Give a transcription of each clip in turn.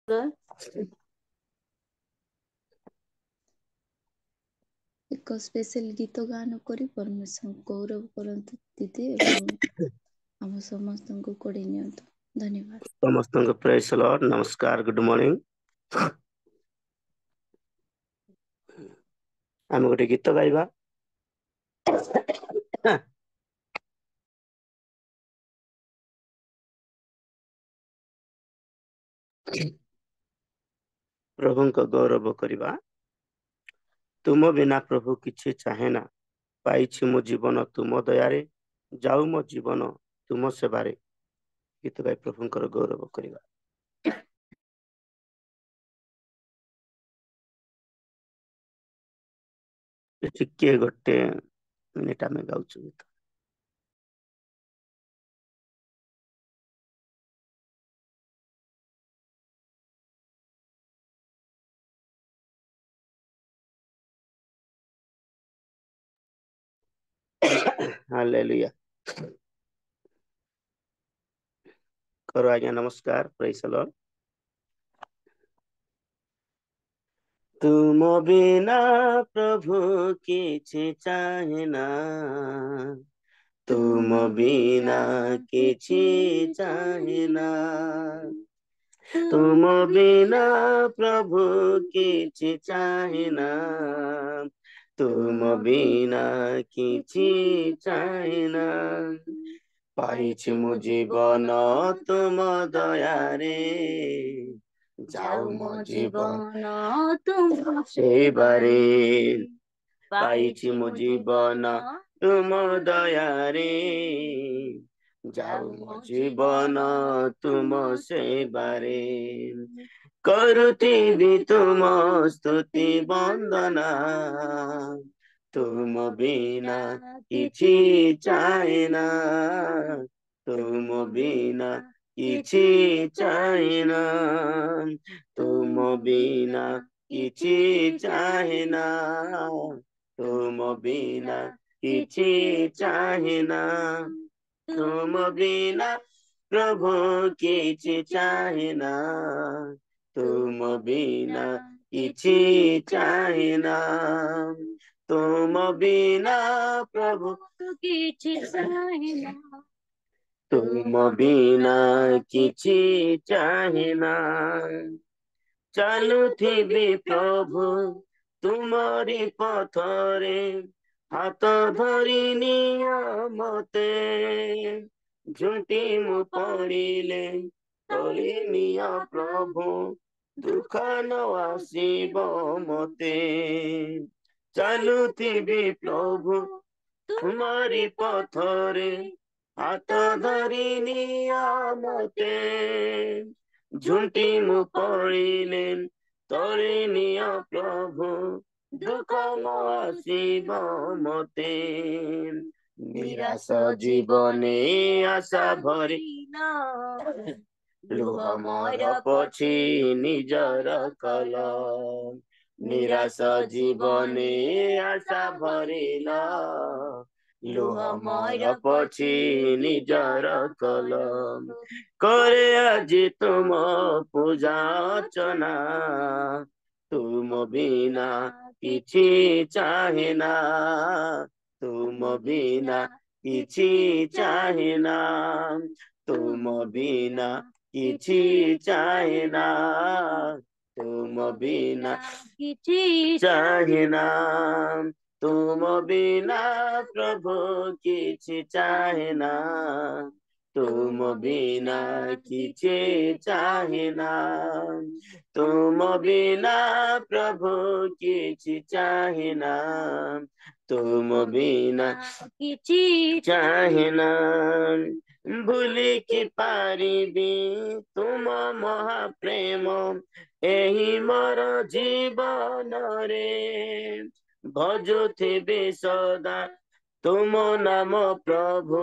एक स्पेशल गीत गान करी परमिशन गौरव करंतु दीदी एवं हम समस्त को कोड़ी नियंतु। धन्यवाद। समस्त को प्रेज द लॉर्ड। नमस्कार, गुड मॉर्निंग। आम गोटे गीत गाइबा। प्रभु को गौरव करवा। तुम बिना प्रभु किछि चाहे ना, पाइछि मो जीवन तुम दयारे, जाऊ मो जीवन तुम सेवारे। गीत गाई प्रभु को गौरव करवा। टिके गोटे मिनिट आमे गाउछु गीत। हालेलुया। करो आज्ञा नमस्कार, प्रेज द लॉर्ड। तुम बिना प्रभु किछि चाहे ना, तुम बिना किछि चाहे ना, तुम बिना प्रभु किछि चाहे ना, तुम बिना किछि चाहे ना, पाइछि मो जीवन तुम दयारे, जाऊ मो जीवन तुम सेवारे, पाइछि मो जीवन तुम दयारे, जाऊ मो जीवन तुम सेवारे, करुथिबि तुम स्तुति वंदना, तुम बिना किछि चाहे ना, तुम बिना किछि चाहे ना, तुम बिना किछि चाहे ना, तुम बिना किछि चाहे ना, तुम बिना प्रभु किछि चाहे ना, तुम बिना किछि चाहे ना, तुम बिना प्रभु किछि चाहे ना, तुम बिना किछि चाहे ना, चालुथिबि प्रभु तुमरी पथरे, हाथ धरि निया मते, झुंटी मु पड़िले तोली निया प्रभु, दुख न आसीब मते, चालुथिबि प्रभु तुमरी पथरे, हाथ धरि निया मते, झुंटी मु पड़िले तोली निया प्रभु, दुख न आसीब मते, निराश जीवने आशा भरिला, लुह मोर पोछि निजर कल, निराश जीवने आशा भरिला, लुह मोर पोछि निजर कल, करे আজি तुम पूजा अर्चना, तुम बिना किछि चाहे ना, तुम बिना किछि चाहे ना, तुम बिना किछि चाहे ना, तुम बिना किछि चाहे ना, तुम बिना प्रभु किछि चाहे ना, तुम बिना किछि चाहे ना, तुम बिना प्रभु किछि चाहे ना, तुम बिना किछि चाहे ना, भूली कि पारिबी तुम महाप्रेम, एही मोर जीवन रे, भजुथिबि सदा तुम नाम प्रभु,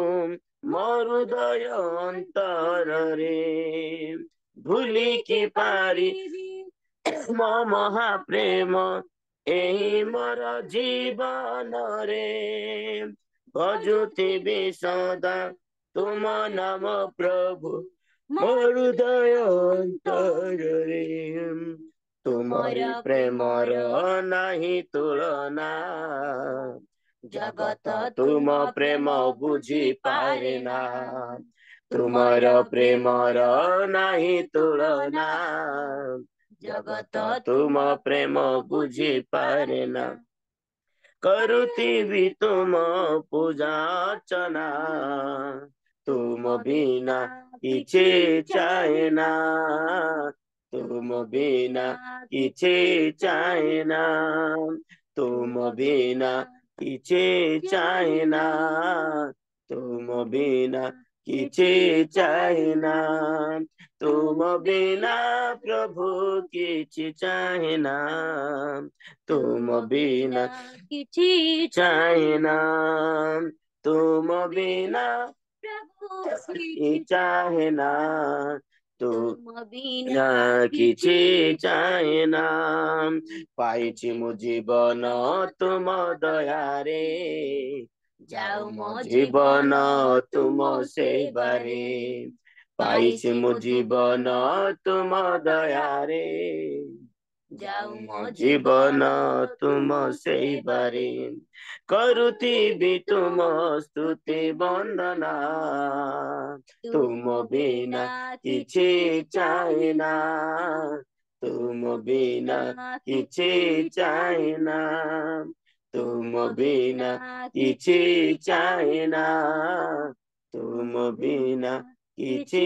मोर हृदय अंतर रे, भूली कि पारिबी मो महाप्रेम, एही मोर जीवन रे, भजुथिबि सदा तुम नाम प्रभु, मोर हृदय अंतर रे, ତୁମରି ପ୍ରେମର ନାହିଁ ତୁଳନା। ଜଗତ ତୁମ ପ୍ରେମ ବୁଝି ପାରେନା। ତୁମର ପ୍ରେମର ନାହିଁ ତୁଳନା। ଜଗତ ତୁମ ପ୍ରେମ ବୁଝି ପାରେନା। କରୁଥିବି ତୁମ ପୂଜାର୍ଚ୍ଚନା। ତୁମ ବିନା କିଛି ଚାହେନା। ତୁମ ବିନା କିଛି ଚାହେନା। ତୁମ ବିନା କିଛି ଚାହେନା। ତୁମ ବିନା କିଛି ଚାହେନା। ତୁମ ବିନା ପ୍ରଭୁ କିଛି ଚାହେନା। ତୁମ ବିନା କିଛି ଚାହେନା। ତୁମ ବିନା ପ୍ରଭୁ କିଛି ଚାହେନା। ତୁମ ବିନା କିଛି ଚାହେନା। ପାଇଛି ମୁଁ ଜୀବନ ତୁମ ଦୟାରେ। ଯାଉ ମୋ ଜୀବନ ତୁମ ସେବାରେ। ପାଇଛି ମୁଁ ଜୀବନ ତୁମ ଦୟାରେ। ଯାଉ ମୋ ଜୀବନ ତୁମ ସେବାରେ। କରୁଥିବି ତୁମ ସ୍ତୁତି ବନ୍ଦନା। ତୁମ ବିନା କିଛି ଚାହେନା। ତୁମ ବିନା କିଛି ଚାହେନା। ତୁମ ବିନା କିଛି ଚାହେନା। ତୁମ ବିନା କିଛି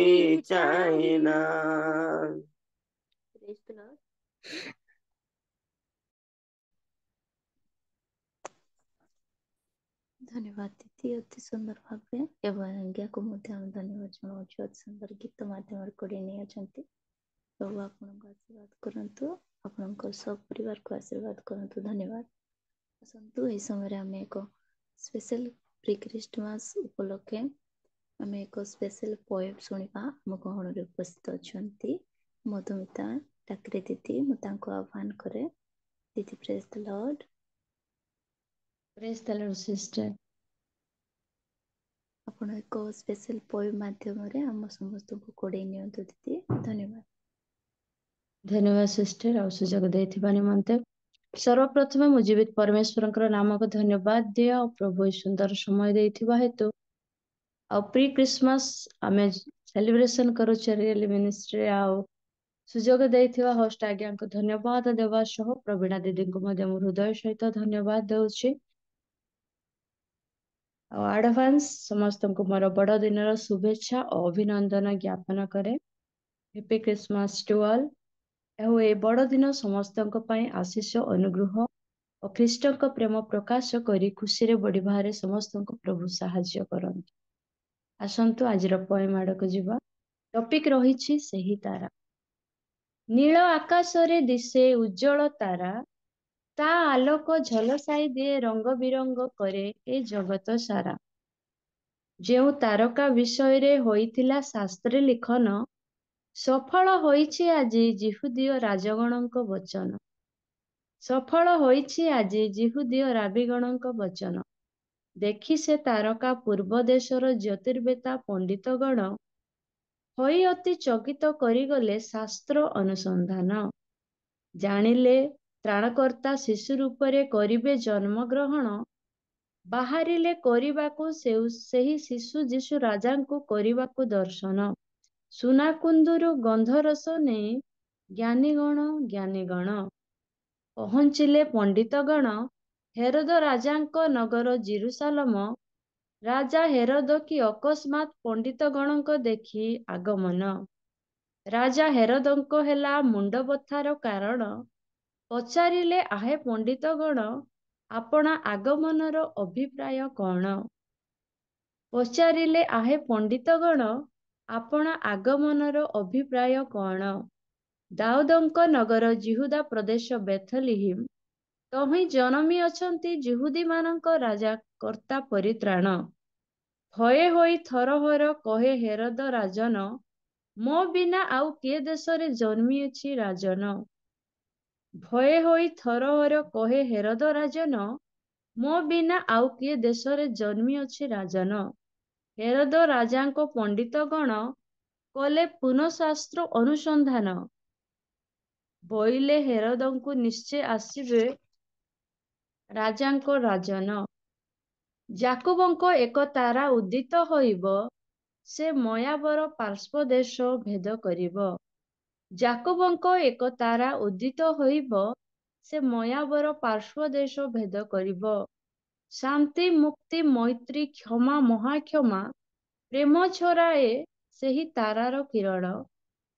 ଚାହେନା। ଧନ୍ୟବାଦ ଦିଦି, ଅତି ସୁନ୍ଦର ଭାବେ ଏବଂ ଆଜ୍ଞାକୁ ମଧ୍ୟ ଆମେ ଧନ୍ୟବାଦ ଜଣାଉଛୁ। ଅତି ସୁନ୍ଦର ଗୀତ ମାଧ୍ୟମରେ କୋଡି ନେଇଅଛନ୍ତି। ପ୍ରଭୁ ଆପଣଙ୍କୁ ଆଶୀର୍ବାଦ କରନ୍ତୁ, ଆପଣଙ୍କ ସପରିବାରକୁ ଆଶୀର୍ବାଦ କରନ୍ତୁ। ଧନ୍ୟବାଦ। ଆସନ୍ତୁ ଏହି ସମୟରେ ଆମେ ଏକ ସ୍ପେଶାଲ ପ୍ରି ଖ୍ରୀଷ୍ଟମାସ ଉପଲକ୍ଷେ ଆମେ ଏକ ସ୍ପେଶାଲ ପୋଏମ୍ ଶୁଣିବା। ଆମ ଗହଣରେ ଉପସ୍ଥିତ ଅଛନ୍ତି ମଧୁମିତା ଟାକରେ ଦିଦି। ମୁଁ ତାଙ୍କୁ ଆହ୍ୱାନ କରେ। ଦିଦି ପ୍ରେଜ୍ ଦ ଲର୍ଡ। ପ୍ରେଜ୍ ଦ ଲର୍ଡ ସିଷ୍ଟର। ଆପଣ ଏକ ସ୍ପେଶାଲ ପୋଏମ୍ ମାଧ୍ୟମରେ ଆମ ସମସ୍ତଙ୍କୁ କୋଡ଼େଇ ନିଅନ୍ତୁ ଦିଦି। ଧନ୍ୟବାଦ। ଧନ୍ୟବାଦ ସିଷ୍ଟର ଆଉ ସୁଯୋଗ ଦେଇଥିବା ନିମନ୍ତେ। ସର୍ବପ୍ରଥମେ ମୁଁ ଜୀବିତ ପରମେଶ୍ୱରଙ୍କର ନାମକୁ ଧନ୍ୟବାଦ ଦିଏ ଆଉ ପ୍ରଭୁ ଏହି ସୁନ୍ଦର ସମୟ ଦେଇଥିବା ହେତୁ ଆଉ ପ୍ରି ଖ୍ରୀଷ୍ଟମାସ ଆମେ ସେଲିବ୍ରେସନ କରୁଛେ ରିଏଲି ମିନିଷ୍ଟ୍ରି ଆଉ ସୁଯୋଗ ଦେଇଥିବା ହୋଷ୍ଟ ଆଜ୍ଞାଙ୍କୁ ଧନ୍ୟବାଦ ଦେବା ସହ ପ୍ରବୀଣା ଦିଦିଙ୍କୁ ମଧ୍ୟ ମୁଁ ହୃଦୟ ସହିତ ଧନ୍ୟବାଦ ଦେଉଛି। ଆଉ ଆଡଭାନ୍ସ ସମସ୍ତଙ୍କୁ ମୋର ବଡ଼ ଦିନର ଶୁଭେଚ୍ଛା ଓ ଅଭିନନ୍ଦନ ଜ୍ଞାପନ କରେ। Happy Christmas to all. ଆଉ ଏ ବଡ଼ ଦିନ ସମସ୍ତଙ୍କ ପାଇଁ ଆଶୀଷ ଅନୁଗ୍ରହ ଓ ଖ୍ରୀଷ୍ଟଙ୍କ ପ୍ରେମ ପ୍ରକାଶ କରି ଖୁସିରେ ବଢ଼ିବାରେ ସମସ୍ତଙ୍କୁ ପ୍ରଭୁ ସାହାଯ୍ୟ କରନ୍ତୁ। ଆସନ୍ତୁ ଆଜିର ପୋଏମ୍ ଆଡ଼କୁ ଯିବା। ଟପିକ୍ ରହିଛି ସେହି ତାରା। ନୀଳ ଆକାଶରେ ଦିଶେ ଉଜ୍ଜଳ ତାରା, ତା ଆଲୋକ ଝଲସାଇ ଦିଏ ରଙ୍ଗ ବିରଙ୍ଗ କରେ ଏ ଜଗତ ସାରା। ଯେଉଁ ତାରକା ବିଷୟରେ ହୋଇଥିଲା ଶାସ୍ତ୍ରେ ଲିଖନ, ସଫଳ ହୋଇଛି ଆଜି ଯିହୁଦୀୟ ରାଜଗଣଙ୍କ ବଚନ। ସଫଳ ହୋଇଛି ଆଜି ଯିହୁଦୀୟ ରାବିଗଣଙ୍କ ବଚନ। ଦେଖି ସେ ତାରକା ପୂର୍ବ ଦେଶର ଜ୍ୟୋତିର୍ବେତା ପଣ୍ଡିତଗଣ, ହୋଇ ଅତି ଚକିତ କରିଗଲେ ଶାସ୍ତ୍ର ଅନୁସନ୍ଧାନ। ଜାଣିଲେ ତ୍ରାଣକର୍ତ୍ତା ଶିଶୁ ରୂପରେ କରିବେ ଜନ୍ମଗ୍ରହଣ, ବାହାରିଲେ କରିବାକୁ ସେହି ଶିଶୁ ଯୀଶୁ ରାଜାଙ୍କୁ କରିବାକୁ ଦର୍ଶନ। ସୁନା କୁନ୍ଦୁରୁ ଗନ୍ଧରସ ନେଇ ଜ୍ଞାନୀଗଣ ପହଞ୍ଚିଲେ ପଣ୍ଡିତଗଣ, ହେରୋଦ ରାଜାଙ୍କ ନଗର ଜିରୁସାଲମ। ରାଜା ହେରୋଦ କି ଅକସ୍ମାତ୍ ପଣ୍ଡିତଗଣଙ୍କ ଦେଖି ଆଗମନ। ରାଜା ହେରୋଦଙ୍କ ହେଲା ମୁଣ୍ଡ ବଥାର କାରଣ, ପଚାରିଲେ ଆହେ ପଣ୍ଡିତଗଣ, ଆପଣା ଆଗମନର ଅଭିପ୍ରାୟ କ'ଣ? ପଚାରିଲେ ଆହେ ପଣ୍ଡିତଗଣ, ଆପଣା ଆଗମନର ଅଭିପ୍ରାୟ କ'ଣ? ଦାଉଦଙ୍କ ନଗର ଯିହୁଦା ପ୍ରଦେଶ ବେଥଲିହିମ୍, ତହିଁ ଜନମି ଅଛନ୍ତି ଯିହୁଦୀମାନଙ୍କ ରାଜା କର୍ତ୍ତା ପରିତ୍ରାଣ। ଭୟେ ହୋଇ ଥରହର କହେ ହେରୋଦ ରାଜନ, ମୋ ବିନା ଆଉ କିଏ ଦେଶରେ ଜନ୍ମିଅଛି ରାଜନ। ଭୟେ ହୋଇ ଥରହର କହେ ହେରୋଦ ରାଜନ, ମୋ ବିନା ଆଉ କିଏ ଦେଶରେ ଜନ୍ମିଅଛି ରାଜନ। ହେରୋଦ ରାଜାଙ୍କ ପଣ୍ଡିତଗଣ କଲେ ପୁନଃ ଶାସ୍ତ୍ର ଅନୁସନ୍ଧାନ, ବୋଇଲେ ହେରୋଦଙ୍କୁ ନିଶ୍ଚୟ ଆସିବେ ରାଜାଙ୍କ ରାଜନ। ଯାକୋବଙ୍କ ଏକ ତାରା ଉଦିତ ହୋଇବ, ସେ ମୋଆବର ପାର୍ଶ୍ୱ ଦେଶ ଭେଦ କରିବ। ଯାକୋବଙ୍କ ଏକ ତାରା ଉଦିତ ହୋଇବ, ସେ ମୋଆବର ପାର୍ଶ୍ୱ ଦେଶ ଭେଦ କରିବ। ଶାନ୍ତି, ମୁକ୍ତି, ମୈତ୍ରୀ, କ୍ଷମା, ମହାକ୍ଷମା, ପ୍ରେମ ଛରାଏ ସେହି ତାରାର କିରଣ।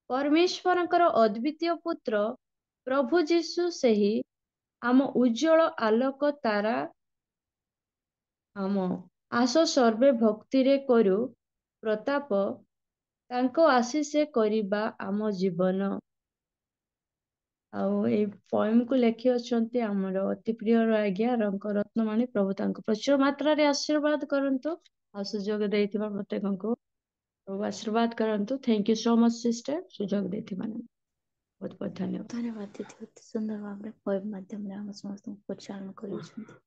ପରମେଶ୍ୱରଙ୍କର ଅଦ୍ୱିତୀୟ ପୁତ୍ର ପ୍ରଭୁ ଯୀଶୁ ସେହି ଆମ ଉଜ୍ଜ୍ୱଳ ଆଲୋକ ତାରା। ଆମ ଆସ ସର୍ବେ ଭକ୍ତିରେ କରୁ ପ୍ରତାପ, ତାଙ୍କ ଆଶିଷେ କରିବା ଆମ ଜୀବନ। ଆଉ ଏଇ ପଏମକୁ ଲେଖି ଅଛନ୍ତି ଆମର ଅତି ପ୍ରିୟ ଆଜ୍ଞା ରତ୍ନମାଣୀ। ପ୍ରଭୁ ତାଙ୍କୁ ପ୍ରଚୁର ମାତ୍ରାରେ ଆଶୀର୍ବାଦ କରନ୍ତୁ ଆଉ ସୁଯୋଗ ଦେଇଥିବା ପ୍ରତ୍ୟେକଙ୍କୁ ପ୍ରଭୁ ଆଶୀର୍ବାଦ କରନ୍ତୁ। Thank you so much sister, ସୁଯୋଗ ଦେଇଥିବା ବହୁତ ବହୁତ ଧନ୍ୟବାଦ। ଧନ୍ୟବାଦ ଦିଦି, ଅତି ସୁନ୍ଦର ଭାବରେ ପଏମ୍ ମାଧ୍ୟମରେ ଆମ ସମସ୍ତଙ୍କୁ ପରିଚାଳନା କରୁଛନ୍ତି।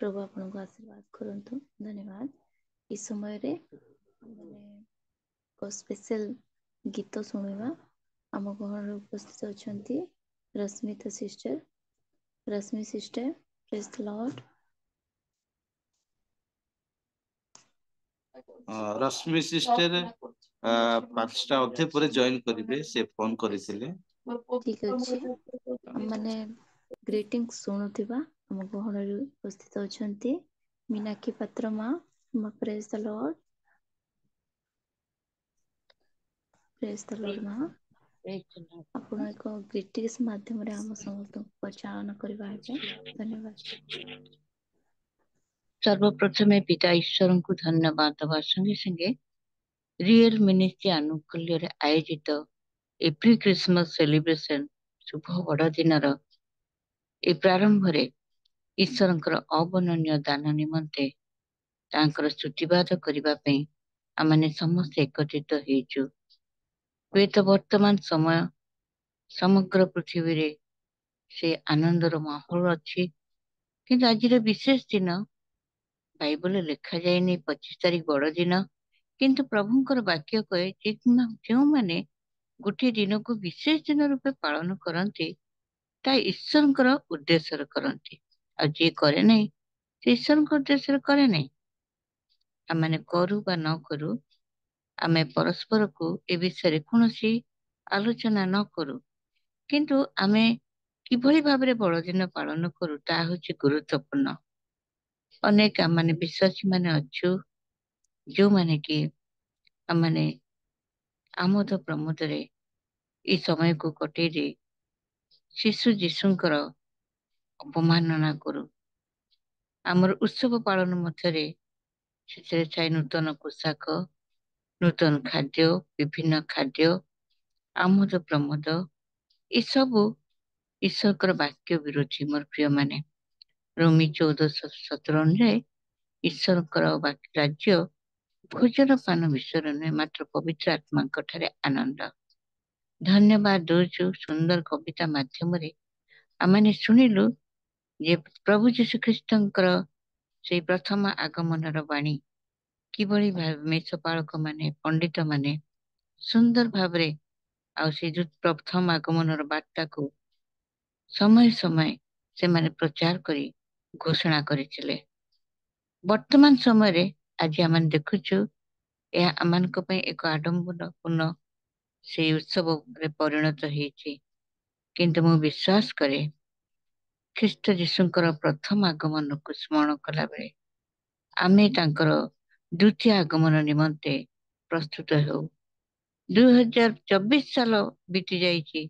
ପ୍ରଭୁ ଆପଣଙ୍କୁ ଆଶୀର୍ବାଦ କରନ୍ତୁ। ଧନ୍ୟବାଦ। ଏ ସମୟରେ ମାନେ ଏକ ସ୍ପେଶାଲ ଗୀତ ଶୁଣିବା। ଆମ ଗହଣରେ ଉପସ୍ଥିତ ଅଛନ୍ତି ରଶ୍ମିତା ସିଷ୍ଟର। ରଶ୍ମି ସିଷ୍ଟର, ପ୍ରେଜ୍ ଦ ଲର୍ଡ। ରଶ୍ମି ସିଷ୍ଟର 5ଟା ଅଧେ ପରେ ଜଏନ୍ କରିବେ, ସେ ଫୋନ କରିଥିଲେ। ଠିକ ଅଛି, ମାନେ ଗ୍ରିଟିଙ୍ଗ ଶୁଣୁଥିବା ଆମ ଗହଣରେ ଉପସ୍ଥିତ ଅଛନ୍ତି ମୀନାକ୍ଷୀ ପାତ୍ର ମା। ପ୍ରେଜ୍ ଦ ଲର୍ଡ। ପ୍ରେଜ୍ ଦ ଲର୍ଡ ମା। ଆପଣ ଏକ ଗ୍ରିଟିଂସ ମାଧ୍ୟମରେ ଆମ ସମସ୍ତଙ୍କୁ ପରିଚାଳନା କରିବା ହେବେ। ଧନ୍ୟବାଦ। ସର୍ବପ୍ରଥମେ ପିତା ଈଶ୍ୱରଙ୍କୁ ଧନ୍ୟବାଦ ଦେବା ସଙ୍ଗେ ସଙ୍ଗେ ରିଏଲ ମିନିଷ୍ଟ୍ରି ଆନୁକୂଲ୍ୟରେ ଆୟୋଜିତ ଏ ପ୍ରି କ୍ରିସମାସ ସେଲିବ୍ରେସନ ଶୁଭ ବଡ଼ଦିନର ଏ ପ୍ରାରମ୍ଭରେ ଈଶ୍ୱରଙ୍କର ଅବର୍ଣ୍ଣନୀୟ ଦାନ ନିମନ୍ତେ ତାଙ୍କର ସ୍ତୁତିବାଦ କରିବା ପାଇଁ ଆମମାନେ ସମସ୍ତେ ଏକତ୍ରିତ ହେଇଛୁ। ହୁଏତ ବର୍ତ୍ତମାନ ସମୟ ସମଗ୍ର ପୃଥିବୀରେ ସେ ଆନନ୍ଦର ମାହୋଲ ଅଛି, କିନ୍ତୁ ଆଜିର ବିଶେଷ ଦିନ ବାଇବଲରେ ଲେଖାଯାଇନି 25 ତାରିଖ ବଡ଼ଦିନ, କିନ୍ତୁ ପ୍ରଭୁଙ୍କର ବାକ୍ୟ କହେ ଯେ ଯେଉଁମାନେ ଗୋଟିଏ ଦିନକୁ ବିଶେଷ ଦିନ ରୂପେ ପାଳନ କରନ୍ତି ତାହା ଈଶ୍ୱରଙ୍କର ଉଦ୍ଦେଶ୍ୟରେ କରନ୍ତି, ଆଉ ଯିଏ କରେ ନାହିଁ ସେ ଈଶ୍ୱରଙ୍କ ଉଦ୍ଦେଶ୍ୟରେ କରେ ନାହିଁ। ଆମମାନେ କରୁ ବା ନ କରୁ, ଆମେ ପରସ୍ପରକୁ ଏ ବିଷୟରେ କୌଣସି ଆଲୋଚନା ନ କରୁ, କିନ୍ତୁ ଆମେ କିଭଳି ଭାବରେ ବଡ଼ଦିନ ପାଳନ କରୁ ତାହା ହେଉଛି ଗୁରୁତ୍ୱପୂର୍ଣ୍ଣ। ଅନେକ ଆମମାନେ ବିଶ୍ୱାସୀ ମାନେ ଅଛୁ ଯେଉଁମାନେ କି ଆମମାନେ ଆମୋଦ ପ୍ରମୋଦରେ এই ସମୟକୁ କଟେଇ ଦେଇ ଶିଶୁ ଯୀଶୁଙ୍କର ଅପମାନନା କରୁ। ଆମର ଉତ୍ସବ ପାଳନ ମଧ୍ୟରେ ସେଥିରେ ଥାଏ ନୂତନ ପୋଷାକ, ନୂତନ ଖାଦ୍ୟ, ବିଭିନ୍ନ ଖାଦ୍ୟ, ଆମୋଦ ପ୍ରମୋଦ, ଏସବୁ ଈଶ୍ୱରଙ୍କର ବାକ୍ୟ ବିରୋଧୀ। ମୋର ପ୍ରିୟମାନେ, ରୋମୀ 14:17 ଅନୁଯାୟୀ ଈଶ୍ୱରଙ୍କର ରାଜ୍ୟ ଭୋଜନ ପାନ ବିଷୟରେ ନୁହେଁ, ମାତ୍ର ପବିତ୍ର ଆତ୍ମାଙ୍କ ଠାରେ ଆନନ୍ଦ। ଧନ୍ୟବାଦ ଦଉଛୁ ସୁନ୍ଦର କବିତା ମାଧ୍ୟମରେ ଆମମାନେ ଶୁଣିଲୁ ଯେ ପ୍ରଭୁ ଯୀଶୁ ଖ୍ରୀଷ୍ଟଙ୍କର ସେଇ ପ୍ରଥମ ଆଗମନର ବାଣୀ କିଭଳି ମେଷପାଳକ ମାନେ, ପଣ୍ଡିତ ମାନେ ସୁନ୍ଦର ଭାବରେ ଆଉ ସେଇ ପ୍ରଥମ ଆଗମନର ବାର୍ତ୍ତାକୁ ସମୟ ସମୟ ସେମାନେ ପ୍ରଚାର କରି ଘୋଷଣା କରିଥିଲେ। ବର୍ତ୍ତମାନ ସମୟରେ ଆଜି ଆମେ ଦେଖୁଛୁ ଏହା ଆମମାନଙ୍କ ପାଇଁ ଏକ ଆଡମ୍ବରପୂର୍ଣ୍ଣ ସେଇ ଉତ୍ସବରେ ପରିଣତ ହେଇଛି, କିନ୍ତୁ ମୁଁ ବିଶ୍ୱାସ କରେ ଖ୍ରୀଷ୍ଟ ଯୀଶୁଙ୍କର ପ୍ରଥମ ଆଗମନକୁ ସ୍ମରଣ କଲାବେଳେ ଆମେ ତାଙ୍କର ଦ୍ୱିତୀୟ ଆଗମନ ନିମନ୍ତେ ପ୍ରସ୍ତୁତ ହେଉ। 2024 ସାଲ ବିତି ଯାଇଛି,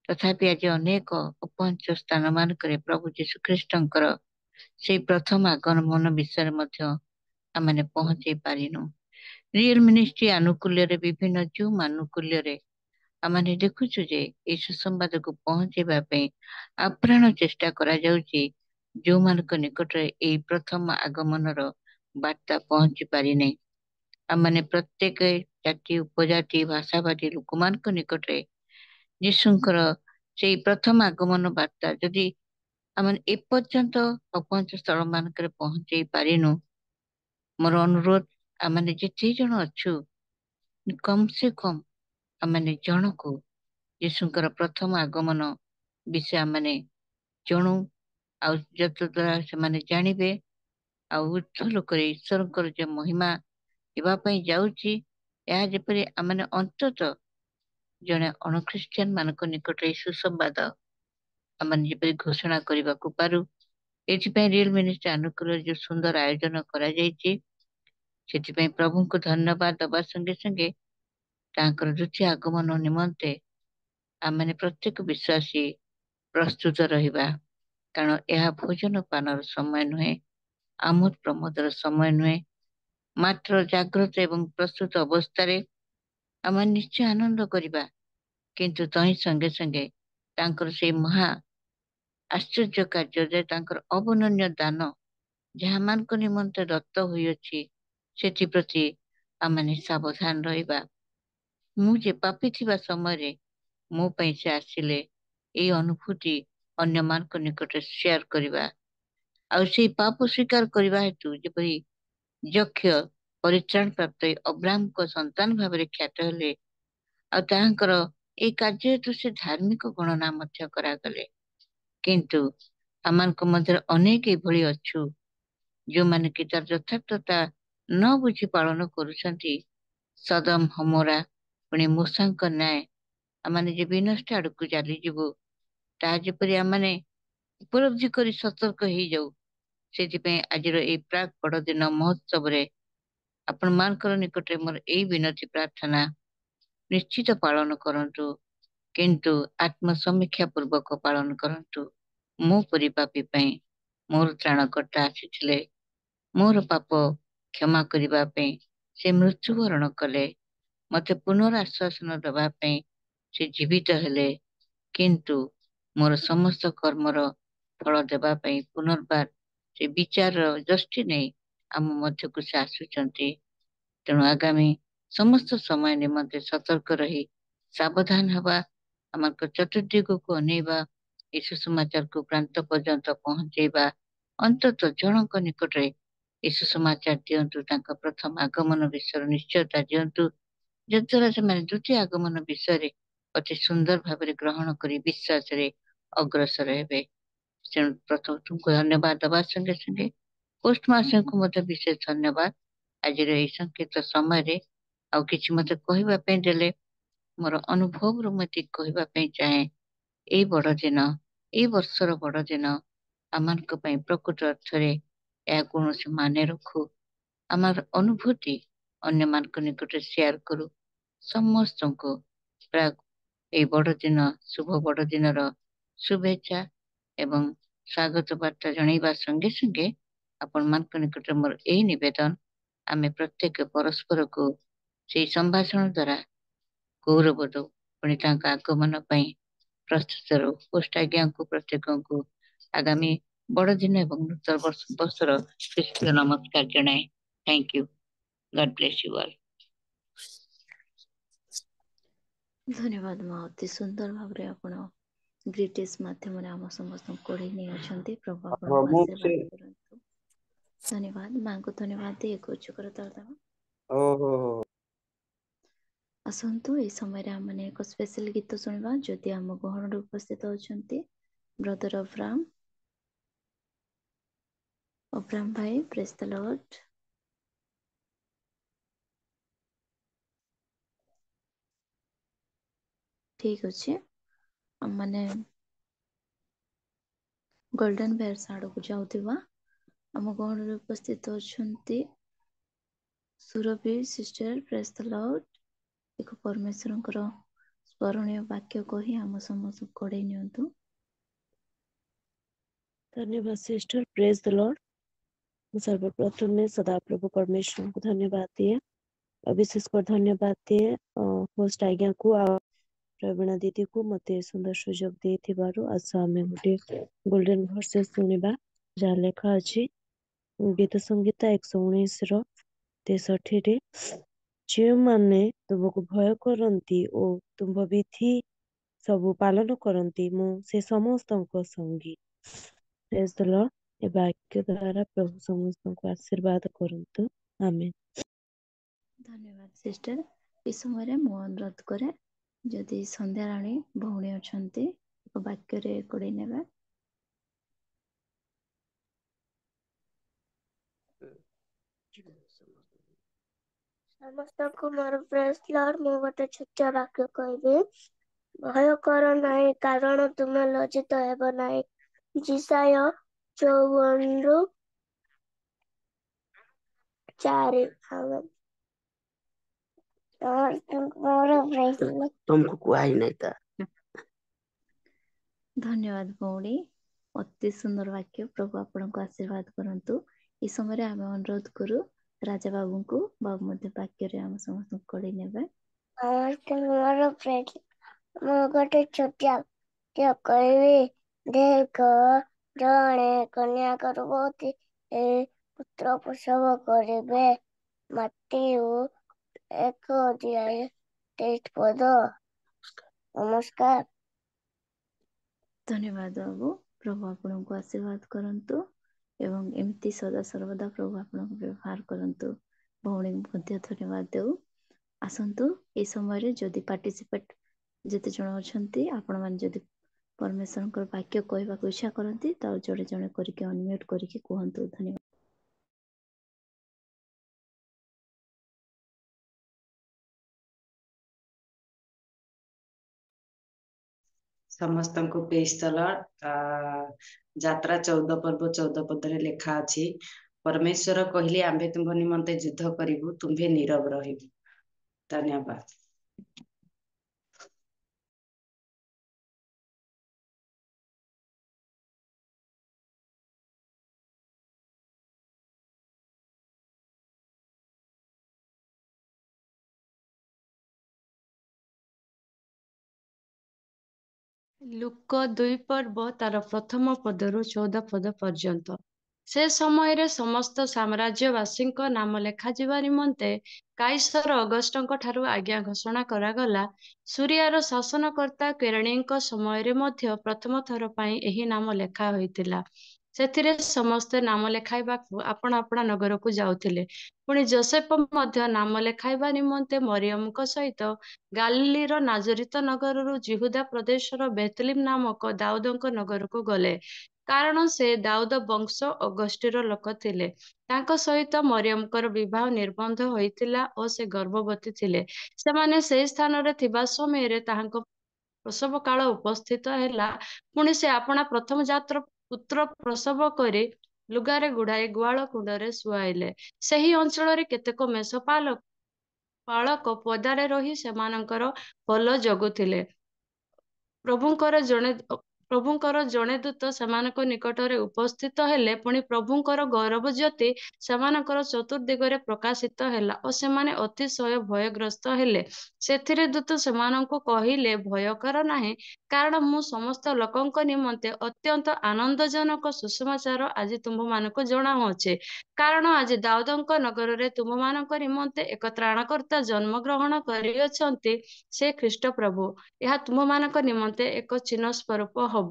ତଥାପି ଆଜି ଅନେକ ଅପହଞ୍ଚ ସ୍ଥାନ ମାନଙ୍କରେ ପ୍ରଭୁ ଯୀଶୁ ଖ୍ରୀଷ୍ଟଙ୍କର ସେଇ ପ୍ରଥମ ଆଗମନ ବିଷୟରେ ମଧ୍ୟ ଆମେ ପହଞ୍ଚେଇ ପାରିନୁ। ରିଏଲ ମିନିଷ୍ଟ୍ରି ଆନୁକୂଲ୍ୟରେ ବିଭିନ୍ନ ଜୁମ୍ ଆନୁକୂଲ୍ୟରେ ଆମେ ଦେଖୁଛୁ ଯେ এই ସୁସମ୍ବାଦକୁ ପହଞ୍ଚେଇବା ପାଇଁ ଆପ୍ରାଣ ଚେଷ୍ଟା କରାଯାଉଛି। ଯେଉଁମାନଙ୍କ ନିକଟରେ ଏଇ ପ୍ରଥମ ଆଗମନର ବାର୍ତ୍ତା ପହଞ୍ଚି ପାରିନାହିଁ, ଆମେ ପ୍ରତ୍ୟେକ ଜାତି, ଉପଜାତି, ଭାଷାଭାଷୀ ଲୋକମାନଙ୍କ ନିକଟରେ ଯୀଶୁଙ୍କର ସେଇ ପ୍ରଥମ ଆଗମନ ବାର୍ତ୍ତା ଯଦି ଆମେ ଏପର୍ଯ୍ୟନ୍ତ ଅପହଞ୍ଚ ସ୍ଥଳ ମାନଙ୍କରେ ପହଞ୍ଚେଇ ପାରିନୁ, ମୋର ଅନୁରୋଧ ଆମେ ଯେତେ ଜଣ ଅଛୁ କମ ସେ କମ ଆମେ ଜଣକୁ ଯୀଶୁଙ୍କର ପ୍ରଥମ ଆଗମନ ବିଷୟ ଆମେ ଜଣୁ ଆଉ ଯଦ୍ୱାରା ସେମାନେ ଜାଣିବେ ଆଉ ଉର୍ଦ୍ଧ୍ୱ ଲୋକରେ ଈଶ୍ୱରଙ୍କର ଯେ ମହିମା ହେବା ପାଇଁ ଯାଉଛି, ଏହା ଯେପରି ଆମେ ଅନ୍ତତଃ ଜଣେ ଅଣଖ୍ରୀଷ୍ଟିଆନ ମାନଙ୍କ ନିକଟରେ ଏହି ସୁସମ୍ବାଦ ଆମେ ଯେପରି ଘୋଷଣା କରିବାକୁ ପାରୁ। ଏଥିପାଇଁ ରିଏଲ ମିନିଷ୍ଟ୍ରି ଆନୁକୂଲ୍ୟରେ ଯୋଉ ସୁନ୍ଦର ଆୟୋଜନ କରାଯାଇଛି, ସେଥିପାଇଁ ପ୍ରଭୁଙ୍କୁ ଧନ୍ୟବାଦ ଦେବା ସଙ୍ଗେ ସଙ୍ଗେ ତାଙ୍କର ଦ୍ୱିତୀୟ ଆଗମନ ନିମନ୍ତେ ଆମେ ପ୍ରତ୍ୟେକ ବିଶ୍ୱାସୀ ପ୍ରସ୍ତୁତ ରହିବା। କାରଣ ଏହା ଭୋଜନ ପାନର ସମୟ ନୁହେଁ, ଆମୋଦ ପ୍ରମୋଦର ସମୟ ନୁହେଁ। ମାତ୍ର ଜାଗ୍ରତ ଏବଂ ପ୍ରସ୍ତୁତ ଅବସ୍ଥାରେ ଆମେ ନିଶ୍ଚୟ ଆନନ୍ଦ କରିବା, କିନ୍ତୁ ତହିଁ ସଙ୍ଗେ ସଙ୍ଗେ ତାଙ୍କର ସେଇ ମହା ଆଶ୍ଚର୍ଯ୍ୟ କାର୍ଯ୍ୟରେ ତାଙ୍କର ଅବର୍ଣ୍ଣନୀୟ ଦାନ ଯାହାମାନଙ୍କ ନିମନ୍ତେ ଦତ୍ତ ହୋଇଅଛି, ସେଥିପ୍ରତି ଆମେ ସାବଧାନ ରହିବା। ମୁଁ ଯେ ପାପୀ ଥିବା ସମୟରେ ମୋ ପାଇଁ ସେ ଆସିଲେ, ଏଇ ଅନୁଭୂତି ଅନ୍ୟମାନଙ୍କ ନିକଟରେ ସେୟାର କରିବା। ଆଉ ସେଇ ପାପ ସ୍ୱୀକାର କରିବା ହେତୁ ଯେପରି ଯକ୍ଷ ପରିତ୍ରାଣ ପ୍ରାପ୍ତ ଅବ୍ରାହ୍ମଙ୍କ ସନ୍ତାନ ଭାବରେ ଖ୍ୟାତ ହେଲେ, ଆଉ ତାହାଙ୍କର ଏଇ କାର୍ଯ୍ୟ ହେତୁ ସେ ଧାର୍ମିକ ଗଣନା ମଧ୍ୟ କରାଗଲେ। କିନ୍ତୁ ଆମମାନଙ୍କ ମଧ୍ୟରେ ଅନେକ ଏଭଳି ଅଛୁ ଯୋଉମାନେ କି ତାର ଯଥାର୍ଥତା ନ ବୁଝି ପାଳନ କରୁଛନ୍ତି। ସଦମ ହମୋରା ପୁଣି ମୂଷାଙ୍କ ନ୍ୟାୟ ଆମେ ଯେ ବିନଷ୍ଟ ଆଡକୁ ଚାଲିଯିବୁ, ତାହା ଯେପରି ଆମେ ଉପଲବ୍ଧି କରି ସତର୍କ ହେଇଯାଉ। ସେଥିପାଇଁ ଆଜିର ଏଇ ପ୍ରାକ୍ ବଡଦିନ ମହୋତ୍ସବରେ ଆପଣ ମାନଙ୍କର ନିକଟରେ ମୋର ଏଇ ବିନତି ପ୍ରାର୍ଥନା, ନିଶ୍ଚିତ ପାଳନ କରନ୍ତୁ, କିନ୍ତୁ ଆତ୍ମସମୀକ୍ଷା ପୂର୍ବକ ପାଳନ କରନ୍ତୁ। ମୋ ପରି ପାପୀ ପାଇଁ ମୋର ତ୍ରାଣକର୍ତ୍ତା ଆସିଥିଲେ, ମୋର ପାପ କ୍ଷମା କରିବା ପାଇଁ ସେ ମୃତ୍ୟୁବରଣ କଲେ, ମତେ ପୁନରାଶ୍ୱାସନ ଦେବା ପାଇଁ ସେ ଜୀବିତ ହେଲେ, କିନ୍ତୁ ମୋର ସମସ୍ତ କର୍ମର ଫଳ ଦେବା ପାଇଁ ପୁନର୍ବାର ସେ ବିଚାରର ଦୃଷ୍ଟି ନେଇ ଆମ ମଧ୍ୟକୁ ସେ ଆସୁଛନ୍ତି। ତେଣୁ ଆଗାମୀ ସମସ୍ତ ସମୟ ନିମନ୍ତେ ସତର୍କ ରହି ସାବଧାନ ହେବା, ଆମର ଚତୁର୍ଦିଗକୁ ଅନେଇବା, ଏ ସୁସମାଚାରକୁ ପ୍ରାନ୍ତ ପର୍ଯ୍ୟନ୍ତ ପହଞ୍ଚେଇବା। ଅନ୍ତତଃ ଜଣଙ୍କ ନିକଟରେ ଏ ସୁସମାଚାର ଦିଅନ୍ତୁ, ତାଙ୍କ ପ୍ରଥମ ଆଗମନ ବିଷୟରେ ନିଶ୍ଚୟତା ଦିଅନ୍ତୁ, ଯଦ୍ୱାରା ସେମାନେ ଦ୍ୱିତୀୟ ଆଗମନ ବିଷୟରେ ଅତି ସୁନ୍ଦର ଭାବରେ ଗ୍ରହଣ କରି ବିଶ୍ୱାସରେ ଅଗ୍ରସର ହେବେ। ତେଣୁ ପ୍ରଥମ ତୁମକୁ ଧନ୍ୟବାଦ ଦେବା ସଙ୍ଗେ ସଙ୍ଗେ ପୋଷ୍ଟ ମାଷ୍ଟରଙ୍କୁ ମଧ୍ୟ ବିଶେଷ ଧନ୍ୟବାଦ। ଆଜିର ଏଇ ସଂକେତ ସମୟରେ ଆଉ କିଛି ମତେ କହିବା ପାଇଁ ଦେଲେ, ମୋର ଅନୁଭବରୁ ମୁଁ ଏତିକି କହିବା ପାଇଁ ଚାହେଁ, ଏଇ ବଡଦିନ, ଏଇ ବର୍ଷର ବଡଦିନ ଆମମାନଙ୍କ ପାଇଁ ପ୍ରକୃତ ଅର୍ଥରେ ଏହା କୌଣସି ମାନେ ରଖୁ, ଆମର ଅନୁଭୂତି ଅନ୍ୟମାନଙ୍କ ନିକଟରେ ସେୟାର କରୁ। ସମସ୍ତଙ୍କୁ ପ୍ରାକ୍ ଏଇ ବଡଦିନ, ଶୁଭ ବଡଦିନର ଶୁଭେଚ୍ଛା ଏବଂ ସ୍ୱାଗତ ବାର୍ତ୍ତା ଜଣାଇବା ସଙ୍ଗେ ସଙ୍ଗେ ଆପଣମାନଙ୍କ ନିକଟରେ ମୋର ଏଇ ନିବେଦନ, ଆମେ ପ୍ରତ୍ୟେକ ପରସ୍ପରକୁ ସେଇ ସମ୍ଭାଷଣ ଦ୍ୱାରା ଗୌରବ ଦଉ, ପୁଣି ତାଙ୍କ ଆଗମନ ପାଇଁ ପ୍ରସ୍ତୁତ ରହୁ। ପୋଷ୍ଟ ଆଜ୍ଞାଙ୍କୁ ପ୍ରତ୍ୟେକଙ୍କୁ ଆଗାମୀ ବଡଦିନ ଏବଂ ନୂତନ ବର୍ଷର ଖ୍ରୀଷ୍ଟୀୟ ନମସ୍କାର ଜଣାଏ। Thank you. God bless you all. ଧନ୍ୟବାଦ ମା, ଅତି ସୁନ୍ଦର ଭାବରେ ଆପଣ ଗ୍ରିଟିସ୍ ମାଧ୍ୟମରେ ଆମ ସମସ୍ତଙ୍କୁ କୋଢ଼େଇ ନେଇଅଛନ୍ତି। ପ୍ରଭୁ ଆପଣଙ୍କୁ ଆଶୀର୍ବାଦ କରନ୍ତୁ। ଧନ୍ୟବାଦ ମାଙ୍କୁ, ଧନ୍ୟବାଦ ଦେଇ ଏକ ଉଚ୍ଚ କରତାଳ ଦେବା। ଆସନ୍ତୁ ଏହି ସମୟରେ ଆମେ ଏକ ସ୍ପେଶାଲ ଗୀତ ଶୁଣିବା। ଯଦି ଆମ ଗହଣରେ ଉପସ୍ଥିତ ଅଛନ୍ତି ବ୍ରଦର ଅବ୍ରାମ ଭାଇ, ପ୍ରେଜ୍ ଦ ଲର୍ଡ। ଠିକ ଅଛି, ଆମମାନେ ଗୋଲ୍ଡେନ ବେୟର୍ସ ଆଡ଼କୁ ଯାଉଥିବା ଆମ ଗହଣରେ ଉପସ୍ଥିତ ଅଛନ୍ତି ସୁରଭି ସିଷ୍ଟର, ପ୍ରେଜ୍ ଦ ଲର୍ଡ। ଏକ ପରମେଶ୍ୱରଙ୍କର ସ୍ମରଣୀୟ ବାକ୍ୟ କହି ଆମ ସମସ୍ତଙ୍କୁ କୋଢ଼େଇ ନିଅନ୍ତୁ। ଧନ୍ୟବାଦ ସିଷ୍ଟର, ପ୍ରେଜ ଦ ଲର୍ଡ। ମୁଁ ସର୍ବପ୍ରଥମେ ସଦାପ୍ରଭୁ परमेश्वरଙ୍କୁ ଧନ୍ୟବାଦ ଦିଏ, ଆଉ ବିଶେଷ କରି ଧନ୍ୟବାଦ ଦିଏ ହୋଷ୍ଟ ଆଜ୍ଞାକୁ ଆଉ ପ୍ରବୀଣା ଦିଦିକୁ ମତେ ସୁନ୍ଦର ସୁଯୋଗ ଦେଇଥିବାରୁ। ଆସ ଆମେ ଗୋଟେ ଗୋଲ୍ଡେନ ଭର୍ସେସ ଶୁଣିବା, ଯାହା ଲେଖା ଅଛି ଗୀତ ସଂହିତା 119:63ରେ, ଯେଉଁମାନେ ତୁମକୁ ଭୟ କରନ୍ତି ଓ ତୁମ୍ଭ ବିଧି ସବୁ ପାଳନ କରନ୍ତି, ମୁଁ ସେ ସମସ୍ତଙ୍କ ସଙ୍ଗୀ। ପ୍ରେଜ ଦ ଲର୍ଡ। ଏ ବାକ୍ୟ ଦ୍ୱାରା ପ୍ରଭୁ ସମସ୍ତଙ୍କୁ ଆଶୀର୍ବାଦ କରନ୍ତୁ। ଆମେନ୍। ଧନ୍ୟବାଦ ସିଷ୍ଟର। ଏ ସମୟରେ ମୁଁ ଅନୁରୋଧ କରେ ଯଦି ସନ୍ଧ୍ୟାରାଣୀ ଭଉଣୀ ଅଛନ୍ତି ଏକ ବାକ୍ୟରେ କୋଡେଇ ନେବେ। ସମସ୍ତଙ୍କୁ ମୋର ପ୍ରେଜ୍ ଲର୍ଡ। ମୁଁ ଗୋଟେ ଛୋଟ ବାକ୍ୟ କହିବି। ଭୟ କର ନାହିଁ, କାରଣ ତୁମେ ଲଜ୍ଜିତ ହେବ ନାହିଁ। ଯିଶାୟ 54:4। ସମସ୍ତଙ୍କୁ ମୋର ପ୍ରେଜ୍ ଲର୍ଡ। तुमको कुआई नहीं था। ଧନ୍ୟବାଦ ଭଉଣୀ, ଅତି ସୁନ୍ଦର ବାକ୍ୟ। ପ୍ରଭୁ ଆପଣଙ୍କୁ ଆଶୀର୍ବାଦ କରନ୍ତୁ। এই ସମୟରେ ଆମେ ଅନୁରୋଧ କରୁ ରାଜା ବାବୁଙ୍କୁ, ବାବୁ ମଧ୍ୟ ବାକ୍ୟରେ ଆମ ସମସ୍ତଙ୍କୁ କୋଡେଇ ନେବେ। ସମସ୍ତଙ୍କୁ ମୋର ପ୍ରେଜ୍। ମୁଁ ଗୋଟେ ଛୋଟ ବାକ୍ୟ କହିବି। ଦେଖ, ଜଣେ କନ୍ୟା ଗର୍ଭବତୀ ପୁତ୍ର ପ୍ରସବ କରିବେ। ମାଟିୟୁ 1:23। ନମସ୍କାର। ଧନ୍ୟବାଦ ବାବୁ, ପ୍ରଭୁ ଆପଣଙ୍କୁ ଆଶୀର୍ବାଦ କରନ୍ତୁ ଏବଂ ଏମିତି ସଦା ସର୍ବଦା ପ୍ରଭୁ ଆପଣଙ୍କୁ ବ୍ୟବହାର କରନ୍ତୁ। ଭଉଣୀଙ୍କୁ ମଧ୍ୟ ଧନ୍ୟବାଦ ଦେଉ। ଆସନ୍ତୁ, এই ସମୟରେ ଯଦି ପାର୍ଟିସିପେଟ୍ ଯେତେ ଜଣ ଅଛନ୍ତି, ଆପଣମାନେ ଯଦି ପରମେଶ୍ୱରଙ୍କର ବାକ୍ୟ କହିବାକୁ ଇଚ୍ଛା କରନ୍ତି ତାହେଲେ ଜଣେ ଜଣେ କରିକି ଅନମ୍ୟୁଟ୍ କରିକି କୁହନ୍ତୁ। ଧନ୍ୟବାଦ। ସମସ୍ତଙ୍କୁ ପ୍ରେଜ୍ ଦ ଲର୍ଡ। ଯାତ୍ରା 14 ପର୍ବ 14 ପଦରେ ଲେଖା ଅଛି, ପରମେଶ୍ୱର କହିଲେ ଆମ୍ଭେ ତୁମ୍ଭ ନିମନ୍ତେ ଯୁଦ୍ଧ କରିବୁ, ତୁମ୍ଭେ ନୀରବ ରହିବୁ। ଧନ୍ୟବାଦ। ଲୁକ 2 ପର୍ବ ତାର ପ୍ରଥମ ପଦରୁ 14 ପଦ ପର୍ଯ୍ୟନ୍ତ। ସେ ସମୟରେ ସମସ୍ତ ସାମ୍ରାଜ୍ୟବାସୀଙ୍କ ନାମ ଲେଖାଯିବା ନିମନ୍ତେ କାଇସର ଅଗଷ୍ଟଙ୍କ ଠାରୁ ଆଜ୍ଞା ଘୋଷଣା କରାଗଲା। ସୁରିଆର ଶାସନକର୍ତ୍ତା କେରଣୀଙ୍କ ସମୟରେ ମଧ୍ୟ ପ୍ରଥମ ଥର ପାଇଁ ଏହି ନାମ ଲେଖା ହୋଇଥିଲା। ସେଥିରେ ସମସ୍ତେ ନାମ ଲେଖାଇବାକୁ ଆପଣା ଆପଣା ନଗରକୁ ଯାଉଥିଲେ। ପୁଣି ଯୋସେଫ ମଧ୍ୟ ନାମ ଲେଖାଇବା ନିମନ୍ତେ ମରିୟମଙ୍କ ସହିତ ଗାଲିଲିର ନାଜରିତ ନଗରରୁ ଯିହୁଦା ପ୍ରଦେଶର ବେତଲିମ୍ ନାମକ ଦାଉଦଙ୍କ ନଗରକୁ ଗଲେ, କାରଣ ସେ ଦାଉଦ ବଂଶ ଓ ଗୋଷ୍ଠୀର ଲୋକ ଥିଲେ। ତାଙ୍କ ସହିତ ମରିୟମଙ୍କର ବିବାହ ନିର୍ବନ୍ଧ ହୋଇଥିଲା ଓ ସେ ଗର୍ଭବତୀ ଥିଲେ। ସେମାନେ ସେହି ସ୍ଥାନରେ ଥିବା ସମୟରେ ତାହାଙ୍କ ପ୍ରସବ କାଳ ଉପସ୍ଥିତ ହେଲା। ପୁଣି ସେ ଆପଣା ପ୍ରଥମ ଜାତ ପୁତ୍ର ପ୍ରସବ କରି ଲୁଗାରେ ଗୁଡ଼ାଇ ଗୁହାଳ କୁଣ୍ଡରେ ଶୁଆଇଲେ। ସେହି ଅଞ୍ଚଳରେ କେତେକ ପାଳକ ପଦାରେ ରହି ସେମାନଙ୍କର ଭଲ ଜଗୁଥିଲେ। ପ୍ରଭୁଙ୍କର ଜଣେ ଦୂତ ସେମାନଙ୍କ ନିକଟରେ ଉପସ୍ଥିତ ହେଲେ। ପୁଣି ପ୍ରଭୁଙ୍କର ଗୌରବ ଜ୍ୟୋତି ସେମାନଙ୍କର ଚତୁର୍ଦିଗରେ ପ୍ରକାଶିତ ହେଲା ଓ ସେମାନେ ଅତିଶୟ ଭୟଗ୍ରସ୍ତ ହେଲେ। ସେଥିରେ ଦୂତ ସେମାନଙ୍କୁ କହିଲେ, ଭୟ କର ନାହିଁ, କାରଣ ମୁଁ ସମସ୍ତ ଲୋକଙ୍କ ନିମନ୍ତେ ଅତ୍ୟନ୍ତ ଆନନ୍ଦଜନକ ସୁସମାଚାର ଆଜି ତୁମମାନଙ୍କୁ ଜଣାଉଅଛି। କାରଣ ଆଜି ଦାଉଦଙ୍କ ନଗରରେ ତୁମମାନଙ୍କ ନିମନ୍ତେ ଏକ ତ୍ରାଣକର୍ତ୍ତା ଜନ୍ମଗ୍ରହଣ କରିଅଛନ୍ତି, ସେ ଖ୍ରୀଷ୍ଟ ପ୍ରଭୁ। ଏହା ତୁମମାନଙ୍କ ନିମନ୍ତେ ଏକ ଚିହ୍ନ ସ୍ୱରୂପ ହବ।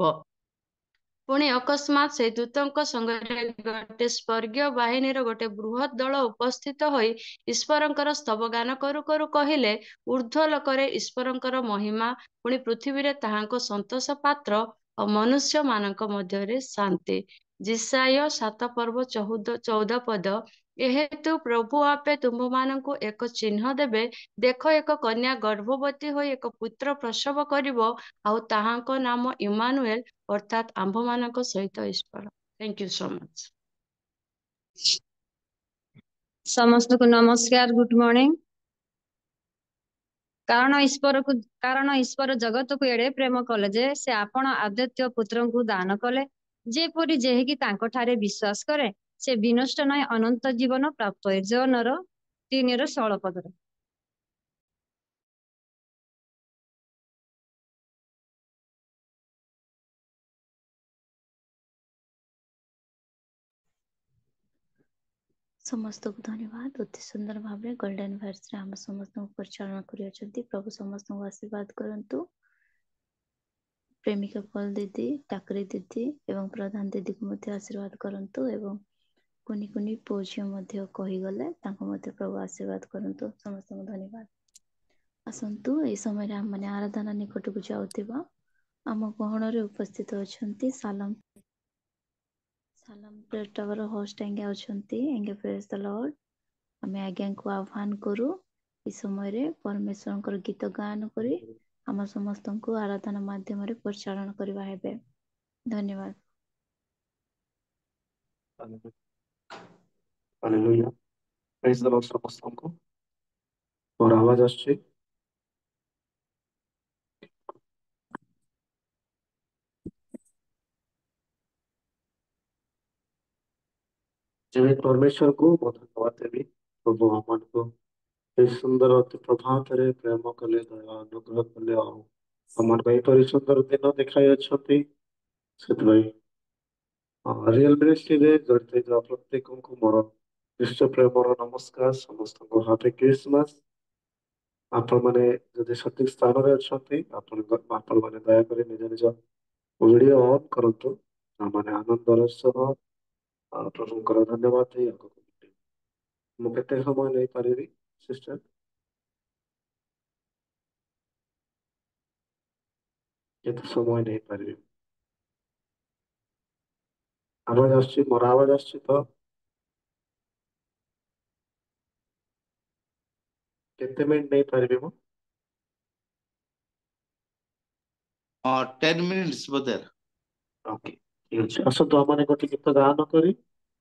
ପୁଣି ଅକସ୍ମାତ୍ ସେହି ଦୂତଙ୍କ ସଙ୍ଗରେ ଗୋଟେ ସ୍ୱର୍ଗୀୟ ବାହିନୀର ଗୋଟେ ବୃହତ୍ ଦଳ ଉପସ୍ଥିତ ହୋଇ ଈଶ୍ୱରଙ୍କର ସ୍ତବଗାନ କରୁ କରୁ କହିଲେ, ଊର୍ଦ୍ଧ୍ୱ ଲୋକରେ ଈଶ୍ୱରଙ୍କର ମହିମା, ପୁଣି ପୃଥିବୀରେ ତାହାଙ୍କ ସନ୍ତୋଷ ପାତ୍ର ଓ ମନୁଷ୍ୟମାନଙ୍କ ମଧ୍ୟରେ ଶାନ୍ତି। ଯିଶାୟ 7 ପର୍ବ 14 ପଦ। ଏହେତୁ ପ୍ରଭୁ ଆପେ ତୁମ୍ଭମାନଙ୍କୁ ଏକ ଚିହ୍ନ ଦେବେ। ଦେଖ, ଏକ କନ୍ୟା ଗର୍ଭବତୀ ହୋଇ ଏକ ପୁତ୍ର ପ୍ରସବ କରିବ, ଆଉ ତାହାଙ୍କ ନାମ ଇମାନୁଏଲ, ଅର୍ଥାତ୍ ଆମ୍ଭମାନଙ୍କ ସହିତ ଈଶ୍ୱର। Thank you so much. ସମସ୍ତଙ୍କୁ ନମସ୍କାର, ଗୁଡ୍ ମର୍ଣ୍ଣିଂ। କାରଣ ଈଶ୍ୱର ଜଗତକୁ ଏଡେ ପ୍ରେମ କଲେ ଯେ ସେ ଆପଣ ଆଦ୍ୟତୀୟ ପୁତ୍ରଙ୍କୁ ଦାନ କଲେ, ଯେପରି ଯେହିକି ତାଙ୍କ ଠାରେ ବିଶ୍ୱାସ କରେ ସେ ବିନଷ୍ଟ ନାହିଁ, ଅନନ୍ତ ଜୀବନ ପ୍ରାପ୍ତ ହୁଏ। ଜନର 3:16 ପଦରେ। ସମସ୍ତଙ୍କୁ ଧନ୍ୟବାଦ। ଅତି ସୁନ୍ଦର ଭାବରେ ଗୋଲ୍ଡେନ ଭଏସରେ ଆମ ସମସ୍ତଙ୍କୁ ପରିଚାଳନା କରିଅଛନ୍ତି। ପ୍ରଭୁ ସମସ୍ତଙ୍କୁ ଆଶୀର୍ବାଦ କରନ୍ତୁ। ପ୍ରେମିକା ପଲ ଦିଦି, ଟାକରି ଦିଦି ଏବଂ ପ୍ରଧାନ ଦିଦିକୁ ମଧ୍ୟ ଆଶୀର୍ବାଦ କରନ୍ତୁ ଏବଂ କୁନି କୁନି ପୁଅ ଝିଅ ମଧ୍ୟ କହିଗଲେ, ତାଙ୍କୁ ମଧ୍ୟ ପ୍ରଭୁ ଆଶୀର୍ବାଦ କରନ୍ତୁ। ସମସ୍ତଙ୍କୁ ଧନ୍ୟବାଦ। ଆସନ୍ତୁ ଏହି ସମୟରେ ଆମମାନେ ଆରାଧନା ନିକଟକୁ ଯାଉଥିବା ଆମ ଗହଣରେ ଉପସ୍ଥିତ ଅଛନ୍ତି ସାଲମ ପ୍ରେୟର ଟାୱାର ହୋଷ୍ଟ ଆଜ୍ଞା ଅଛନ୍ତି। ଆଜ୍ଞା ପ୍ରେଜ ଦ ଲର୍ଡ। ଆମେ ଆଜ୍ଞାଙ୍କୁ ଆହ୍ୱାନ କରୁ ଏ ସମୟରେ ପରମେଶ୍ୱରଙ୍କର ଗୀତ ଗାୟନ କରି ଆମ ସମସ୍ତଙ୍କୁ ଆରାଧନା ମାଧ୍ୟମରେ ପରିଚାଳନା କରିବା ହେବେ। ଧନ୍ୟବାଦ। हालेलुया प्रेज द लॉर्ड ସମସ୍ତଙ୍କୁ ମୋର ଆୱାଜ ଆସୁଛି। ଯେବେ ପରମେଶ୍ୱରକୁ ମୁଁ ଧନ୍ୟବାଦ ଦେବି ପ୍ରଭୁ ଆମମାନଙ୍କୁ ଏ ସୁନ୍ଦର ଅତି ପ୍ରଭାତରେ ପ୍ରେମ କଲେ ଦୟା ଅନୁଗ୍ରହ କଲେ ଆଉ ଆମମାନଙ୍କୁ ଏପରି ସୁନ୍ଦର ଦିନ ଦେଖାଇ ଅଛନ୍ତି। ସେଥିପାଇଁ ରିଏଲ ମିନିଷ୍ଟ୍ରିରେ ଜଡ଼ିତ ହେଇଥିବା ପ୍ରତ୍ୟେକଙ୍କୁ ମୋର ବିଶ୍ୱ ପ୍ରେମର ନମସ୍କାର। ସମସ୍ତଙ୍କୁ ହାପି କ୍ରିସମାସ। ଆପଣମାନେ ଯଦି ସଠିକ ସ୍ଥାନରେ ଅଛନ୍ତି ଆପଣମାନେ ଦୟାକରି ନିଜ ନିଜ ଭିଡିଓ ଅନ୍ କରନ୍ତୁ। ଆମମାନେ ଆନନ୍ଦର ସହ ପ୍ରଭୁଙ୍କର ଧନ୍ୟବାଦ ଦେଇ ଆଗକୁ ବଢିବା। ମୁଁ କେତେ ସମୟ ନେଇପାରିବି ସିଷ୍ଟର? କେତେ ସମୟ ନେଇପାରିବି? ଆवाज ଆସୁଛି? ମୋର ଆवाज ଆସୁଛି ତ? କେତେ ମିନିଟ ନେଇପାରିବି ମୁଁ? 10 minutes ବୋଧେ। ଓକେ ଠିକ ଅଛି। ଆସନ୍ତୁ ଆମମାନେ ଗୋଟେ ଗୀତ ଗାନ କରି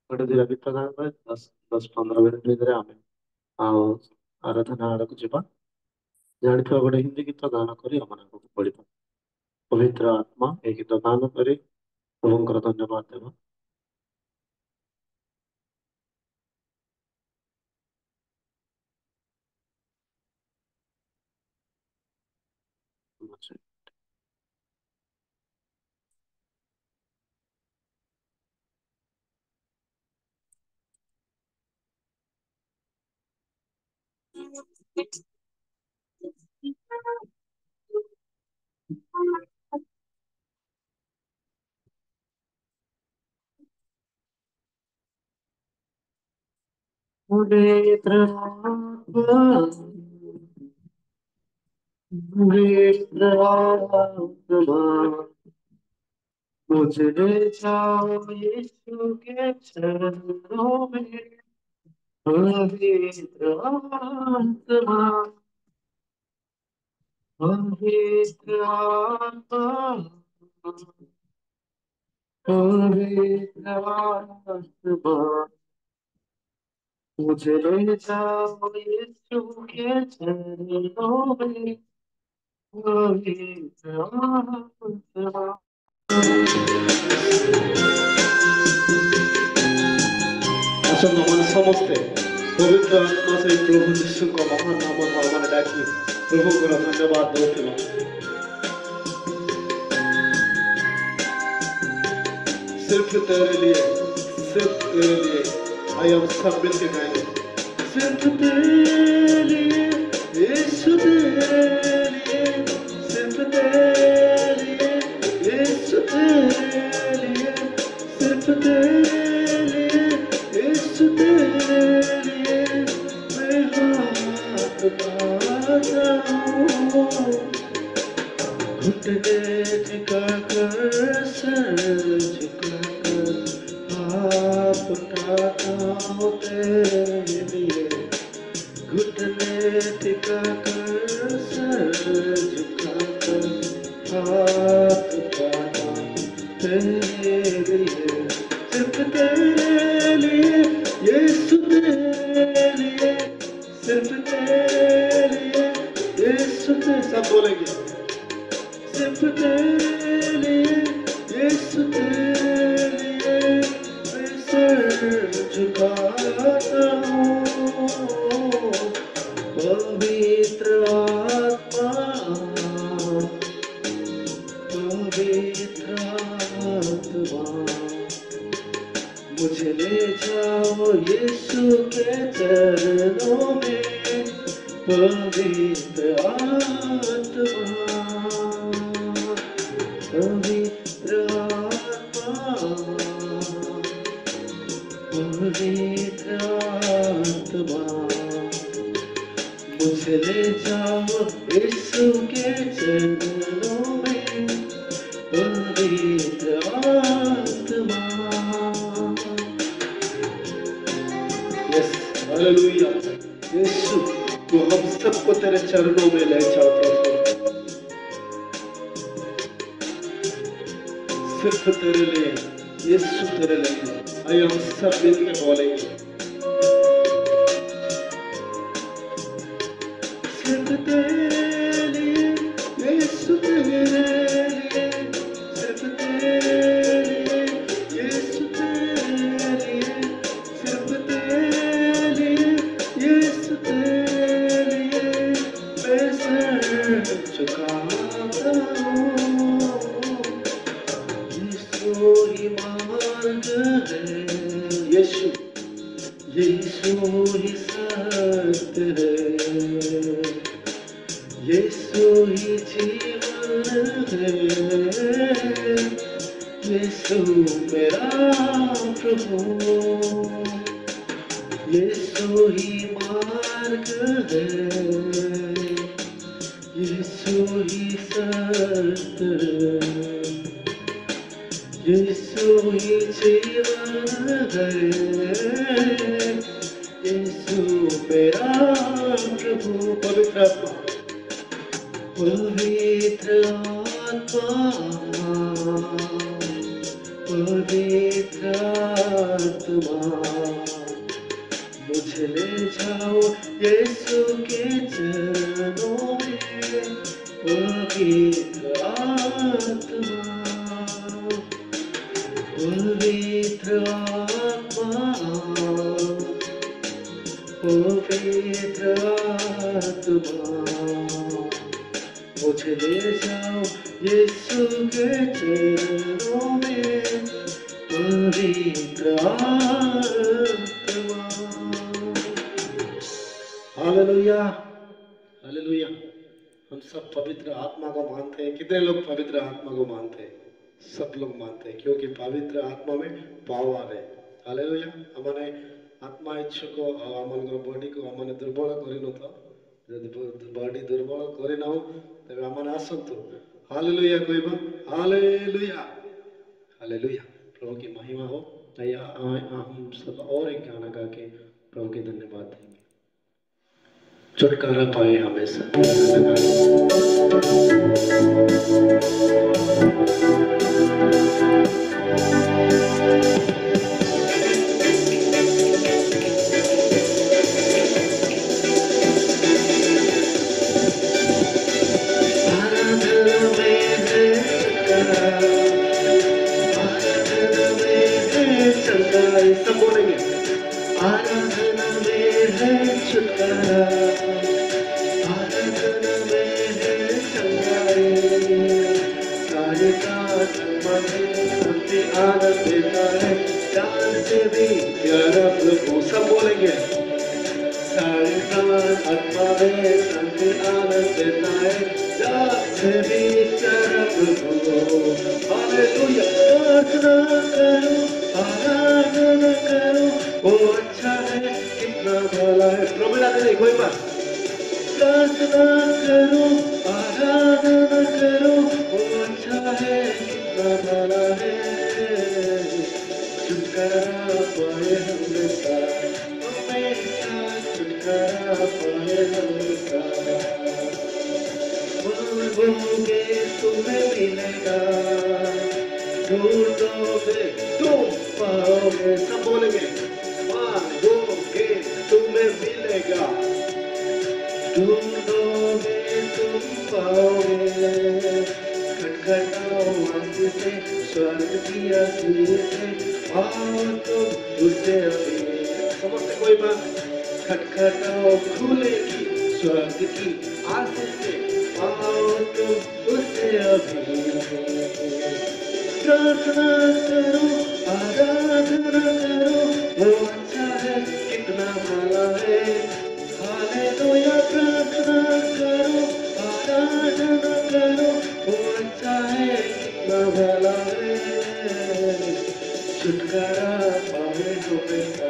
ଗୋଟେ ଦିଟା ଗୀତ ଗାନ କରି 10-15 ମିନିଟ ଭିତରେ ଆମେ ଆଉ ଆରାଧନା ଆଡକୁ ଯିବା। ଜାଣିଥିବା ଗୋଟେ ହିନ୍ଦୀ ଗୀତ ଗାନ କରି ଆମମାନେ ଆଗକୁ ବଢିବା। ପବିତ୍ର ଆତ୍ମା এই ଗୀତ ଗାନ କରି ପ୍ରଭୁଙ୍କର ଧନ୍ୟବାଦ ଦେବା। पवित्र आत्मा मुझे ले जाओ यीशु के चरणों में। पवित्र आत्मा पवित्र आत्मा पवित्र आत्मा मुझे ले जाओ यीशु के चरणों में। पवित्र आत्मा आसन्न मन समस्ते पवित्र आत्मा से प्रभु यीशु को महान नाम मन डाकी प्रभु को धन्यवाद दौथिबा। सिर्फ तेरे लिए आई एम सबमिट के गाएंगे। सिर्फ तेरे लिए यीशु तेरे लिए सिर्फ तेरे लिए यीशु तेरे लिए सिर्फ तेरे लिए यीशु तेरे लिए मैं हाथ बढ़ाता हूँ। घुटने टिकाकर सर झुकाकर हाथ उठाता हूँ तेरे लिए। घुटने टिकाकर सर झुकाकर हाथ उठाता तेरे लिए। सिर्फ तेरे लिए यीशु तेरे लिए सिर्फ तेरे लिए यीशु तेरे सब बोलेंगे। सिर्फ तेरे लिए यीशु तेरे लिए मैं सर झुकाता हूँ। पवित्र आत्मा मुझे ले जाओ यीशु के चरणों में। पवित्र आत्मा पवित्र आत्मा पवित्र आत्मा मुझे ले जाओ पवित्र आत्मा। Yes hallelujah. यीशु तू हम सबको तेरे चरणों में ले जा प्रभु, सिर्फ तेरे लिए यीशु, तेरे लिए। आइए हम सब मिलकर बोलेंगे, सिर्फ तेरे लिए यीशु, तेरे लिए, सिर्फ तेरे लिए यीशु, तेरे लिए, सिर्फ तेरे लिए यीशु, तेरे लिए मैं सर झुकाता हूँ। यीशु ही मार्ग है, यीशु यीशु ही सत्य है, यीशु ही जीवन है, यीशु मेरा प्रभु, यीशु ही मार्ग है, यीशु ही सत्य है, यीशु ही जीवन है, यीशु मेरा प्रभु। पवित्र आत्मा, पवित्र आत्मा, पवित्र आत्मा, मुझे ले जाओ यीशु के चरणों में। पवित्र आत्मा, पवित्र आत्मा, पवित्र आत्मा, मुझे ले जाओ यीशु के चरणों में। पवित्र आत्मा। Hallelujah, hallelujah. हम सब पवित्र आत्मा को मानते हैं। कितने लोग पवित्र आत्मा को मानते हैं? सब लोग मानते हैं, क्योंकि पवित्र आत्मा में पावर है। हालेलुया। हमने आत्मा इच्छा को आमन बॉडी को हमने दुर्बल करिन तो बॉडी दुर्बल करिन तबे हमने आसंतु। हालेलुया कहबा, हालेलुया, हालेलुया। प्रभु की महिमा हो। हम सब और एक गाना गा के प्रभु के धन्यवाद देंगे। छुटकारा पाए हमेशा। सब बोलेंगे, आराधना में है छुटकारा, आराधना में है चंगाई, सारे का शांति आनंद देता है, जान से भी प्यारा प्रभु। सब बोलेंगे, सारे का आत्मा में शांति आनंद देता है, जान से भी प्यारा प्रभु। हालेलुया। प्रार्थना करो, आराधना करो, वो अच्छा है, कितना भला है। प्रमिला दे कोई बात। प्रार्थना करो, आराधना करो, वो अच्छा है, कितना भला है। छुटकारा पाए हमेशा, हमेशा छुटकारा पाए हमेशा। मांगोगे तुम्हें मिलेगा, ढूंढोगे तुम पाओगे। सब बोलेंगे, मांगोगे तुम्हें मिलेगा, ढूंढोगे तुम पाओगे। खटखटाओ आंखें से, स्वर्ग की आशीष से, आओ तुम उसे अभी। समझते कोई बात? खटखटाओ खुलेगी स्वर्ग की आशीष से, आओ तुम उसे अभी। प्रार्थना करो, आराधना करो, वो अच्छा है, कितना भला है। हालेलुया। प्रार्थना करो, आराधना करो, वो अच्छा है, कितना भला है। छुटकारा पाए हमेशा,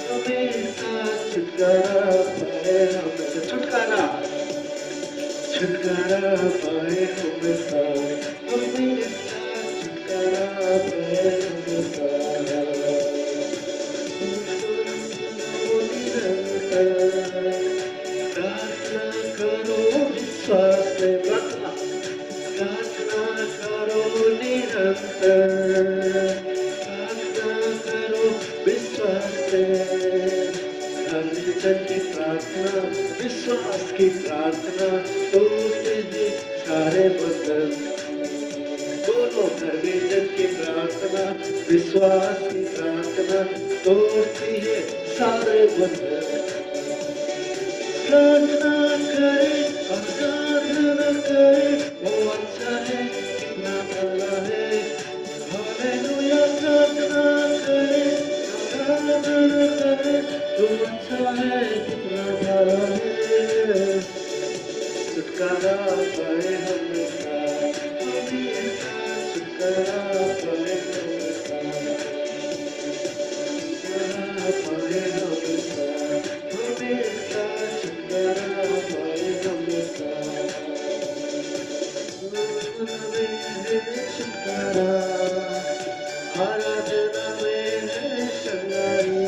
हमेशा छुटकारा पाए हमेशा। छुटकारा, छुटकारा पाए हमेशा, हमेशा निरंतर प्रार्थना करो विश्वास से, हर जन की प्रार्थना विश्वास की प्रार्थना तोड़ते हैं सारे बंधन। दोनों धर्मीजन की प्रार्थना विश्वास की प्रार्थना तोड़ती है सारे बंधन। प्रार्थना करे आराधना करे वो अच्छा है कितना भला है। हालेलुया प्रार्थना करे आराधना करे वो अच्छा है कितना भला है। छुटकारा पाए हमेशा छुटकारा पाए हमेशा छुटकारा पाए हमेशा हमेशा छुटकारा पाए हमेशा छुटकारा आराधना में है संगाई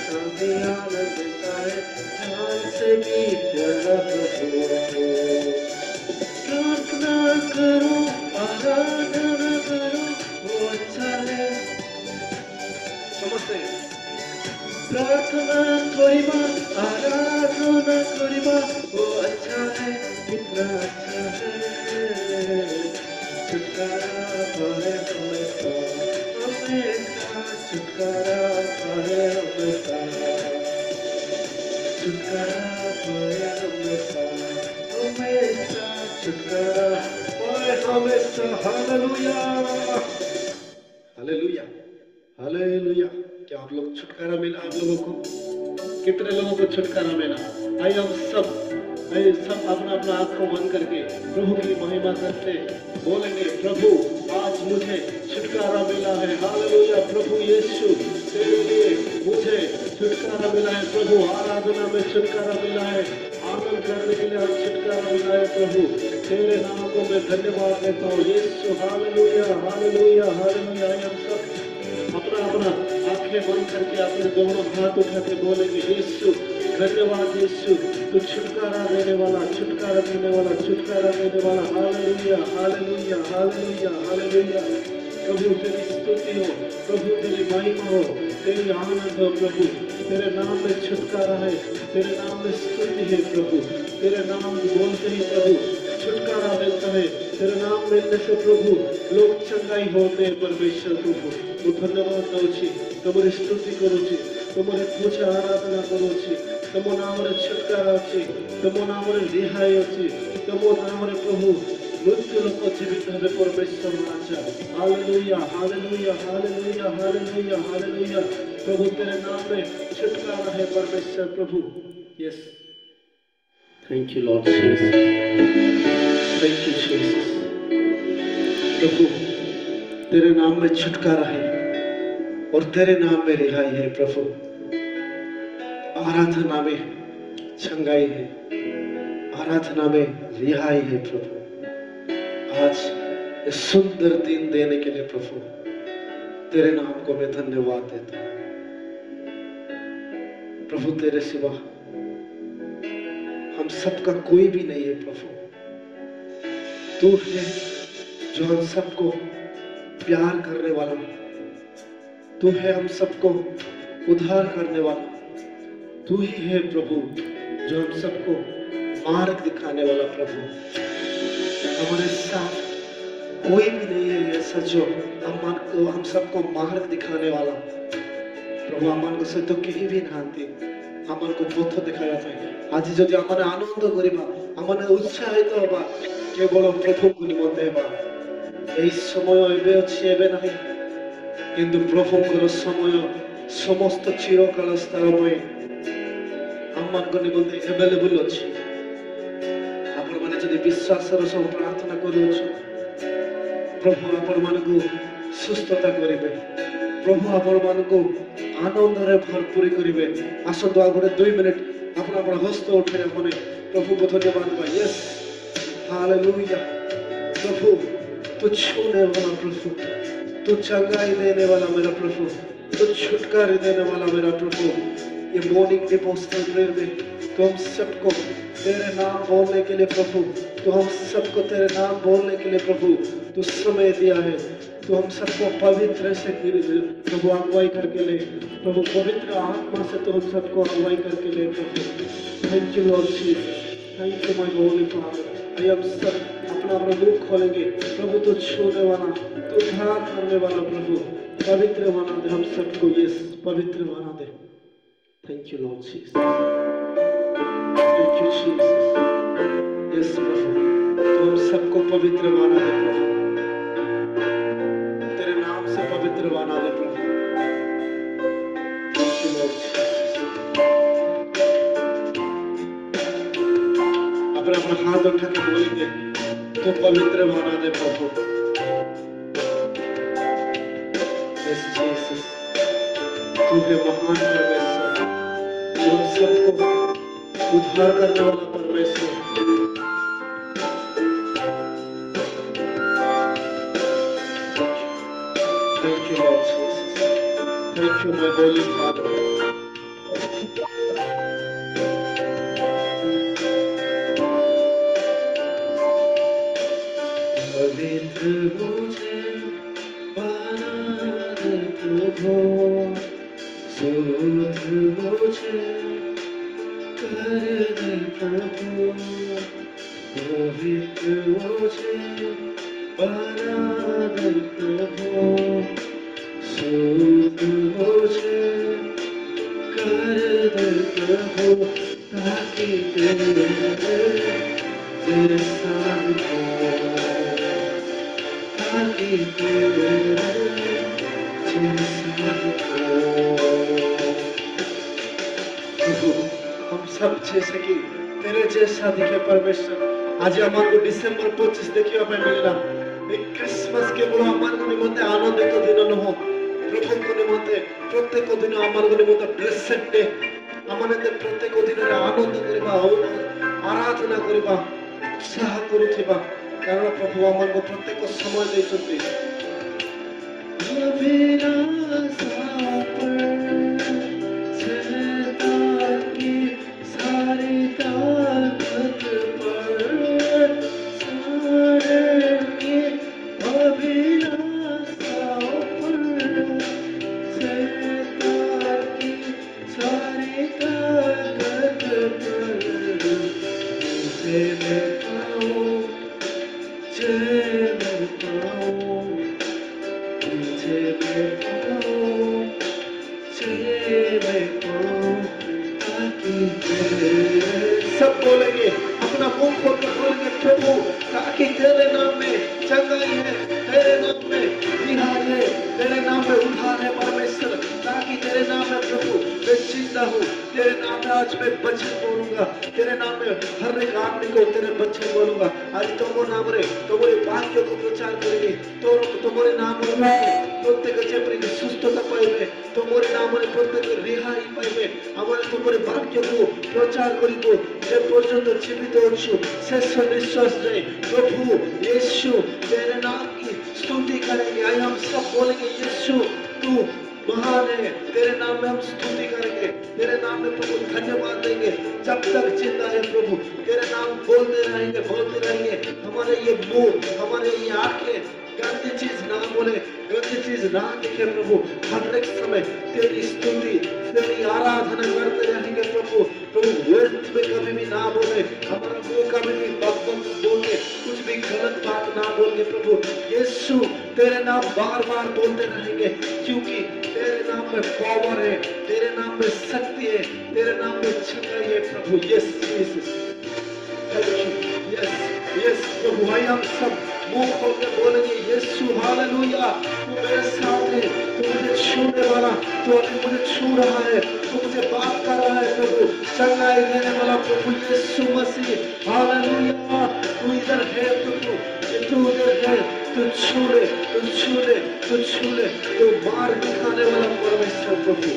शांति आनंद देता है ध्यान से भी जरा प्रार्थना करो आराधना करो वो अच्छा है। समझते प्रार्थना करिबा आराधना करिबा वो अच्छा है कितना अच्छा है। छुटकारा पाए हमेशा हमेशा छुटकारा पाए हमेशा छुटकारा पाए हमेशा हमेशा छुटकारा पाए हमेशा। Hallelujah hallelujah hallelujah. क्या आप लोग छुटकारा मिला? आप लोगों को कितने लोगों को छुटकारा मिला? आइए हम सब अपना अपना आंखों बंद करके प्रभु की महिमा करते बोलेंगे, प्रभु आज मुझे छुटकारा मिला है। हालेलुया। प्रभु यीशु तेरे लिए मुझे छुटकारा मिला है। प्रभु आराधना में छुटकारा मिला है, आनंद करने के लिए छुटकारा मिला है। प्रभु तेरे नाम को मैं धन्यवाद देता हूँ यीशु। Hallelujah hallelujah hallelujah. हम सब अपना अपना आंखें बंद करके अपने दोनों हाथ उठा के बोलेंगे, यीशु धन्यवाद यीशु तू छुटकारा देने वाला छुटकारा देने वाला छुटकारा देने वाला। Hallelujah hallelujah hallelujah hallelujah. प्रभु तेरी स्तुति हो, प्रभु तेरी महिमा हो, तेरी आनंद हो। प्रभु तेरे नाम में छुटकारा है, तेरे नाम में स्तुति है। प्रभु तेरे नाम बोलते ही प्रभु छुटकारा मिलता है। तेरे नाम मिलने से प्रभु लोग चंगाई होते हैं। परमेश्वर प्रभु तू धन्यवाद दउछि, तुमरी स्तुति करूछि, तुमरी पूजा आराधना करूछि। तुम नाम रे छुटकारा अछि, तुम नाम रे रिहाई अछि, तुम नाम रे प्रभु मृत्यु लोक जीवित हेबे परमेश्वर राजा। Hallelujah hallelujah hallelujah hallelujah hallelujah. प्रभु तेरे नाम में छुटकारा है परमेश्वर प्रभु। Yes thank you Lord Jesus, thank you Jesus. प्रभु तेरे नाम में छुटकारा है और तेरे नाम में रिहाई है। प्रभु आराधना में छंगाई है, आराधना में रिहाई है। प्रभु आज ये सुंदर दिन देने के लिए प्रभु तेरे नाम को मैं धन्यवाद देता हूँ। प्रभु तेरे सिवा हम सबका कोई भी नहीं है। प्रभु तू है जो हम सबको प्यार करने वाला, तू है हम सबको उद्धार करने वाला, तू ही है प्रभु जो हम सबको मार्ग दिखाने वाला। प्रभु हमारे साथ कोई भी नहीं है ऐसा जो हम सबको मार्ग दिखाने वाला। प्रभु आम सहित कहीं भी नहांती, आम को पथ देखा आज जदि आम आनंद करवा, आम उत्साहित हवा केवल प्रभु को निमंते हेबा। यही समय एबे अछि एबे नहीं, किंतु प्रभुଙ୍କର समय समस्त चिरकाल स्तर आम निमंते एवेलेबल अछि। आपण माने जदि विश्वासर सब प्रार्थना करूछ, प्रभु आपण मानकु सुस्थता करिवे, प्रभु आपण मानकु आनंद रे भरपूर करिवे। आसंतो आगरे 2 मिनिट आपण आपण हस्त उठे अपने प्रभु को धन्यवाद बा। Yes hallelujah. प्रभु तू छूने वाला, प्रभु तू चंगाई देने वाला मेरा प्रभु, तू छुटकारा देने वाला मेरा प्रभु। ये मॉर्निंग डिवोशनल प्रेयर में तो हम सबको तेरे नाम बोलने के लिए प्रभु, तो हम सबको तेरे नाम बोलने के लिए प्रभु तो समय दिया है। तो हम सबको पवित्र से प्रभु अगुवाई करके ले प्रभु, पवित्र आत्मा से तो हम सबको अगुवाई करके ले प्रभु। Thank you Lord Jesus, thank you my holy father. आइए हम सब अपना मुख खोलेंगे प्रभु, तो छूने वाला, तो उद्धार करने वाला प्रभु, पवित्र बना दे हम सबको, यस पवित्र बना दे। Thank you Lord Jesus, thank you Jesus, yes प्रभु, तो हम सबको पवित्र बना दे प्रभु, तेरे नाम से पवित्र बना दे प्रभु। Thank you Lord Jesus. अपना हाथ उठा के बोलेंगे तो पवित्र बना दे प्रभु। यस जीसस, तू है महान परमेश्वर, तू हम सबको उद्धार करने वाला परमेश्वर। Thank you Lord Jesus, thank you my holy Father। पवित्र मुझे बना दे प्रभु, शुद्ध मुझे कर दे प्रभु, पवित्र मुझे बना दे प्रभु, शुद्ध मुझे कर दे प्रभु, ताकि तेरे जैसा हो, ताकि तेरे जैसा हो। हम सब जैसे कि तेरे जैसा दिखे परमेश्वर। आज हमारे डिसेंबर 25 देखिए पे मिलना क्रिसमस केवल हमारे निमंते आनंदित दिन नुह, प्रभु को निमंते प्रत्येक दिन हमारे निमंते ब्लेसेड डे, हमारे प्रत्येक दिन आनंद करबा, आराधना करबा, उत्साह करुथिबा, कारण प्रभु हमको प्रत्येक समय देछन्ति। सारी ताकत पर सारे के अभिलाषाओं पर, शैतान की सारी ताकत पर तुझे मैं पाऊं, तुझे मैं पाऊं, तुझे मैं पाऊं, तुझे मैं पाऊं, सब बोलेंगे, अपना मुंह खोल कर बोलेंगे प्रभु, ताकि तेरे नाम में चंगाई है, तेरे नाम में रिहाई है, तेरे नाम में उद्धार है परमेश्वर, ताकि तेरे नाम में प्रभु मैं जिंदा हूँ, तेरे नाम में आज मैं वचन बोलूंगा, तेरे नाम में हर एक आदमी को तेरे वचन बोलूंगा। आज तुम्हारे नाम रे तुम्हारे वाक्य को प्रचार करेंगे, तो तुम्हारे नाम रे प्रत्येक जेपरी सुस्थता पाइबे, तुम्हारे नाम रे प्रत्येक रिहाई पाइबे, हमारे तुम्हारे वाक्य को प्रचार करिबो जे पर्यंत जीवित अछु शेष निश्वास जाए। प्रभु यीशु तेरे नाम की स्तुति करेंगे। आइए हम सब बोलेंगे यीशु तू महान है, तेरे नाम में हम स्तुति करेंगे, तेरे नाम में प्रभु धन्यवाद देंगे। जब तक जिंदा है प्रभु तेरे नाम बोलते रहेंगे, बोलते रहेंगे। हमारे ये मुंह, हमारे ये आंखें गंदी चीज ना बोले, गंदी चीज ना दिखे प्रभु, हर एक समय तेरी स्तुति, तेरी आराधना करते रहेंगे प्रभु। प्रभु व्यर्थ में कभी भी ना बोले, हमारा मुंह कभी भी बकबक बोल के कुछ भी गलत बात ना बोल के प्रभु यीशु तेरे नाम बार बार बोलते रहेंगे, क्योंकि तेरे नाम में पावर है, तेरे नाम में शक्ति है, तेरे नाम में चंगाई है प्रभु। यस जीसस, यस यस प्रभु। भाई हम सब मुंह खोल के बोलेंगे यीशु हालेलुया, तू मेरे साथ है, तू मुझे छूने वाला, तू अभी मुझे छू रहा है, तू मुझे बात कर रहा है प्रभु, चंगाई देने वाला प्रभु यीशु मसीह हालेलुया। तू इधर है प्रभु, तू उधर है, तू छू ले, तू छू ले, तू छू ले, तू मार दिखाने वाला परमेश्वर प्रभु।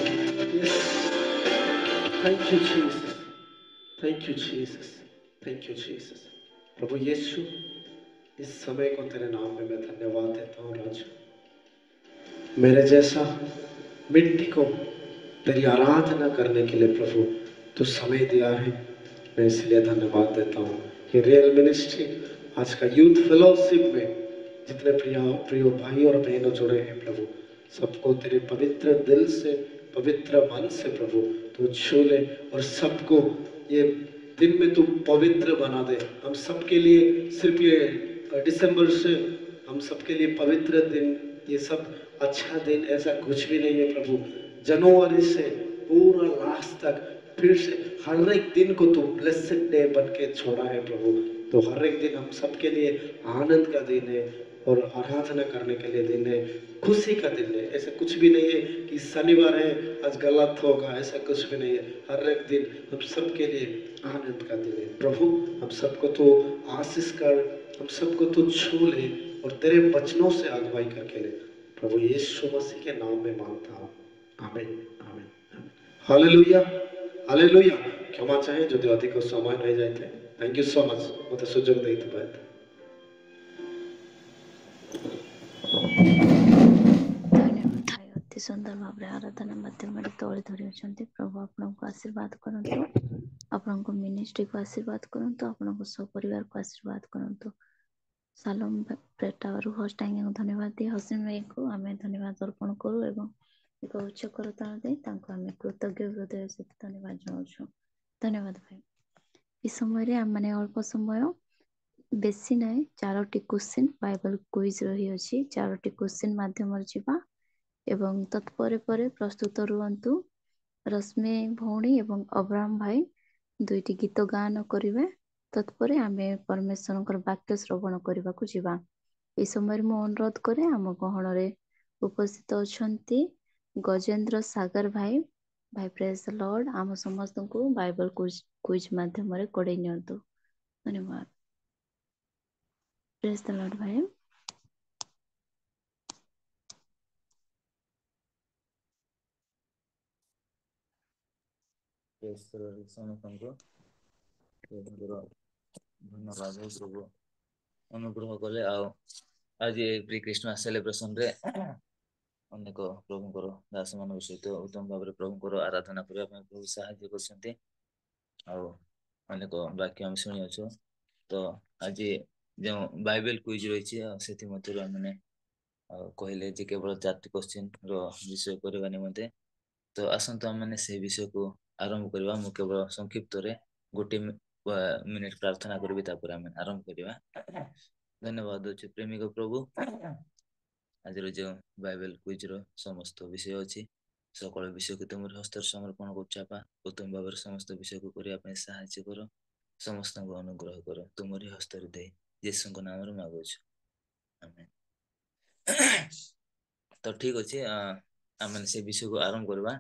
Thank you Jesus, thank you Jesus, thank you Jesus. प्रभु यीशु इस समय को तेरे नाम में मैं धन्यवाद देता हूँ राजा। मेरे जैसा मिट्टी को तेरी आराधना करने के लिए प्रभु तो समय दिया है, मैं इसलिए धन्यवाद देता हूँ। ये रियल मिनिस्ट्री आज का यूथ फेलोशिप में जितने प्रिय भाई और बहनों जुड़े हैं प्रभु, सबको तेरे पवित्र दिल से, पवित्र मन से प्रभु तो छू ले, और सबको ये दिन में तू पवित्र बना दे। हम सबके लिए सिर्फ ये दिसंबर से हम सबके लिए पवित्र दिन, ये सब अच्छा दिन ऐसा कुछ भी नहीं है प्रभु। जनवरी से पूरा लास्ट तक फिर से हर एक दिन को तो ब्लेसेड डे बन के छोड़ा है प्रभु। तो हर एक दिन हम सबके लिए आनंद का दिन है और आराधना करने के लिए दिन है, खुशी का दिन है। ऐसा कुछ भी नहीं है कि शनिवार है आज गलत होगा, ऐसा कुछ भी नहीं है। हर एक दिन हम सबके लिए आनंद का दिन है प्रभु। हम सबको तो आशीष कर, हम सबको तो छू ले और तेरे वचनों से अगुवाई करके ले प्रभु। यीशु मसीह के नाम में मांगता हूँ, आमीन आमीन। Hallelujah hallelujah. क्षमा चाहे जो अधिक समय नहीं जाए। थैंक यू सो मच मत सुजोग देते। धन्यवाद भाई, अति सुंदर भाव आराधना माध्यम तले धरी अच्छा। प्रभु आपन को आशीर्वाद करंतु, आपन को मिनिस्ट्री को आशीर्वाद करंतु, आपन को सपरिवार को आशीर्वाद करंतु। सालोम प्रेटावर होस्ट आज्ञा को धन्यवाद दी। हसीन भाई को आम धन्यवाद अर्पण करूँ एवं एक उच्च करताल दे आम कृतज्ञ हृदय सहित धन्यवाद जनाऊँ। धन्यवाद भाई। इस समय आम मैंने अल्प समय बेसी ना 4टी क्वेश्चन बाइबल क्विज रही अछि। 4टी क्वेश्चन माध्यम जीवा एवं तत्परे परे प्रस्तुत रुहंतु। रश्मि भौणी एवं अब्राहम भाई 2टी गीत गान करिवे। तत्परे आमे परमेश्वर वाक्य श्रवण करने को जीवा। ए समय मु अनुरोध करे आम गहन रे उपस्थित अछंती गजेंद्र सागर भाई। भाई प्रेज द लॉर्ड। आम समस्त को बाइबल क्विज माध्यम रे कोड़े नियंतु। धन्यवाद। प्रेज द लॉर्ड भाई। ସମସ୍ତଙ୍କୁ ଧନ୍ୟବାଦ ପ୍ରଭୁ ଅନୁଗ୍ରହ କଲେ। ଆଉ ଆଜି ପ୍ରି କ୍ରିସମାସ ସେଲିବ୍ରେସନ ରେ ଅନେକ ପ୍ରଭୁଙ୍କର ଦାସ ମାନଙ୍କ ସହିତ ଉତ୍ତମ ଭାବରେ ପ୍ରଭୁଙ୍କର ଆରାଧନା କରିବା ପାଇଁ ପ୍ରଭୁ ସାହାଯ୍ୟ କରିଛନ୍ତି। ଆଉ ଅନେକ ବାକ୍ୟ ଆମେ ଶୁଣିଅଛୁ। ତ ଆଜି ଯେଉଁ ବାଇବେଲ କୁଇଜ ରହିଛି ସେଥିମଧ୍ୟରୁ ଆମେ କହିଲେ ଯେ କେବଳ 4ଟି କ୍ୱେଶ୍ଚିନ ର ବିଷୟ କରିବା ନିମନ୍ତେ। ତ ଆସନ୍ତୁ ଆମେ ସେ ବିଷୟକୁ ଆରମ୍ଭ କରିବା। ମୁଁ କେବଳ ସଂକ୍ଷିପ୍ତରେ 1 ମିନିଟ ପ୍ରାର୍ଥନା କରିବି, ତାପରେ ଆମେ ଆରମ୍ଭ କରିବା। ଧନ୍ୟବାଦ ଅଛି ପ୍ରେମିକ ପ୍ରଭୁ। ଆଜିର ଯେଉଁ ବାଇବେଲ କୁଇଜ ର ସମସ୍ତ ବିଷୟ ଅଛି, সকল ବିଷୟକୁ ତୁମର ହସ୍ତରେ ସମର୍ପଣ କରୁଛି ଆପା। ଉତ୍ତମ ଭାବରେ ସମସ୍ତ ବିଷୟକୁ କରିବା ପାଇଁ ସାହାଯ୍ୟ କର, ସମସ୍ତଙ୍କୁ ଅନୁଗ୍ରହ କର, ତୁମରି ହସ୍ତରେ ଦେଇ ଯୀଶୁଙ୍କ ନାମରେ ମାଗୁଛୁ, ଆମେନ। ତ ଠିକ ଅଛି, ଆମେ ସେ ବିଷୟକୁ ଆରମ୍ଭ କରିବା।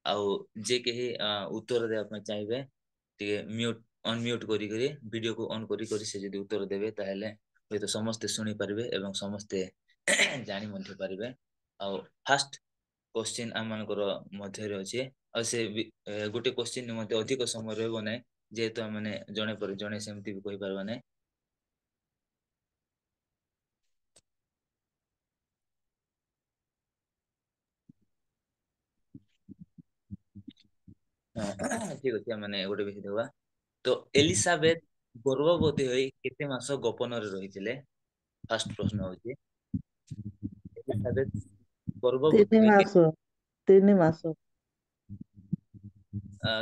ଆଉ ଯେ କେହି ଉତ୍ତର ଦେବା ପାଇଁ ଚାହିଁବେ ଟିକେ ଅନମ୍ୟୁଟ କରିକରି ଭିଡିଓକୁ ଅନ୍ କରି ସେ ଯଦି ଉତ୍ତର ଦେବେ ତାହେଲେ ହୁଏତ ସମସ୍ତେ ଶୁଣି ପାରିବେ ଏବଂ ସମସ୍ତେ ଜାଣି ମଧ୍ୟ ପାରିବେ। ଆଉ ଫାଷ୍ଟ क्वेश्चन ଆମ ମାନଙ୍କର ମଧ୍ୟରେ ଅଛି। ଆଉ ସେ ଗୋଟେ क्वेश्चन ନିମନ୍ତେ ଅଧିକ ସମୟ ରହିବ ନାହିଁ, ଯେହେତୁ ଆମେ ଜଣେ ପରେ ଜଣେ ସେମିତି ବି କହିପାରିବା ନାହିଁ। ଠିକ ଅଛି, ଆମେ ଗୋଟେ ବିଷୟ ଦେବା। ତ ଏଲିସାବେଥ ଗର୍ଭବତୀ ହୋଇ କେତେ ମାସ ଗୋପନରେ ରହିଥିଲେ? ଫାଷ୍ଟ ପ୍ରଶ୍ନ ହଉଛି ଏଲିସାବେଥ ଗର୍ଭବତୀ 3 ହୋଇ ମାସ 3 ମାସ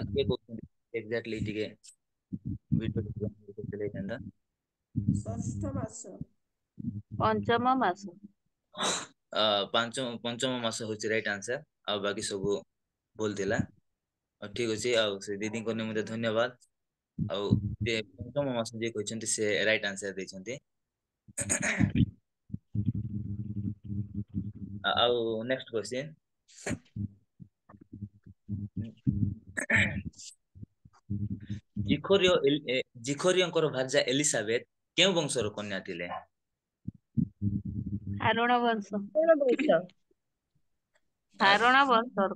କିଏ କହୁଛନ୍ତି ଏକ୍ଜାକ୍ଟଲି ଟିକେ ଭିଡିଓ ହେଇଥାନ୍ତା। ଷଷ୍ଠ ମାସ ପଞ୍ଚମ ମାସ ପଞ୍ଚମ ମାସ ହଉଛି ରାଇଟ ଆନ୍ସର। ଆଉ ବାକି ସବୁ ଭୁଲ ଥିଲା। ଠିକ ଅଛି, ଆଉ ସେ ଦିଦିଙ୍କ ନିମନ୍ତେ ଧନ୍ୟବାଦ। ଆଉ ଯେ ପଞ୍ଚମ ମାସ ଯିଏ କହିଛନ୍ତି ସେ ରାଇଟ ଆନ୍ସର ଦେଇଛନ୍ତି। ଆଉ ନେକ୍ସଟ କ୍ୱେଶ୍ଚନ, ଜିଖୋରିଓଙ୍କର ଭାର୍ଯ୍ୟା ଏଲିସାବେଥ କେଉଁ ବଂଶର କନ୍ୟା ଥିଲେ? ହାରଣ ବଂଶ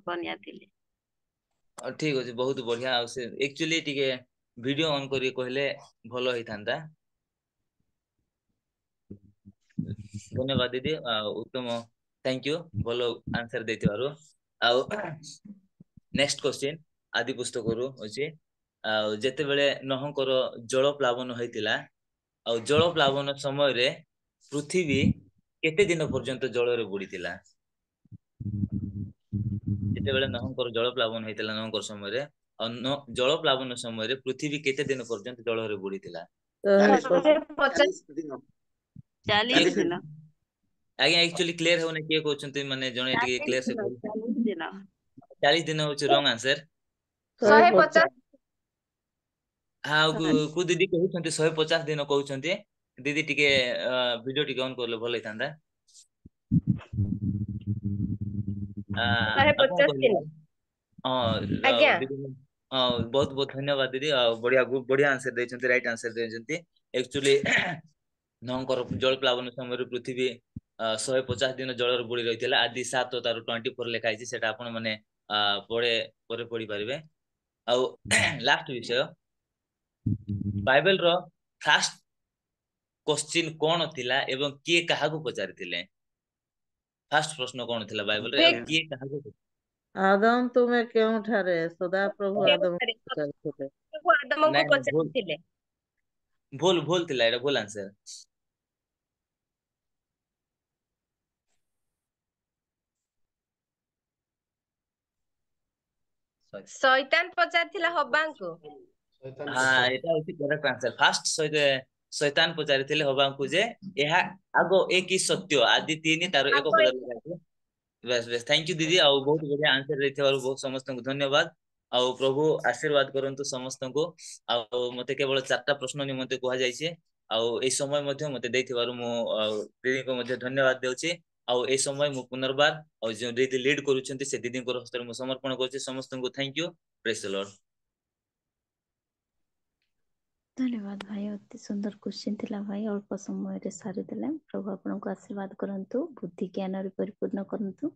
କନ୍ୟା ଥିଲେ। ଠିକ ଅଛି, ବହୁତ ବଢିଆ। ଆଉ ସେ ଆକ୍ଚୁଆଲି ଟିକେ ଭିଡିଓ ଅନ୍ କରି କହିଲେ ଭଲ ହେଇଥାନ୍ତା। ଧନ୍ୟବାଦ ଦିଦି, ଆଉ ଉତ୍ତମ, ଥ୍ୟାଙ୍କ ୟୁ ଭଲ ଆନ୍ସର ଦେଇଥିବାରୁ। ଆଉ नेक्स्ट क्वेश्चन आदि पुस्तकरू अछि जेतेबेले नहंकर जल प्लावन होइतिला आ जल प्लावन समय रे पृथ्वी केते दिन पर्यंत जल रे बुड़ीतिला जेतेबेले नहंकर जल प्लावन होइतिला नहंकर समय रे जल प्लावन समय रे पृथ्वी केते दिन पर्यंत जल रे बुड़ीतिला 40 दिन आज्ञा एक्चुअली क्लियर होने किए कहउछंती माने जणे टिके क्लियर से 40 दिन 40 दिन होछ रॉन्ग आंसर 150 हाँ कु दीदी कहउछंती 150 दिन कहउछंती दीदी टिके वीडियो टिके ऑन करले भल होइतांदा आपण 150 कहले दिन हां आज्ञा दीदी बहुत बहुत धन्यवाद दीदी बढ़िया बढ़िया आंसर देछंती राइट आंसर देछंती एक्चुअली नहंकर जल प्लावन समय पृथ्वी 150 दिन जल बुड़ी रही आदि 7 तार 24 लेखा है सेटा आपण माने पढ़े परे पढ़ी पारिबे आ लास्ट विषय बाइबल रो फास्ट क्वेश्चन कोन थिला एवं किए काहाकू पचारिथिले फास्ट प्रश्न कोन थिला बाइबल रे किए काहाकू आदम तुमे केउठारे सदा प्रभु आदम पचारिथिले आदम को पचारिथिले भूल भूल थिला एटा भूल आंसर शैतान पचारिथिला हब्बांको हाँ एटा होती करेक्ट आंसर फास्ट शैतान पचारिथिले हब्बांको जे एहा आगो एक ही सत्य आदि तीन तार एक पद लगाइथिले बस बस थैंक यू दीदी आउ बहुत बढ़िया आंसर देथिबारु बहुत समस्त को धन्यवाद आउ प्रभु आशीर्वाद करंतु समस्त को आउ मते केवल 4टा प्रश्न निमंते कोहा जाइछे आउ ए समय मध्ये मते देथिबारु मो दीदी को मध्ये धन्यवाद देउछि आउ ए समय मु पुनर्बार आउ जे दीदी लीड करूछंती से दीदी को हस्तर मु समर्पण करछि समस्त को thank you praise the Lord धन्यवाद भाई अति सुंदर क्वेश्चन थिला भाई अल्प समय रे सारी देले प्रभु आपन को आशीर्वाद करंतु बुद्धि ज्ञान रे परिपूर्ण करंतु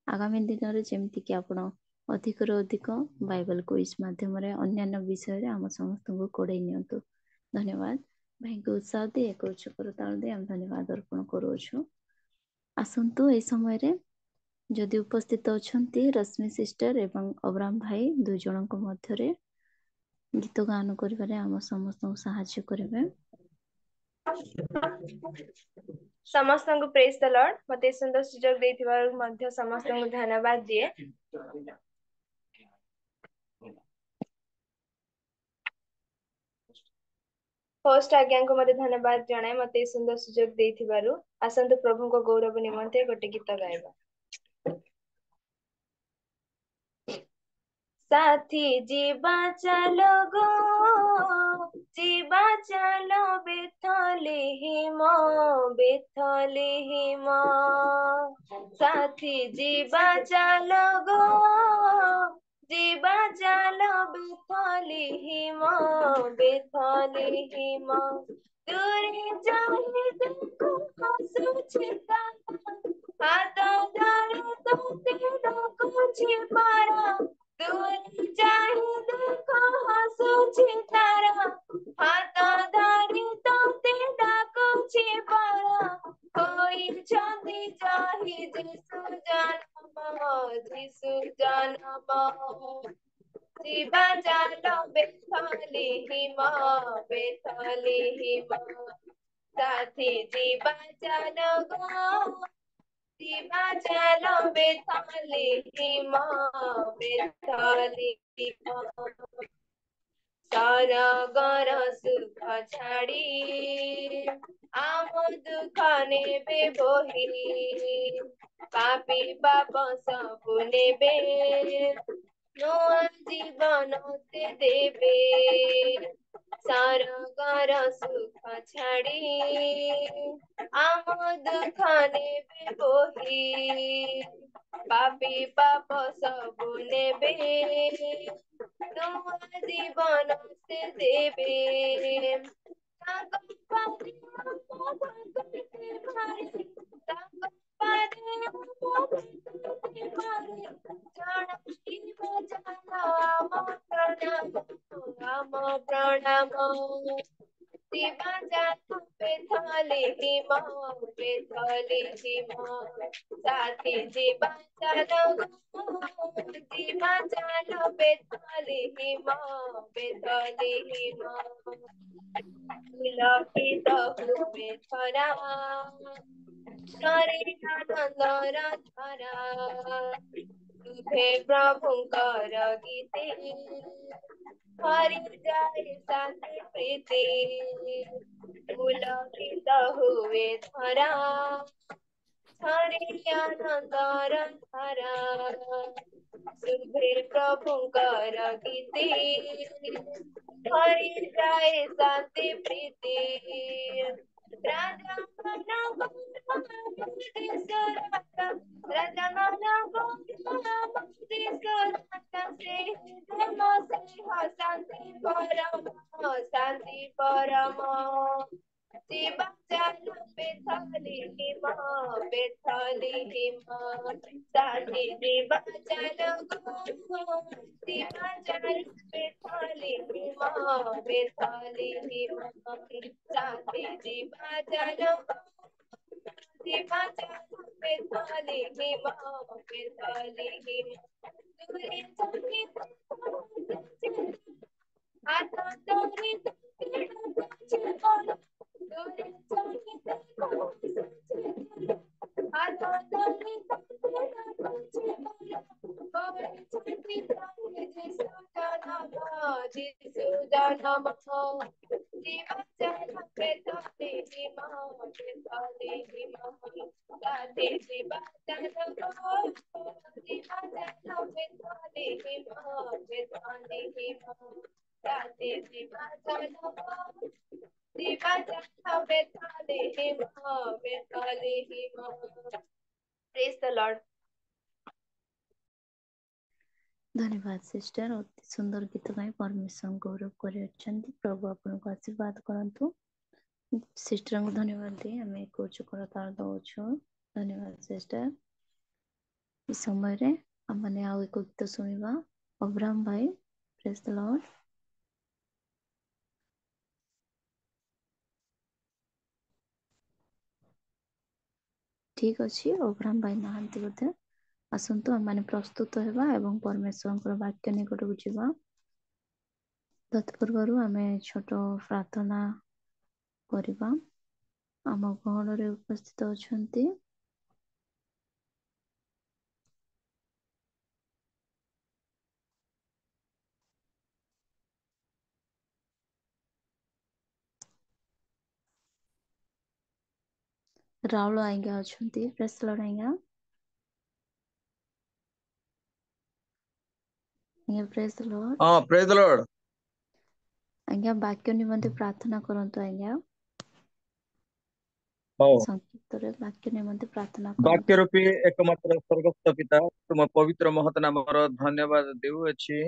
आगामी दिन रे जेमति कि आपन अधिक रो अधिक बाइबल क्विज माध्यम रे अन्य विषय रे हम समस्त को कोडे नियंतु धन्यवाद भाई को उत्साह दे एक उच्च करताल दे हम धन्यवाद अर्पण करूछु आसंतु ए समय रे जदि उपस्थित अछंती रश्मि सिस्टर एवं अब्राम भाई दुई जन को मध्य रे गीत गान करिबारे हम समस्त को सहायता करिवे समस्त को प्रेज द लॉर्ड मते सुंदर सुजोग देथिबार मध्य समस्त को धन्यवाद दिए होस्ट आज्ञा को मते धन्यवाद जणाए मते सुंदर सुजोग देथिबारु आसंत प्रभु को गौरव निमंते गोटे गीत गाइबा साथी जीवा चलो गो जीवा चलो बेथलेहिम साथी जीवा चलो गो जीवा चलो बेथलेहिम दूरे जाहि देखो हसुचिता हाथ धरे तो तेरा कुछ पारा दूर जाहि देखो हसुछि तारा हाथ धरि तो तेरा कुछ पारा कोई छंदी जाहि जिसु जन्म जीवा जालो बेथलेहिम साथी जीवा जालो गो जीवा जालो बेथलेहिम सरगर सुख छाड़ी आम दुख नेबे बोही पापी पाप सब नेबे नूआ जीवन से देबे सरगर सुख छाड़ी आम दुख नेबे बोही पापी पाप सब नेबे नूआ जीवन से देबे प्रणाम शिवा जातो बेथलेहिम बेथली हिम साथी जीवन चलो जीवन चलो बेथली हिम पुलकित हुए धरा करे आनंदर धारा तुभे प्रभुଙ୍କର गीते हरि जाए शांति प्रीति पुलकित हुए धरा हरि आनंदर धारा तुभे प्रभुଙ୍କର गीते हरि जाए शांति प्रीति राजा राजा शांति परम जीवा चलो बेथली हिम साथी जीवा चलो जीवा चलो बेथली हिम साथी जीवा चलो जीवा चलो बेथली हिम दूरी चली आता दूरी Praise the Lord. धन्यवाद सिस्टर अति सुंदर गीत गाई परमेश्वर गौरव कर प्रभु आपन को आशीर्वाद करंतु सिस्टर को धन्यवाद दे आम एक उच्च करताल दौछु धन्यवाद सिस्टर इस समय रे हमने आउ एक गीत सुनिबा अब्राहम भाई प्रेज द लॉर्ड ठीक अच्छी अब्राहम भाई नहांती बोधे आसतु आम मैंने प्रस्तुत होगा एवं परमेश्वर वाक्य निकट को जीवा तत्पूर्व आम छोट प्रार्थना करवा आम गहन रे उपस्थित अछंती राउल आज्ञा अछंती प्रेस लॉर्ड आज्ञा प्रेज द लॉर्ड हाँ प्रेज द लॉर्ड आज्ञा वाक्य निमंते प्रार्थना करंतु आज्ञा हाँ संक्षिप्त रे वाक्य निमंते प्रार्थना वाक्य करंतु रूपी एकमात्र स्वर्गस्थ पिता तुम पवित्र महत नामर धन्यवाद देउअछि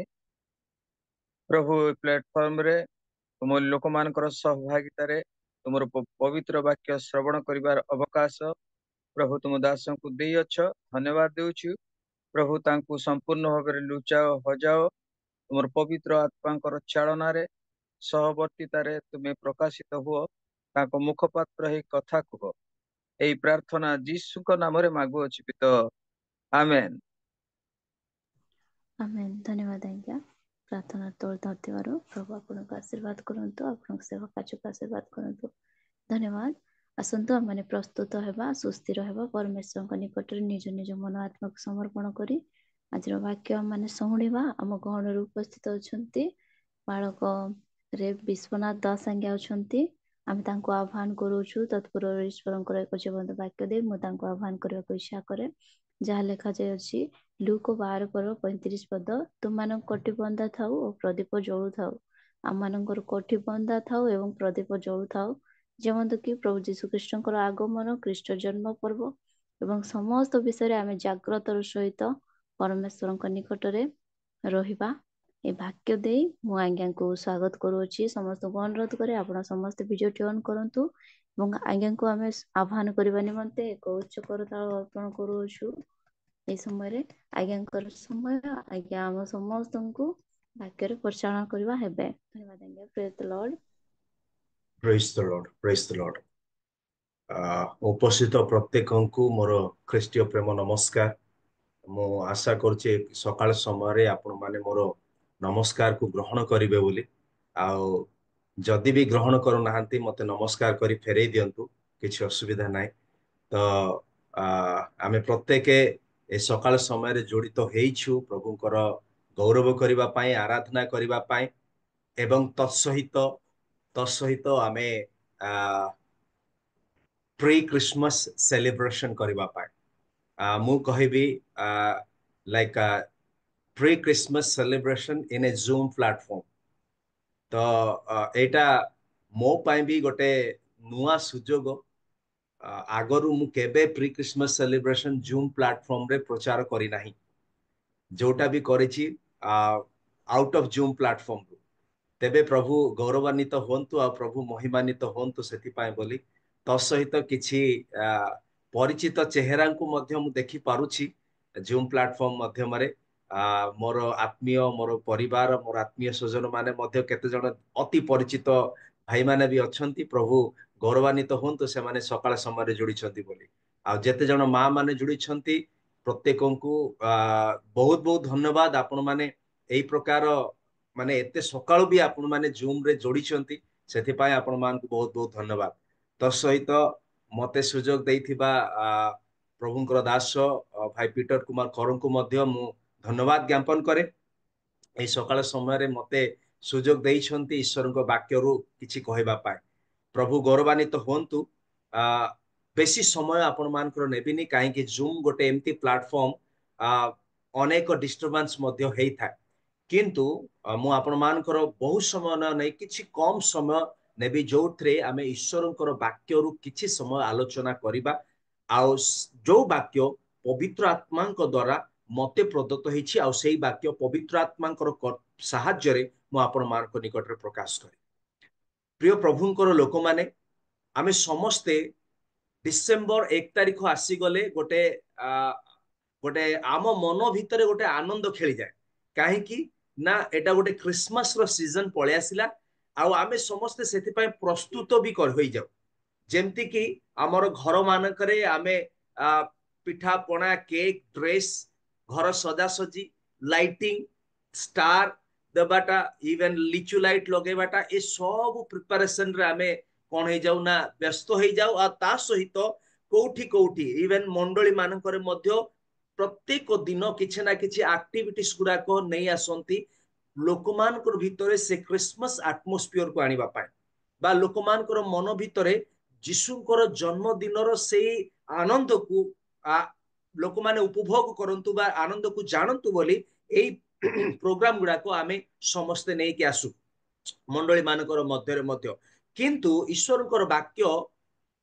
प्रभु प्लेटफॉर्म रे तुम लोक मानकर सहभागिता रे तुमर पवित्र वाक्य श्रवण करिवार अवकाश प्रभु तुम दास को देई अछ धन्यवाद देउछु प्रभु तांकु संपूर्ण भाବରେ लुचाओ हजाओ तुमर पवित्र आत्मांकर चालना रे सहवर्तिता रे तुमे प्रकाशित हुओ तांको मुखपात्र हे कथा कुह एई प्रार्थना जीसुको नाम रे मागु अछि पिता आमेन आमेन धन्यवाद आज्ञा प्रार्थना तोड़ धरतिबारो प्रभु आपन को आशीर्वाद करंतु आपन सेवा कार्य को आशीर्वाद करंतु धन्यवाद आसंतु हम माने प्रस्तुत हेबा सुस्थिर हेबा परमेश्वर को निकट रे निज निज मन आत्मा को समर्पण करी आज वाक्य माने सुनिबा हम गहन रे उपस्थित अछंती बालक रे विश्वनाथ दास आज्ञा अछंती आम तांको आह्वान करूछु तत्पूर्व ईश्वरंकर एक जीवंत वाक्य दे मु तांको आह्वान करबा को इच्छा करे जहाँ लिखा जाय अछि लूक 12:35 पद तुम मान कोटि बंदा थाउ और प्रदीप जळु थाउ आम मानकर कोटि बंदा थाउ एवं प्रदीप जळु थाउ जेमंत कि प्रभु जीशु ख्रीष्टंकर आगमन ख्रीष्ट जन्म पर्व एवं समस्त विषय रे आमे जाग्रतर सहित परमेश्वरंक निकट रे रहिबा ए वाक्य दे मु आज्ञा को स्वागत करूछि समस्त को अनुरोध करे आपण समस्त वीडियो ऑन करंतु एवं आज्ञा को आमे आह्वान करबा निमंते एक उच्च करताल अर्पण करूछु ए समय रे आज्ञाकर समय आज्ञा हम समस्त को वाक्य रे परिचालन करबा हेबे धन्यवाद आज्ञा praise the Lord Praise the Lord. Praise the Lord. उपस्थित प्रत्येकଙ୍କୁ ମୋର ଖ୍ରୀଷ୍ଟୀୟ ପ୍ରେମ ନମସ୍କାର। ମୁଁ ଆଶା କରୁଛି ସକାଳ ସମୟରେ ଆପଣ ମାନେ ମୋର ନମସ୍କାରକୁ ଗ୍ରହଣ କରିବେ ବୋଲି। ଆଉ ଯଦି ବି ଗ୍ରହଣ କରୁନାହାନ୍ତି ମତେ ନମସ୍କାର କରି ଫେରେଇ ଦିଅନ୍ତୁ, କିଛି ଅସୁବିଧା ନାହିଁ। ତ ଆମେ ପ୍ରତ୍ୟେକ ଏ ସକାଳ ସମୟରେ ଜଡ଼ିତ ହେଇଛୁ ପ୍ରଭୁଙ୍କର ଗୌରବ କରିବା ପାଇଁ, ଆରାଧନା କରିବା ପାଇଁ ଏବଂ ତତ୍ସହିତ ଆମେ ପ୍ରି କ୍ରିସମସ୍ ସେଲିବ୍ରେସନ କରିବା ପାଇଁ। ମୁଁ କହିବି like pre Christmas celebration in a zoom platform. ତ ଏଇଟା ମୋ ପାଇଁ ବି ଗୋଟେ ନୂଆ ସୁଯୋଗ। ଆଗରୁ ମୁଁ କେବେ ପ୍ରି କ୍ରିସମସ୍ ସେଲିବ୍ରେସନ ଜୁମ୍ ପ୍ଲାଟଫର୍ମରେ ପ୍ରଚାର କରିନାହିଁ। ଯୋଉଟା ବି କରିଛି ଆଉଟ ଅଫ୍ ଜୁମ୍ ପ୍ଲାଟଫର୍ମରୁ। ତେବେ ପ୍ରଭୁ ଗୌରବାନ୍ୱିତ ହୁଅନ୍ତୁ ଆଉ ପ୍ରଭୁ ମହିମାନ୍ୱିତ ହୁଅନ୍ତୁ ସେଥିପାଇଁ ବୋଲି। ତତ୍ସହିତ କିଛି ପରିଚିତ ଚେହେରାଙ୍କୁ ମଧ୍ୟ ମୁଁ ଦେଖିପାରୁଛି ଜୁମ୍ ପ୍ଲାଟଫର୍ମ ମାଧ୍ୟମରେ। ମୋର ଆତ୍ମୀୟ, ମୋର ପରିବାର, ମୋର ଆତ୍ମୀୟ ସ୍ୱଜନ ମାନେ ମଧ୍ୟ କେତେ ଜଣ ଅତି ପରିଚିତ ଭାଇମାନେ ବି ଅଛନ୍ତି। ପ୍ରଭୁ ଗୌରବାନ୍ୱିତ ହୁଅନ୍ତୁ ସେମାନେ ସକାଳ ସମୟରେ ଯୋଡ଼ିଛନ୍ତି ବୋଲି। ଆଉ ଯେତେ ଜଣ ମା ମାନେ ଯୋଡ଼ିଛନ୍ତି ପ୍ରତ୍ୟେକଙ୍କୁ ବହୁତ ବହୁତ ଧନ୍ୟବାଦ। ଆପଣ ମାନେ ଏଇ ପ୍ରକାର ମାନେ ଏତେ ସକାଳୁ ବି ଆପଣ ମାନେ ଜୁମ୍ ରେ ଯୋଡ଼ିଛନ୍ତି, ସେଥିପାଇଁ ଆପଣ ମାନଙ୍କୁ ବହୁତ ବହୁତ ଧନ୍ୟବାଦ। ତ ସହିତ ମତେ ସୁଯୋଗ ଦେଇଥିବା ପ୍ରଭୁଙ୍କର ଦାସ ଭାଇ ପିଟର କୁମାର କରଙ୍କୁ ମଧ୍ୟ ମୁଁ ଧନ୍ୟବାଦ ଜ୍ଞାପନ କରେ। এই ସକାଳ ସମୟରେ ମତେ ସୁଯୋଗ ଦେଇଛନ୍ତି ଈଶ୍ୱରଙ୍କ ବାକ୍ୟରୁ କିଛି କହିବା ପାଇଁ। ପ୍ରଭୁ ଗୌରବାନ୍ୱିତ ହୁଅନ୍ତୁ। ବେଶୀ ସମୟ ଆପଣ ମାନଙ୍କର ନେବିନି, କାହିଁକି ଜୁମ୍ ଗୋଟେ ଏମିତି ପ୍ଲାଟଫର୍ମ ଅନେକ ଡିଷ୍ଟର୍ବାନ୍ସ ମଧ୍ୟ ହେଇଥାଏ। କିନ୍ତୁ ମୁଁ ଆପଣ ମାନଙ୍କର ବହୁତ ସମୟ ନେଇ କିଛି କମ ସମୟ ନେବି, ଯୋଉଥିରେ ଆମେ ଈଶ୍ୱରଙ୍କର ବାକ୍ୟରୁ କିଛି ସମୟ ଆଲୋଚନା କରିବା। ଆଉ ଯୋଉ ବାକ୍ୟ ପବିତ୍ର ଆତ୍ମାଙ୍କ ଦ୍ୱାରା ମତେ ପ୍ରଦତ୍ତ ହେଇଛି, ଆଉ ସେଇ ବାକ୍ୟ ପବିତ୍ର ଆତ୍ମାଙ୍କର ସାହାଯ୍ୟରେ ମୁଁ ଆପଣ ମାନଙ୍କ ନିକଟରେ ପ୍ରକାଶ କରେ। ପ୍ରିୟ ପ୍ରଭୁଙ୍କର ଲୋକମାନେ, ଆମେ ସମସ୍ତେ ଡିସେମ୍ବର 1 ତାରିଖ ଆସିଗଲେ ଗୋଟେ ଆମ ମନ ଭିତରେ ଗୋଟେ ଆନନ୍ଦ ଖେଳିଯାଏ। କାହିଁକି ନା ଏଟା ଗୋଟେ କ୍ରିସମାସ ର ସିଜନ ପଳେଇ ଆସିଲା, ଆଉ ଆମେ ସମସ୍ତେ ସେଥିପାଇଁ ପ୍ରସ୍ତୁତ ବି ହୋଇଯାଉ। ଯେମିତି କି ଆମର ଘର ମାନଙ୍କରେ ଆମେ ପିଠା ପଣା, କେକ୍, ଡ୍ରେସ୍, ଘର ସଜାସଜି, ଲାଇଟିଂ, ଷ୍ଟାର ଦେବାଟା, ଇଭେନ ଲିଚୁ ଲାଇଟ ଲଗେଇବାଟା, ଏ ସବୁ ପ୍ରିପାରେସନ ରେ ଆମେ କଣ ହେଇଯାଉ ନା ବ୍ୟସ୍ତ ହେଇଯାଉ। ଆଉ ତା ସହିତ କୋଉଠି କୋଉଠି ଇଭେନ ମଣ୍ଡଳୀ ମାନଙ୍କରେ ମଧ୍ୟ ପ୍ରତ୍ୟେକ ଦିନ କିଛି ନା କିଛି ଆକ୍ଟିଭିଟିସ୍ ଗୁଡାକ ନେଇ ଆସନ୍ତି ଲୋକମାନଙ୍କର ଭିତରେ ସେ କ୍ରିସମସ୍ ଆଟମୋସ୍ଫିୟରକୁ ଆଣିବା ପାଇଁ, ବା ଲୋକମାନଙ୍କର ମନ ଭିତରେ ଯୀଶୁଙ୍କର ଜନ୍ମଦିନର ସେଇ ଆନନ୍ଦକୁ ଲୋକମାନେ ଉପଭୋଗ କରନ୍ତୁ ବା ଆନନ୍ଦକୁ ଜାଣନ୍ତୁ ବୋଲି ଏଇ ପ୍ରୋଗ୍ରାମ ଗୁଡାକ ଆମେ ସମସ୍ତେ ନେଇକି ଆସୁ ମଣ୍ଡଳୀ ମାନଙ୍କର ମଧ୍ୟରେ ମଧ୍ୟ। କିନ୍ତୁ ଈଶ୍ୱରଙ୍କର ବାକ୍ୟ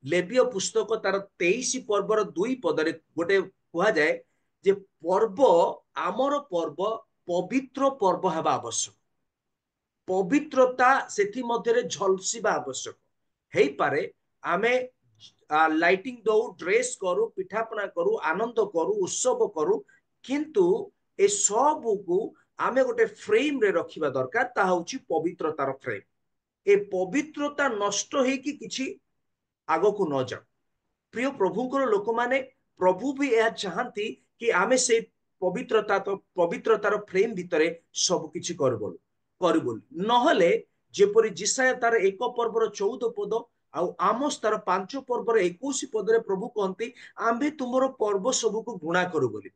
ଲେବୀୟ ପୁସ୍ତକ ତାର 23 ପର୍ବର 2 ପଦରେ ଗୋଟେ କୁହାଯାଏ ଯେ ପର୍ବ, ଆମର ପର୍ବ ପବିତ୍ର ପର୍ବ ହେବା ଆବଶ୍ୟକ। ପବିତ୍ରତା ସେଥି ମଧ୍ୟରେ ଝଲସିବା ଆବଶ୍ୟକ। ହେଇପାରେ ଆମେ ଲାଇଟିଂ ଦଉ, ଡ୍ରେସ୍ କରୁ, ପିଠାପଣା କରୁ, ଆନନ୍ଦ କରୁ, ଉତ୍ସବ କରୁ, କିନ୍ତୁ ଏ ସବୁକୁ ଆମେ ଗୋଟେ ଫ୍ରେମ ରେ ରଖିବା ଦରକାର। ତାହା ହଉଛି ପବିତ୍ରତାର ଫ୍ରେମ। ଏ ପବିତ୍ରତା ନଷ୍ଟ ହେଇକି କିଛି ଆଗକୁ ନ ଯାଉ। ପ୍ରିୟ ପ୍ରଭୁଙ୍କର ଲୋକମାନେ, ପ୍ରଭୁ ବି ଏହା ଚାହାନ୍ତି କି ଆମେ ସେ ପବିତ୍ରତାର ଫ୍ରେମ ଭିତରେ ସବୁ କିଛି କରିବୁ। ନହେଲେ ଯେପରି ଜିସାୟା ତାର 1 ପର୍ବର 14 ପଦ ଆଉ ଆମୋସ ତାର 5 ପର୍ବର 21 ପଦରେ ପ୍ରଭୁ କହନ୍ତି ଆମ୍ଭେ ତୁମର ପର୍ବ ସବୁକୁ ଘୃଣା କରୁ ବୋଲି।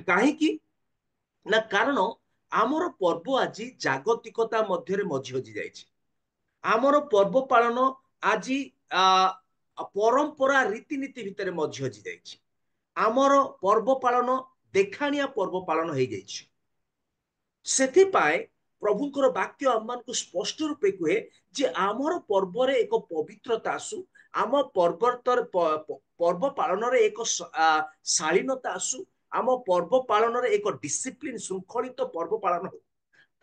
କାହିଁକି ନା କାରଣ ଆମର ପର୍ବ ଆଜି ଜାଗତିକତା ମଧ୍ୟରେ ମଝି ହଜି ଯାଇଛି। ଆମର ପର୍ବ ପାଳନ ଆଜି ପରମ୍ପରା ରୀତିନୀତି ଭିତରେ ମଝି ହଜି ଯାଇଛି। ଆମର ପର୍ବ ପାଳନ ଦେଖାଣିଆ ପର୍ବ ପାଳନ ହେଇଯାଇଛି। ସେଥିପାଇଁ ପ୍ରଭୁଙ୍କର ବାକ୍ୟ ଆମମାନଙ୍କୁ ସ୍ପଷ୍ଟ ରୂପେ କୁହେ ଯେ ଆମର ପର୍ବରେ ଏକ ପବିତ୍ରତା ଆସୁ, ଆମ ପର୍ବ ପାଳନରେ ଏକ ଶାଳୀନତା ଆସୁ, ଆମ ପର୍ବ ପାଳନରେ ଏକ ଡିସିପ୍ଲିନ ଶୃଙ୍ଖଳିତ ପର୍ବ ପାଳନ ହଉ।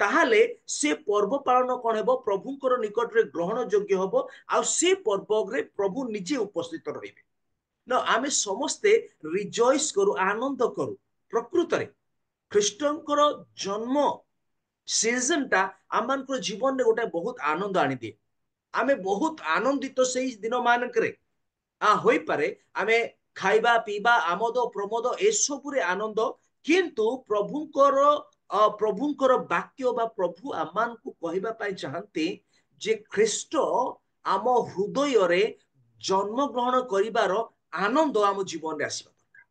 ତାହେଲେ ସେ ପର୍ବ ପାଳନ କଣ ହେବ? ପ୍ରଭୁଙ୍କର ନିକଟରେ ଗ୍ରହଣ ଯୋଗ୍ୟ ହବ, ଆଉ ସେ ପର୍ବରେ ପ୍ରଭୁ ନିଜେ ଉପସ୍ଥିତ ରହିବେ। ନା ଆମେ ସମସ୍ତେ ରିଜଏସ୍ କରୁ, ଆନନ୍ଦ କରୁ। ପ୍ରକୃତରେ ଖ୍ରୀଷ୍ଟଙ୍କର ଜନ୍ମ ସିଜନ ଟା ଆମମାନଙ୍କର ଜୀବନରେ ଗୋଟେ ବହୁତ ଆନନ୍ଦ ଆଣିଦିଏ। ଆମେ ବହୁତ ଆନନ୍ଦିତ ସେଇ ଦିନ ମାନଙ୍କରେ। होई पारे आमे खाइबा पीबा आमोद प्रमोद एसबुरे आनंद किंतु प्रभुंकर वाक्य बा प्रभु आमान को कहबा पाई चाहते जे ख्रीष्ट आम हृदय रे जन्म ग्रहण करिवार आनंद आम जीवन रे आसीबा दरकार।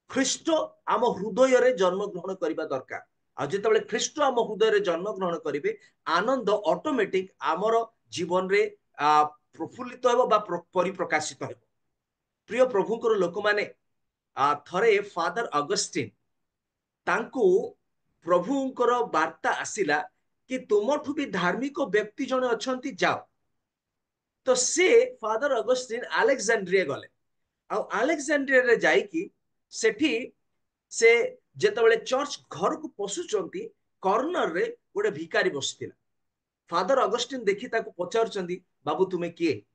ख्रीष्ट आम हृदय रे जन्म ग्रहण करिबा दरकार। आ जेतबेले ख्रीष्ट आम हृदय रे जन्म ग्रहण करिवे आनंद ऑटोमेटिक आमर जीवन रे प्रफुल्लित हेबो बा परिप्रकाशित हेबो। प्रिय प्रभुंकर लोक माने थरे फादर अगस्टिन तांको प्रभुंकर वार्ता आसिला कि तुमठु भी धार्मिक व्यक्ति जने अछंती जाओ। तो से फादर अगस्टिन अलेक्जेंड्रिया गले आ अलेक्जेंड्रिया रे जाई कि सेठी से जेतबेले चर्च घर को पसुचंती कॉर्नर रे गोटे भिकारी बसिथिला। फादर अगस्टिन देखि ताको पचारचंदी बाबू तुमे किए?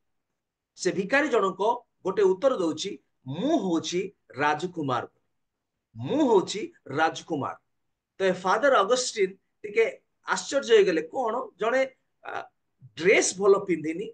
से भिकारी जनक गोटे उत्तर दउची मु होची राजकुमार, मु होची राजकुमार। तो फादर अगस्टिन टिके आश्चर्य हो गले कोन जने ड्रेस भलो पिंधिनी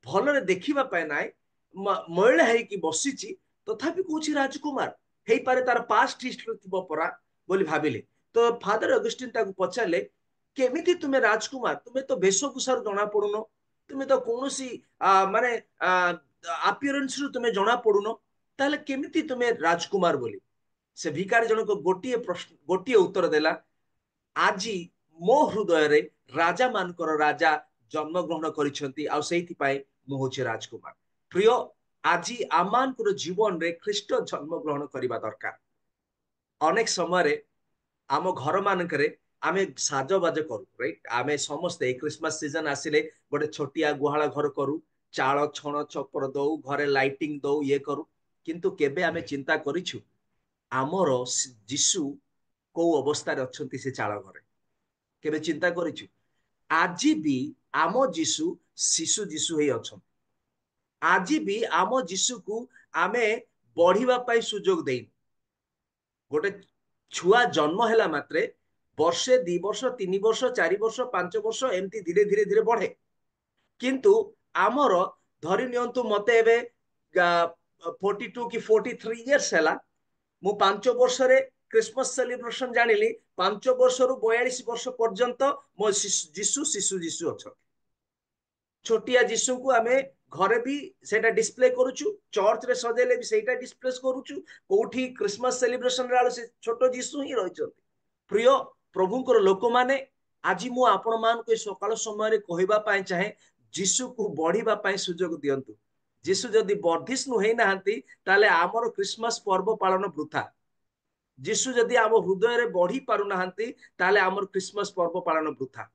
भलरे देखिबा पाए नाय महिला है कि बसिची तथापि कोची राजकुमार हेई पारे तार पास्ट हिस्ट्री थिबो परा बोली भाबिले। तो फादर अगस्टिन ताको पचारले केमिति तुमे राजकुमार? तुमे तो वेशभूषार जना पडुनो, तुमे तो कोनोसी माने अपीयरेंस रु तुमे जना पडुनो, ताले केमिति तुमे राजकुमार बोली? से भिकारी जनक गोटिए प्रश्न गोटिए उत्तर देला, आजी मो हृदय रे राजा मानकर राजा जन्म ग्रहण करिसंती आ सेहिति पाई मु होचे राजकुमार। प्रिय आजी आमानकर जीवन रे ख्रीष्ट जन्म ग्रहण करिबा दरकार। अनेक समय रे आम घर मानकरे आमे साजबाज करू, राइट? आमे समस्ते क्रिसमस सीजन आसिले गोटे छोटिया गुहाळ घर करू, चाळ छण छपर दऊ, घरे लाइटिंग दऊ, ये करू, किंतु केबे आमे चिंता करिछु आमर जीशु को अवस्था रे अछंती से चाळ घरे? केबे चिंता करिछु? आजी भी आम जीशु शिशु जीशु हे अछन। आजी भी आम जीशु को आमे बढ़िबा पाई सुजोग देइन। गोटे छुआ जन्म हैला मात्रे वर्षे 2 वर्ष 3 वर्ष 4 वर्ष 5 वर्ष एमती धीरे धीरे धीरे बढ़े, किंतु आमर धरि नियंतु मते एबे 42 कि 43 इयर्स हैला, मु 5 वर्ष रे क्रिसमस सेलिब्रेशन जानिली, 5 वर्ष रु 42 वर्ष पर्यंत मो जीशु शिशु जीशु अच्छा। छोटिया जीशु को आमे घरे भी सेटा डिस्प्ले करूछु, चर्च रे सजेले भी सेटा डिस्प्ले करूछु, कोठी क्रिसमस सेलिब्रेशन रे से छोटो जीशु ही रहिचंती। प्रिय प्रभुंकर लोक माने आज मु आपण मान को सकाळ समय रे कहबा पाए चाहे जीशु को बढ़िबा पाए सुजोग दियंतु। जीशु जदि वर्धिष्णु हेई नाहंती ताले आमर क्रिसमस पर्व पालन वृथा। जीशु जदि आम हृदय रे बढ़ी पारु नाहंती ताले आमर क्रिसमस पर्व पालन वृथा।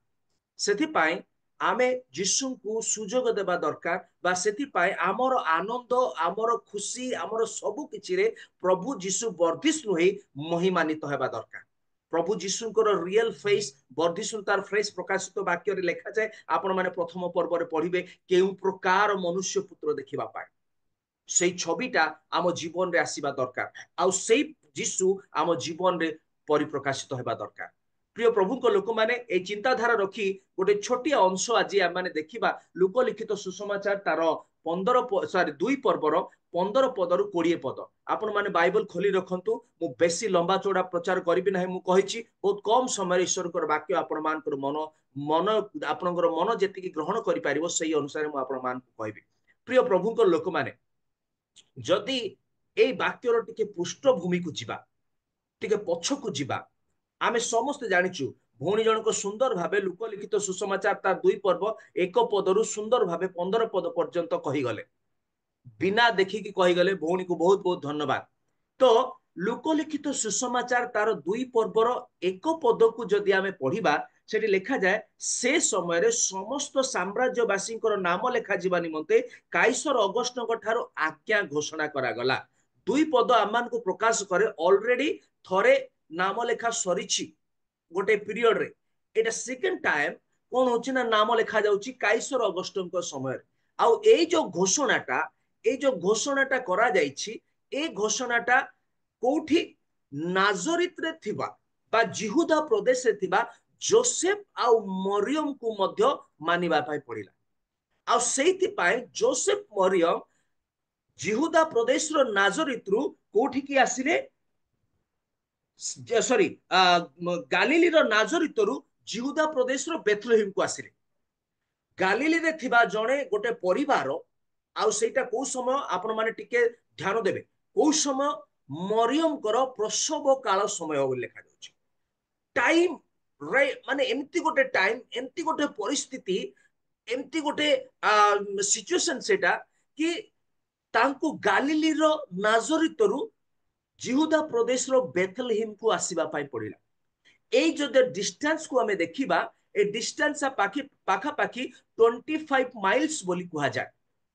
सेथि पाए आमे जीशु को सुजोग देबा दरकार बा सेथि पाए आमर आनंद आमर खुशी आमर सबु किछि रे प्रभु जीशु वर्धिष्णु हेई महिमानित हेबा दरकार। प्रभु जीशुंकर रियल फेस वर्धिष्णु तार फेस प्रकाशित वाक्य रे लेखा जाए। आपण माने प्रथम पर्व रे पढ़िबे केउ प्रकार मनुष्य पुत्र देखिबा पाए, सेई छबिटा आम जीवन रे आसीबा दरकार। आ सेई जीशु आम जीवन रे परिप्रकाशित हेबा दरकार। प्रिय प्रभु को लोक माने ए चिंताधारा रखी गोटे छोटिया अंश आज आम माने देखिबा लोक लिखित सुसमाचार तार 2 पर्वर 15 पदरु 20 पद। आपण माने बाइबल खोली रखंतु, मु बेसी लंबा चौड़ा प्रचार करिबि नाही। मु कहिछि बहुत कम समय ईश्वरकर वाक्य आपण मानकर मन आपनकर मन जेतिकी ग्रहण करि पारिबो सेही अनुसार मु आपण मान को कहबि। प्रिय प्रभु को लोक माने जदि ए वाक्यर टिके पृष्ठभूमि को जिबा, टिके पछ को जिबा, आमे समस्त जानिचु भौणी जनक सुंदर भावे लोक लिखित सुसमाचार तार 2 पर्व 1 पदरु सुंदर भावे 15 पद पर्यंत कहि गले, बिना देखिकी कहि गले। भौणी को बहुत बहुत धन्यवाद। तो लोक लिखित सुसमाचार तार 2 पर्वर 1 पद को जदि आमे पढ़िबा सेठी लेखा जाए से समय रे समस्त साम्राज्यवासी नाम लेखा जीवा निमंते काइसर अगस्टक ठारो आज्ञा घोषणा करा गला। 2 पद आमान को प्रकाश करे ऑलरेडी थरे नाम लेखा सरीची गोटे पीरियड रे। एटा सेकंड टाइम कोन होची ना नाम लेखा जाउची काइसर अगस्टक समय। आउ ए जो घोषणाटा करा जाइछि, ए घोषणाटा कोठी नाजरित रे थिबा बा जिहुदा प्रदेश रे थिबा जोसेफ आउ मरियम को मध्य मानिबा पाई पड़िला। आ सेहिति पाई जोसेफ मरियम जिहुदा प्रदेश रो नाजरितु कोठिकी आसिले सॉरी गालिली रो नाजरितु जिहुदा प्रदेश रो बेथलेहेम को आसिले गालिली रे थिबा जणे गोटे परिवार आउ सेटा को समय आपण माने टिके ध्यान देबे को समय मरियम करो प्रसव काल समय बोली लिखा जाउछि टाइम रे माने एमती गोटे टाइम एमती गोटे परिस्थिति एमती गोटे सिचुएशन सेटा कि तांको गालिली रो नाजरितरु जिहुदा प्रदेश रो बेथलेहेम को आसीबा पाई पड़िला एई जो डिस्टेंस को हमें देखिबा ए डिस्टेंस पाखा पाखी 25 माइल्स बोली कुहा जाय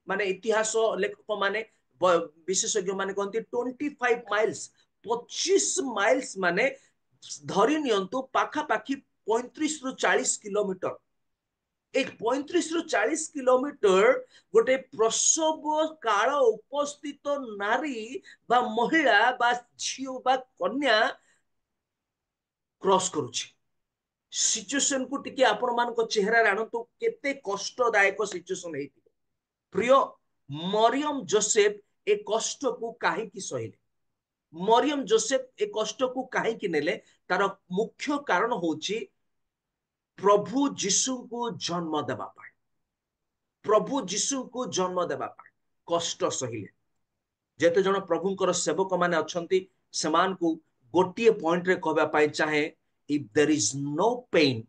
माने इतिहास लेखक माने विशेषज्ञ माने कहंती 25 माइल्स 25 माइल्स माने धरि नियंतु पाखा पाखी 35 रु 40 किलोमीटर एक 35 रु 40 किलोमीटर गोटे प्रसव काल उपस्थित नारी बा महिला बा झियो बा कन्या क्रॉस करूची सिचुएशन को टिके आपण मान को चेहरा रे आनंतु केते कष्टदायक सिचुएशन हेति प्रिय मरियम जोसेफ ए कष्ट को काहे की सहिले मरियम जोसेफ ए कष्ट को काहे की नेले तार मुख्य कारण होची प्रभु जीशु को जन्म देबा पाए प्रभु जीशु को जन्म देबा पाए कष्ट सहिले जेते जण प्रभुंकर सेवक माने अछंती समान को गोटिए पॉइंट रे कहबा पाए चाहे if there is no pain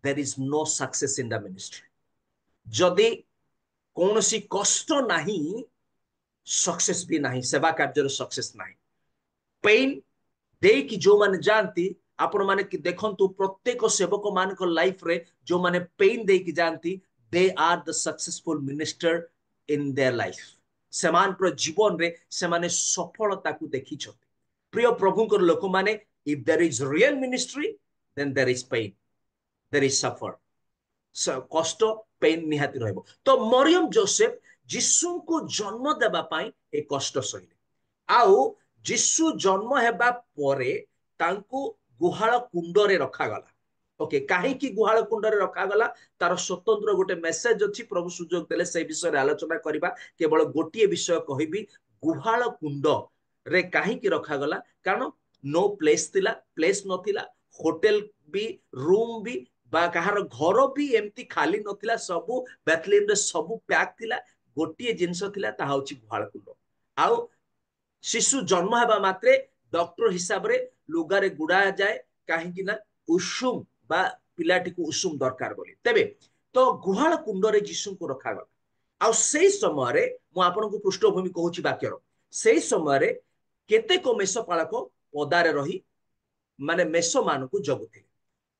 there is no success in the ministry जदि कोनोसी कष्ट नाही सक्सेस भी नाही सेवा कार्य सक्सेस नाही पेन दे कि जो माने जानती आपण माने कि देखंतु प्रत्येक सेवक मान को लाइफ रे जो माने पेन दे कि जानती they are the successful minister in their life समान प्र जीवन रे से माने सफलता को देखि छथि प्रिय प्रभुंकर लोक माने if there is real ministry then there is pain there is suffer कष्ट पेन निहाती रहबो तो मरियम जोसेफ जिसु को जन्म देबा पाई ए कष्ट सहिले आउ जिसु जन्म हेबा परे तांको गुहाल कुंड रे रखा गला ओके काहे की गुहाल कुंड रे रखा गला तार स्वतंत्र गोटे मेसेज अछि प्रभु सुजोग देले से विषय रे आलोचना करिबा केवल गोटिए विषय कहिबी गुहाल कुंड रे काहे की रखा गला कारण नो प्लेस थिला प्लेस नथिला होटल भी रूम भी बा कहार घर भी एमती खाली नथिला सबु बेथलेहेम रे सबु पैक थिला गोटिए जिंस थिला ता होची गुहाल कुंड आउ शिशु जन्म हेबा मात्रे डॉक्टर हिसाब रे लुगारे गुडा जाए काहे कि ना उषुम बा पिलाटी को उषुम दरकार बोली तबे तो गुहाल कुंड रे जीसु को रखा गला आ सेही समय रे मु आपन को पृष्ठभूमि कहूची वाक्यर सेही समय रे केते को मेष पालक पदारे रही माने मेष मान को जगुथिले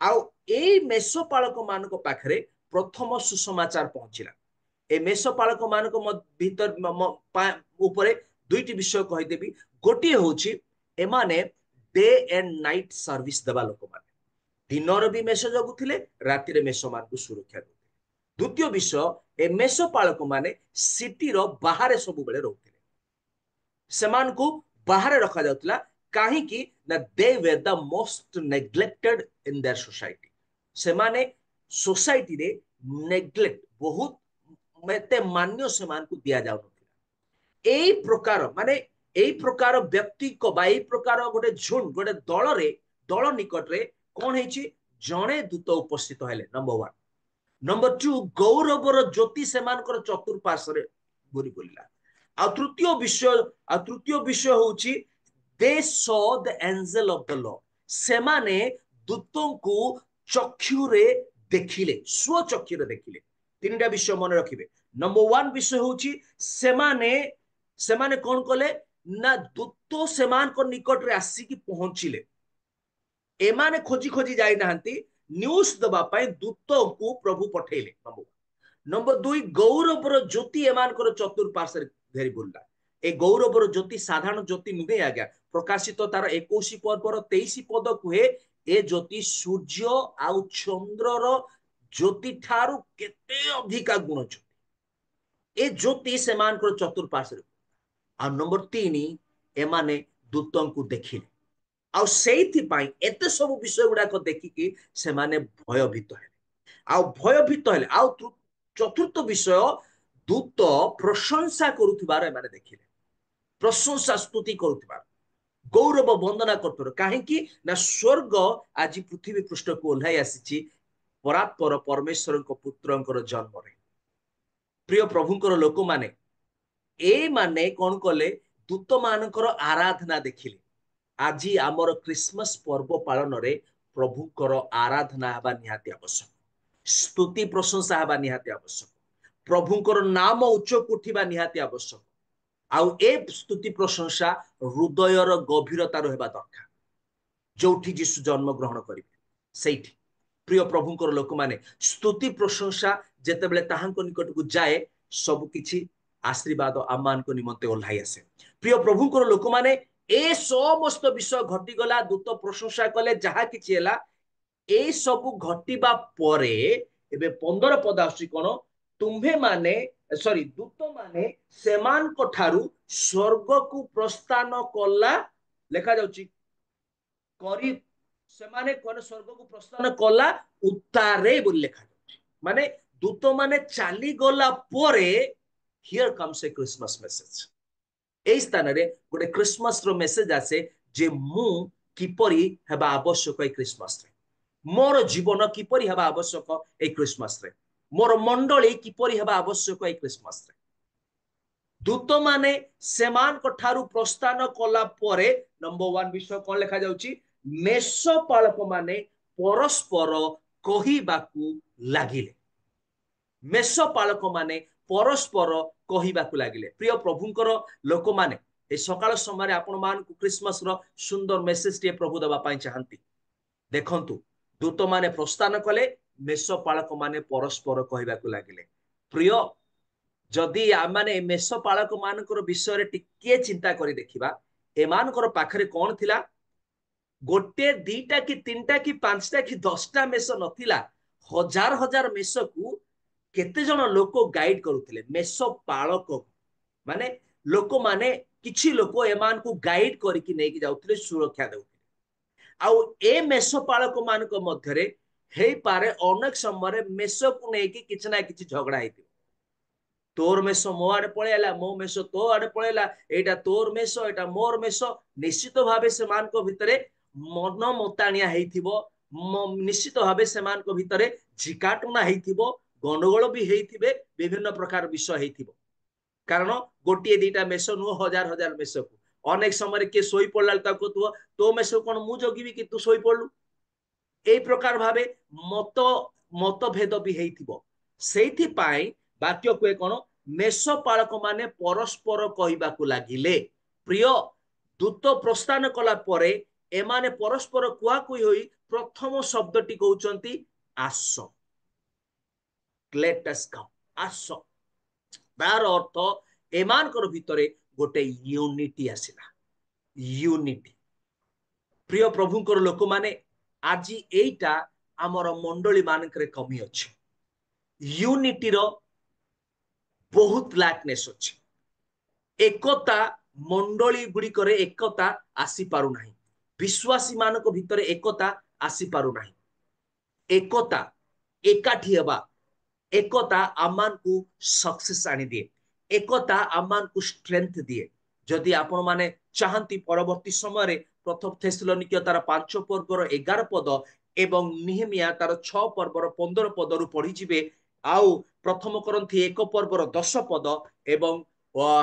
आ एई मेष पालक मान को पाखरे प्रथम सुसमाचार पहुंचिला ए मेष पालक मान को भीतर ऊपर दुईटी विषय कहि देबी गोटी होची एमाने डे एंड नाइट सर्विस देबा लोक माने दिनर भी मेष जगुथिले राति रे मेष मान को सुरक्षा देउथिले द्वितीय विषय ए मेष पालक माने सिटी रो बाहर सब बेले रहउथिले समान को बाहर रखा जाउतला काहे कि ना they were the most neglected in their society से माने सोसाइटी रे नेग्लेक्ट बहुत मेते मान्य समान को दिया जाउ एई प्रकार माने एई प्रकार व्यक्ति को बा एई प्रकार गोटे झुंड गोटे दल निकट रे कोन हेची जणे दूत उपस्थित हेले नंबर 1 नंबर 2 गौरवर ज्योति सेमानकर चतुर्पार्श्व रे बुरी बोलिला आ तृतीय विषय होची they saw the angel of the Lord सेमाने दूतों को चक्षु रे देखिले स्व चक्षु रे देखिले तीनटा विषय मन रखिबे नंबर 1 विषय होची सेमाने कोन कले ना दूत सेमान को निकट रे आसी की पहुंचिले एमाने खोजी खोजी जाई नाहंती न्यूज दबा पाए दूत को प्रभु पठेले नंबर 2 गौरवर ज्योति एमान को चतुर्पार्श्व घेरी बुलला ए गौरवर ज्योति साधारण ज्योति नुहे आज्ञा प्रकाशित तार 21 पर्वर 23 पद कुहे ए ज्योति सूर्य आउ चंद्र रो ज्योति ठारू केते अधिका गुण ज्योति ए ज्योति सेमान को चतुर्पार्श्व आ नंबर 3 एमाने दूतों को देखिले आ सेइथि पाई एते सब विषय गुडा को देखिकी से माने भयभीत हेले आ चतुर्थ विषय दूत प्रशंसा करुथिबार एमाने देखिले प्रशंसा स्तुति करुथिबार गौरव वंदना करथुर काहेकि ना स्वर्ग आज पृथ्वी पृष्ठ को ओल्हाई आसीची परात्पर परमेश्वर पुत्रंकर जन्म रे प्रिय प्रभुंकर लोक माने ए माने कोन कले दूत मानकर आराधना देखिले आज आमर क्रिसमस पर्व पालन रे प्रभुंकर आराधना हबा निहाती आवश्यक स्तुति प्रशंसा हबा निहाती आवश्यक प्रभुंकर नाम उच्च उठिबा निहाती आवश्यक आउ ए स्तुति प्रशंसा हृदयर गभीरता रहबा दरकार जोठी जीशु जन्म ग्रहण करिवे सेठी प्रिय प्रभुंकर लोक माने स्तुति प्रशंसा जेतेबेले ताहांको निकट को जाए सब किछि आशीर्वाद आमान को निमंते ओल्हाई आसे प्रिय प्रभुंकर लोक माने ए समस्त विषय घटी गला दूत प्रशंसा कले जहा किछि हैला ए सब घटिबा परे एबे 15 पद आसी कोन तुम्हे माने सॉरी दूत माने सेमान को ठारू स्वर्ग को प्रस्थान कला लेखा जाउची करी सेमाने कोन स्वर्ग को प्रस्थान कला उतारे बोली लेखा जाउची माने दूत माने चाली गला परे here comes a Christmas message ए स्थान रे गोटे क्रिसमस रो मेसेज आसे जे मु किपरि हेबा आवश्यक ए क्रिसमस रे मोर जीवन किपरि हेबा आवश्यक ए क्रिसमस रे मोर मंडली किपरि हेबा आवश्यक ए क्रिसमस रे दूत माने सेमान को ठारू प्रस्थान कला परे नंबर 1 विषय कोन लेखा जाउची मेषपालक माने परस्पर कहिबाकू लागिले मेषपालक माने परस्पर कहिबाकू लागिले प्रिय प्रभुंकर लोक माने ए सकाळ समय आपण मान को क्रिसमस रो सुंदर मेसेज टे प्रभु दबा पाई चाहंती देखंतु दूत माने प्रस्थान कले मेषपालक माने परस्पर कहिबाकू लागिले प्रिय जदि आमाने मेषपालक मानकर विषय रे टिके चिंता करी देखिबा एमानकर पाखरे कोन थिला गोटे दीटा कि तीनटा कि पांचटा कि 10टा मेष नथिला हजार हजार मेष को केते जन लोक गाइड करुथिले मेषपालक माने लोक माने किछि लोक एमान को गाइड करिकि नेकी जाउथिले सुरक्षा देउथिले आउ ए मेषपालक मान को मध्य रे हेई पारे अनेक समय मेष को नेकी किछि ना किछि झगड़ा हेति तोर मेष मो आडे पळेला मो मेष तो आडे पळेला एटा तोर मेष एटा मोर मेष निश्चित भाबे से मान को भितरे मन मताणिया हेइथिबो निश्चित भाबे से मान को भितरे झिकाटुना हेइथिबो गंडगोल भी हेइथिबे विभिन्न प्रकार विषय हेइथिबो कारण गोटिए दीटा मेष नु हजार हजार मेष को अनेक समय के सोई पड़ला ताको तो मेष कोन मु जगिबी कि तू सोई पड़लु ए प्रकार भाबे मतभेद भी हेइथिबो सेथि पाई वाक्य को कोन मेषपालक माने परस्पर कहिबाकू लागिले प्रिय दूत प्रस्थान कला परे एमाने परस्पर कुआ कुई होई प्रथम शब्दटी कहउचंती आस लेट अस कम आस तार अर्थ एमानकर भितरे गोटे यूनिटी आसिला यूनिटी प्रिय प्रभुंकर लोक माने आज एटा हमर मंडली मानकरे कमी अछि यूनिटी रो बहुत लैकनेस अछि एकता मंडली गुडी करे एकता आसी पारु नाही विश्वासी मानक भितरे एकता आसी पारु नाही एकता एकाठी हेबा एकता आमान को सक्सेस आनी दिए एकता आमान को स्ट्रेंथ दिए जदि आपण माने चाहंती परवर्ती समय प्रथम थेसलोनिके तार 5 पर्वर 11 पद एवं निहमिया तार 6 पर्वर 15 पद रु पढ़ी जिवे आउ प्रथम करंथी 1 पर्वर 10 पद एवं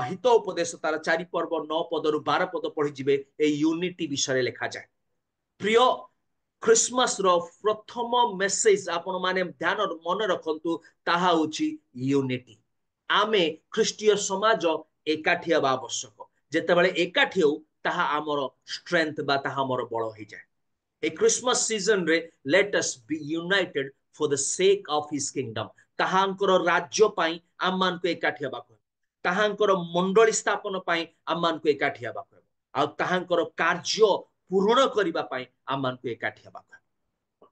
हित उपदेश तार 4 पर्व 9 पद रु 12 पद पढ़ी जिवे ए यूनिटी विषय लिखा जाए प्रिय क्रिसमस रो प्रथम मेसेज आपण माने ध्यान मन रखंतु ताहा होची यूनिटी आमे ख्रीष्टीय समाज एकाठी हेबा आवश्यक जेतेबेले एकाठी हो ताहा हमर स्ट्रेंथ बा ताहा हमर बळ होई जाय ए क्रिसमस सीजन रे let us be united for the sake of his kingdom ताहांकर राज्य पाई आमान को एकाठी हेबा को ताहांकर मंडली स्थापन पाई आमान को एकाठी हेबा को आ ताहांकर कार्य पूर्ण करिबा पाई आमान को एकाठी हेबा को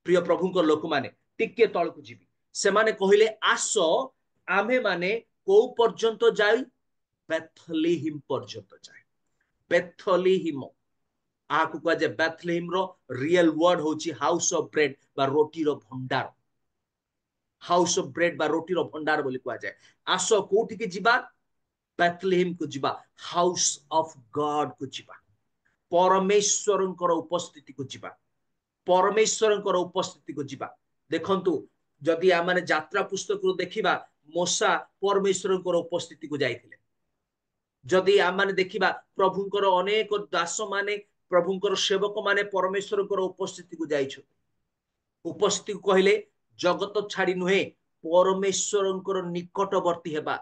प्रिय प्रभुंकर लोक माने टिके तळ को जीवी से माने कहिले आसो आमे माने को पर्यंत जाई बेथलेहेम पर्यंत जाई बेथलेहेम आकु कह जे बेथलेहेम रो रियल वर्ड होची हाउस ऑफ ब्रेड बा रोटी रो भंडार हाउस ऑफ ब्रेड बा रोटी रो भंडार बोली कह जाय आसो कोठी के जीवा बेथलेहेम को जिबा हाउस ऑफ गॉड को जिबा परमेश्वरंकर उपस्थिति को जिबा परमेश्वरंकर उपस्थिति को जिबा देखंतु जदि आमाने यात्रा पुस्तक रो देखिबा मोसा परमेश्वरंकर उपस्थिति को जाइथिले जदि आमाने देखिबा प्रभुंकर अनेक दास माने प्रभुंकर सेवक माने परमेश्वरंकर उपस्थिति को जाइछो उपस्थिति को कहले जगत छाड़ी नुहे परमेश्वरंकर निकटवर्ती हेबा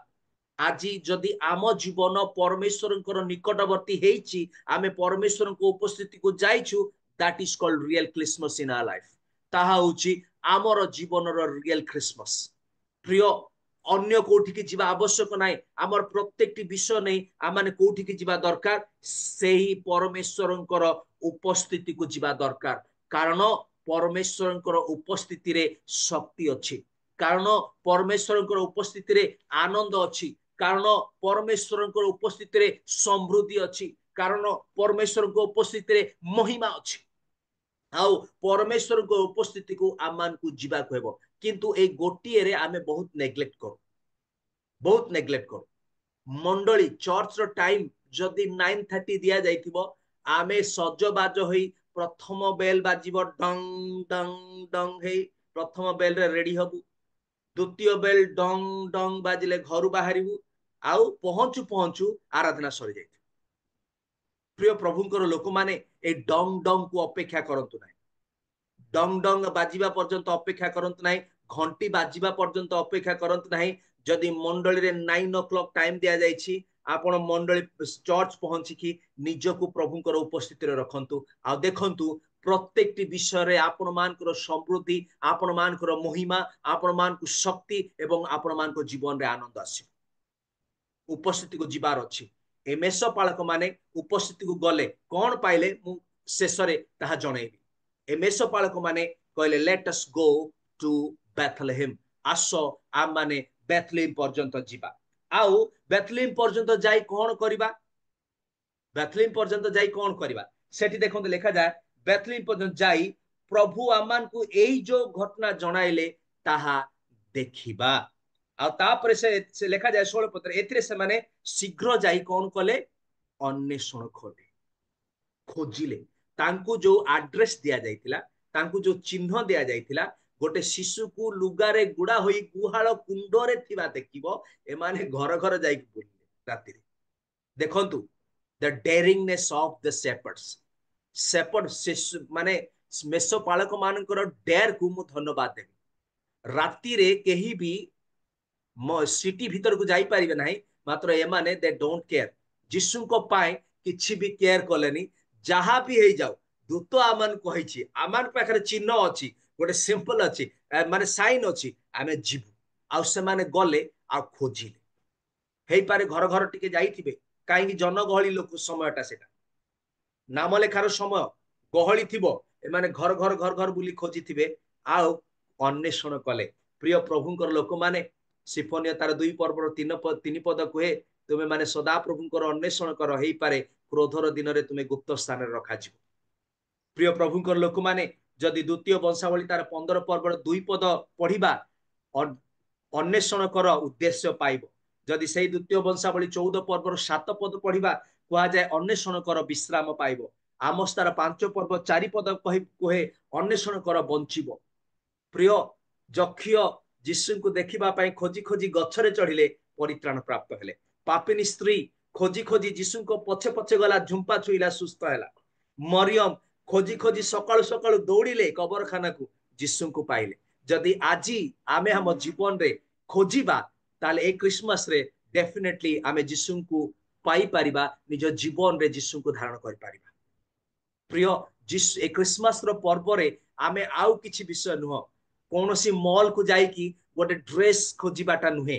आज जदि आम जीवन परमेश्वरंकर निकटवर्ती हेछि आमे परमेश्वरंकर उपस्थिति को जाइछु that is called real Christmas in our life ताहा होछि आमर जीवनर रियल क्रिसमस प्रिय अन्य कोठी की जीवा आवश्यक नाही आमर प्रत्येकटी विषय नै आमाने कोठी की जीवा दरकार सेही परमेश्वरंकर उपस्थिति को जीवा दरकार कारण परमेश्वरंकर उपस्थिति रे शक्ति अछि कारण परमेश्वरंकर उपस्थिति रे आनंद अछि कारण परमेश्वरंकर उपस्थिति रे समृद्धि अछि कारण परमेश्वरंकर उपस्थिति रे महिमा अछि आउ परमेश्वरंकर उपस्थिति को आमान को जीवा को हेबो किंतु ए गोटिए रे आमे बहुत नेग्लेक्ट करू मंडली चर्च रो टाइम जदि 9:30 दिया जाइथिबो आमे सजबाज होई प्रथम बेल बाजिबो डंग डंग डंग हे प्रथम बेल रे रेडी हबु द्वितीय बेल डंग डंग बाजिले घर बाहरिबु आउ पहुंचु पहुंचु आराधना सरी जाय प्रिय प्रभुंकर लोक माने ए डंग डंग को अपेक्षा करंतु नाही डंग डंग बाजिबा पर्यंत अपेक्षा करंतु नाही घंटी बाजिबा पर्यंत अपेक्षा करंतु नाही जदि मंडली रे 9 o'clock टाइम दिया जायछि आपण मंडली चर्च पहुंची की निजको प्रभुंकर उपस्थिति रे रखंतु आ देखंतु प्रत्येकटी विषय रे आपण मानकर समृद्धि आपण मानकर महिमा आपण मानक शक्ति एवं आपण मानक जीवन रे आनंद आसी उपस्थिति को जीवार अछि ए मेष पालक माने उपस्थिति को गले कोन पाइले मु शेष रे ताहा जणैबी ए मेष पालक माने कहले let us go to Bethlehem आसो आ माने बेथलेहेम पर्यंत जीवा आउ बेथलेहेम पर्यंत जाई कोन करिबा बेथलेहेम पर्यंत जाई कोन करिबा सेठी देखंत लिखा जाय बेथलेहेम पर्यंत जाई प्रभु आमान को एई जो घटना जणाइले ताहा देखिबा आ तापर से लिखा जाय 16 पत्र एथिरे से माने शीघ्र जाई कोन कले अन्वेषण खोले खोजिले तांकू जो एड्रेस दिया जाइतिला तांकू जो चिन्ह दिया जाइतिला गोटे शिशु को लुगारे गुड़ा होई गुहाल कुंडरे थिबा देखिबो ए माने घर घर जाई बुलिले राती रे देखंतु द डेयरिंगनेस ऑफ द शेपर्ड माने मेष पालक मानकर डेयर को मु धन्यवाद देबी राती रे केही भी सिटी भीतर को जाई परिबे नाही मात्र ए माने दे डोंट केयर जिसु को पाए किछि भी केयर कलेनी जहा भी हे जाऊ दूत आमान कहिछि आमान पाखरे चिन्ह अछि गोटे सिंपल अछि माने साइन अछि आमे जीवु आ से माने गले आ खोजिले हेई पारे घर घर टिके जाईथिबे काई जनगहली लोक समयटा सेटा नाम लेखार समय गहली थिबो ए माने घर घर घर घर बुली खोजिथिबे आ अन्वेषण कले प्रिय प्रभुंकर लोक माने सिफोनिया तार 2 पर्वर 3 पद कहे तुमे माने सदा प्रभुंकर अन्वेषण कर हेई पारे क्रोधर दिन रे तुमे गुप्त स्थान रे रखा जिवो प्रिय प्रभुंकर लोक माने जदि द्वितीय वंशावली तार 15 पर्वर 2 पद पढ़िबा अन्वेषण कर उद्देश्य पाइबो जदि सेही द्वितीय वंशावली 14 पर्वर 7 पद पढ़िबा कुआ जाय अन्वेषण कर विश्राम पाइबो आमोस तार 5 पर्व 4 पद कहे अन्वेषण कर बंचिबो प्रिय जक्षिय जिसु को देखिबा पई खोजी खोजी गछरे चढ़िले परित्राण प्राप्त हेले पापिनी स्त्री खोजी खोजी जिसु को पछे पछे गला झुंपा छुईला सुस्थ हैला मरियम खोजी खोजी सकाळ सकाळ दौड़िले कबरखाना को जिसु को पाइले जदि आजी आमे हम जीवन रे खोजिबा ताले ए क्रिसमस रे डेफिनेटली आमे जिसु को पाई परिबा निज जीवन रे जिसु को धारण कर परिबा प्रिय जिस ए क्रिसमस रो पर्व रे आमे आउ किछि विषय नुह कोनोसी मॉल को जाई कि गोटे ड्रेस खोजिबाटा नुहे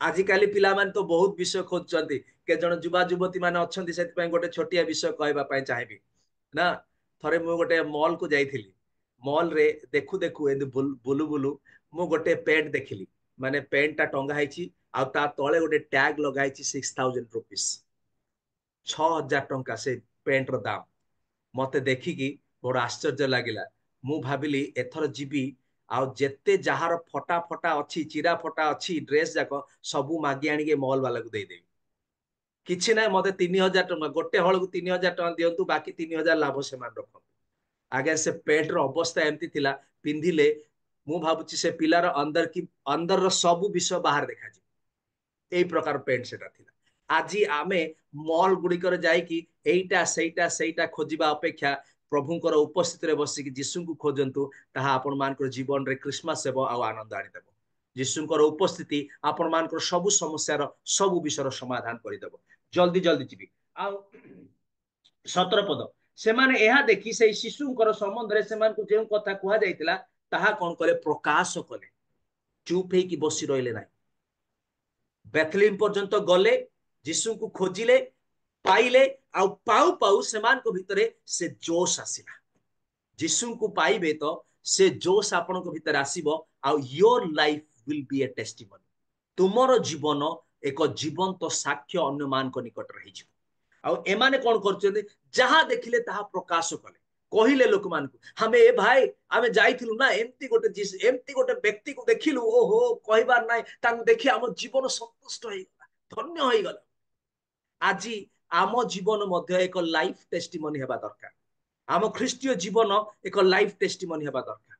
आजिकाली पिला मान तो बहुत विषय खोजचंती के जण युवा युवती माने अछंती सेति पय गोटे छोटिया विषय कहबा पय चाहेबी ना थरे मु गोटे मॉल को जाईथिली मॉल रे देखु देखु एंद बुलु बुलु मु गोटे पैंट देखिली माने पैंट ता टंगा हैची आ ता तळे गोटे टैग लगाइची 6000 रुपीस 6000 टंका से पैंट रो दाम मते देखि कि बड़ आश्चर्य लागिला मु भाबिली एथर जीबी ଆଉ ଯେତେ ଯାହାର ଫଟା ଫଟା ଅଛି ଚିରା ଫଟା ଅଛି ଡ୍ରେସ ଯାକ ସବୁ ମାଗି ଆଣିକି ମଲ୍ ବାଲାକୁ ଦେଇଦେବି। କିଛି ନାହିଁ, ମତେ 3000 ଟଙ୍କା ଗୋଟେ ହଳକୁ 3000 ଟଙ୍କା ଦିଅନ୍ତୁ, ବାକି 3000 ଲାଭ ସେମାନେ ରଖନ୍ତୁ। ଆଜ୍ଞା ସେ ପେଣ୍ଟ ର ଅବସ୍ଥା ଏମିତି ଥିଲା, ପିନ୍ଧିଲେ ମୁଁ ଭାବୁଛି ସେ ପିଲାର ଅନ୍ଦରର ସବୁ ବିଷୟ ବାହାରେ ଦେଖାଯିବ, ଏଇ ପ୍ରକାର ପେଣ୍ଟ ସେଟା ଥିଲା। ଆଜି ଆମେ ମଲ୍ ଗୁଡିକରେ ଯାଇକି ଏଇଟା ସେଇଟା ଖୋଜିବା ଅପେକ୍ଷା ପ୍ରଭୁଙ୍କର ଉପସ୍ଥିତିରେ ବସିକି ଯୀଶୁଙ୍କୁ ଖୋଜନ୍ତୁ, ତାହା ଆପଣ ମାନଙ୍କର ଜୀବନରେ କ୍ରିସମାସ ହେବ ଆଉ ଆନନ୍ଦ ଆଣିଦେବ। ଯୀଶୁଙ୍କର ଉପସ୍ଥିତି ଆପଣ ମାନଙ୍କର ସବୁ ସମସ୍ୟାର ସବୁ ବିଷୟର ସମାଧାନ କରିଦେବ। ଜଲ୍ଦି ଜଲ୍ଦି ଯିବି। ଆଉ 17 ପଦ, ସେମାନେ ଏହା ଦେଖି ସେଇ ଶିଶୁଙ୍କର ସମ୍ବନ୍ଧରେ ସେମାନଙ୍କୁ ଯେଉଁ କଥା କୁହାଯାଇଥିଲା ତାହା କଣ କଲେ, ପ୍ରକାଶ କଲେ। ଚୁପ୍ ହେଇକି ବସି ରହିଲେ ନାହିଁ, ବେଥଲିମ୍ ପର୍ଯ୍ୟନ୍ତ ଗଲେ, ଯୀଶୁଙ୍କୁ ଖୋଜିଲେ, ପାଇଲେ, ଆଉ ପାଉ ପାଉ ସେମାନଙ୍କ ଭିତରେ ସେ ଜୋଶ ଆସିଲା। ଯୀଶୁଙ୍କୁ ପାଇବେ ତ ସେ ଜୋଶ ଆପଣଙ୍କ ଭିତରେ ଆସିବ, ଆଉ your life will be a testimony। ତୁମର ଜୀବନ ଏକ ଜୀବନ୍ତ ସାକ୍ଷ୍ୟ ଅନ୍ୟମାନଙ୍କ ନିକଟରେ ହେଇଯିବ। ଆଉ ଏମାନେ କଣ କରୁଛନ୍ତି, ଯାହା ଦେଖିଲେ ତାହା ପ୍ରକାଶ କଲେ, କହିଲେ ଲୋକମାନଙ୍କୁ, ଆମେ ଏ ଭାଇ ଆମେ ଯାଇଥିଲୁ ନା ଏମିତି ଗୋଟେ ବ୍ୟକ୍ତିକୁ ଦେଖିଲୁ, ଓହୋ କହିବାର ନାହିଁ, ତାଙ୍କୁ ଦେଖି ଆମ ଜୀବନ ସନ୍ତୁଷ୍ଟ ହେଇଗଲା, ଧନ୍ୟ ହେଇଗଲା। ଆଜି ଆମ ଜୀବନ ମଧ୍ୟ ଏକ ଲାଇଫ ଟେଷ୍ଟିମନି ହେବା ଦରକାର। ଆମ ଖ୍ରୀଷ୍ଟୀୟ ଜୀବନ ଏକ ଲାଇଫ ଟେଷ୍ଟିମନି ହେବା ଦରକାର।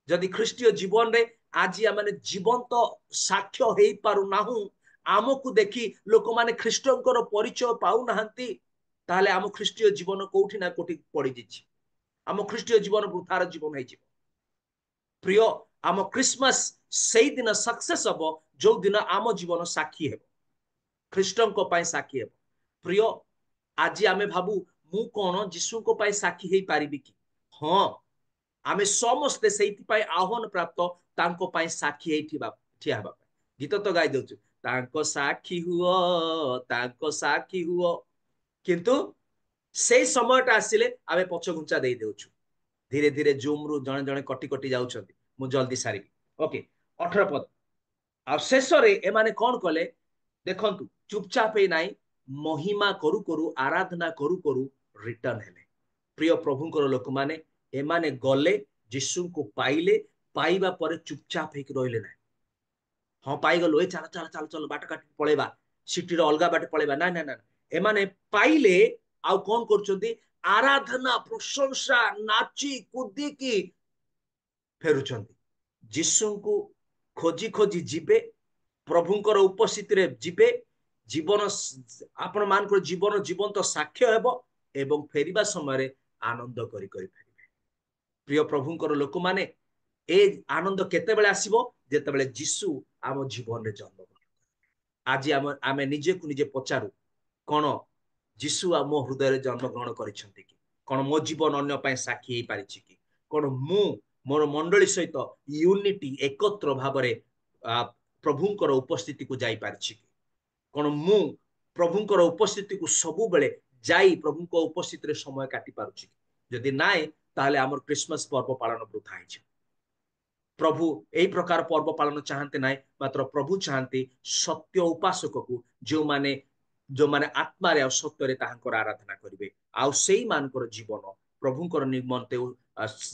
ଯଦି ଖ୍ରୀଷ୍ଟୀୟ ଜୀବନରେ ଆଜି ଆମେ ଜୀବନ୍ତ ସାକ୍ଷ୍ୟ ହେଇପାରୁନାହୁଁ, ଆମକୁ ଦେଖି ଲୋକମାନେ ଖ୍ରୀଷ୍ଟଙ୍କର ପରିଚୟ ପାଉନାହାନ୍ତି, ତାହେଲେ ଆମ ଖ୍ରୀଷ୍ଟୀୟ ଜୀବନ କୋଉଠି ନା କୋଉଠି ପଡିଯାଇଛି, ଆମ ଖ୍ରୀଷ୍ଟୀୟ ଜୀବନ ବୃଥାର ଜୀବନ ହେଇଯିବ। ପ୍ରିୟ, ଆମ କ୍ରିସମାସ ସେଇଦିନ ସକ୍ସେସ ହବ ଯୋଉ ଦିନ ଆମ ଜୀବନ ସାକ୍ଷୀ ହେବ, ଖ୍ରୀଷ୍ଟଙ୍କ ପାଇଁ ସାକ୍ଷୀ ହେବ। ପ୍ରିୟ, ଆଜି ଆମେ ଭାବୁ ମୁଁ କଣ ଯୀଶୁଙ୍କ ପାଇଁ ସାକ୍ଷୀ ହେଇପାରିବି କି? ହଁ, ଆମେ ସମସ୍ତେ ସେଇଥିପାଇଁ ଆହ୍ୱାନ ପ୍ରାପ୍ତ, ତାଙ୍କ ପାଇଁ ସାକ୍ଷୀ ହେଇ ଠିଆ ହେବା ପାଇଁ। ଗୀତ ତ ଗାଇ ଦଉଛୁ, ତାଙ୍କ ସାକ୍ଷୀ ହୁଅ, ତାଙ୍କ ସାକ୍ଷୀ ହୁଅ, କିନ୍ତୁ ସେଇ ସମୟଟା ଆସିଲେ ଆମେ ପଛଘୁଞ୍ଚା ଦେଇ ଦେଉଛୁ। ଧୀରେ ଧୀରେ ଜୁମ ରୁ ଜଣେ ଜଣେ କଟି କଟି ଯାଉଛନ୍ତି, ମୁଁ ଜଲ୍ଦି ସାରିବି। ଓକେ, 18 ପଦ। ଆଉ ଶେଷରେ ଏମାନେ କଣ କଲେ ଦେଖନ୍ତୁ, ଚୁପଚାପ ହେଇ ନାହିଁ, ମହିମା କରୁ କରୁ ଆରାଧନା କରୁ କରୁ ରିଟର୍ନ ହେଲେ। ପ୍ରିୟ ପ୍ରଭୁଙ୍କର ଲୋକମାନେ, ଏମାନେ ଗଲେ, ଯୀଶୁଙ୍କୁ ପାଇଲେ, ପାଇବା ପରେ ଚୁପଚାପ ହେଇକି ରହିଲେ ନାହିଁ। ହଁ ପାଇଗଲୁ, ଏ ଚାଲ ଚାଲ ଚାଲ ଚାଲ ବାଟ କାଟି ପଳେଇବା, ସିଟିର ଅଲଗା ବାଟେ ପଳେଇବା, ନା ନା ନା, ଏମାନେ ପାଇଲେ ଆଉ କଣ କରୁଛନ୍ତି, ଆରାଧନା ପ୍ରଶଂସା ନାଚି କୁଦିକି ଫେରୁଛନ୍ତି। ଯୀଶୁଙ୍କୁ ଖୋଜି ଖୋଜି ଯିବେ, ପ୍ରଭୁଙ୍କର ଉପସ୍ଥିତିରେ ଯିବେ, ଜୀବନ ଆପଣ ମାନଙ୍କର ଜୀବନ ଜୀବନ୍ତ ସାକ୍ଷ୍ୟ ହେବ, ଏବଂ ଫେରିବା ସମୟରେ ଆନନ୍ଦ କରି କରି ଫେରିବେ। ପ୍ରିୟ ପ୍ରଭୁଙ୍କର ଲୋକମାନେ, ଏ ଆନନ୍ଦ କେତେବେଳେ ଆସିବ, ଯେତେବେଳେ ଯୀଶୁ ଆମ ଜୀବନରେ ଜନ୍ମଗ୍ରହଣ କରିବେ। ଆଜି ଆମେ ନିଜକୁ ନିଜେ ପଚାରୁ, କଣ ଯୀଶୁ ଆମ ହୃଦୟରେ ଜନ୍ମଗ୍ରହଣ କରିଛନ୍ତି କି? କଣ ମୋ ଜୀବନ ଅନ୍ୟ ପାଇଁ ସାକ୍ଷୀ ହେଇପାରିଛି କି? କଣ ମୁଁ ମୋର ମଣ୍ଡଳୀ ସହିତ ୟୁନିଟି ଏକତ୍ର ଭାବରେ ପ୍ରଭୁଙ୍କର ଉପସ୍ଥିତିକୁ ଯାଇପାରିଛି କି? କଣ ମୁଁ ପ୍ରଭୁଙ୍କର ଉପସ୍ଥିତିକୁ ସବୁବେଳେ ଯାଇ ପ୍ରଭୁଙ୍କ ଉପସ୍ଥିତିରେ ସମୟ କାଟି ପାରୁଛି କି? ଯଦି ନାହିଁ, ତାହେଲେ ଆମର କ୍ରିସମାସ ପର୍ବ ପାଳନ ବୃଥା ହେଇଯିବ। ପ୍ରଭୁ ଏଇ ପ୍ରକାର ପର୍ବ ପାଳନ ଚାହାନ୍ତି ନାହିଁ, ମାତ୍ର ପ୍ରଭୁ ଚାହାନ୍ତି ସତ୍ୟ ଉପାସକକୁ, ଯୋଉମାନେ ଆତ୍ମାରେ ଆଉ ସତ୍ୟରେ ତାହାଙ୍କର ଆରାଧନା କରିବେ, ଆଉ ସେଇମାନଙ୍କର ଜୀବନ ପ୍ରଭୁଙ୍କର ନିମନ୍ତେ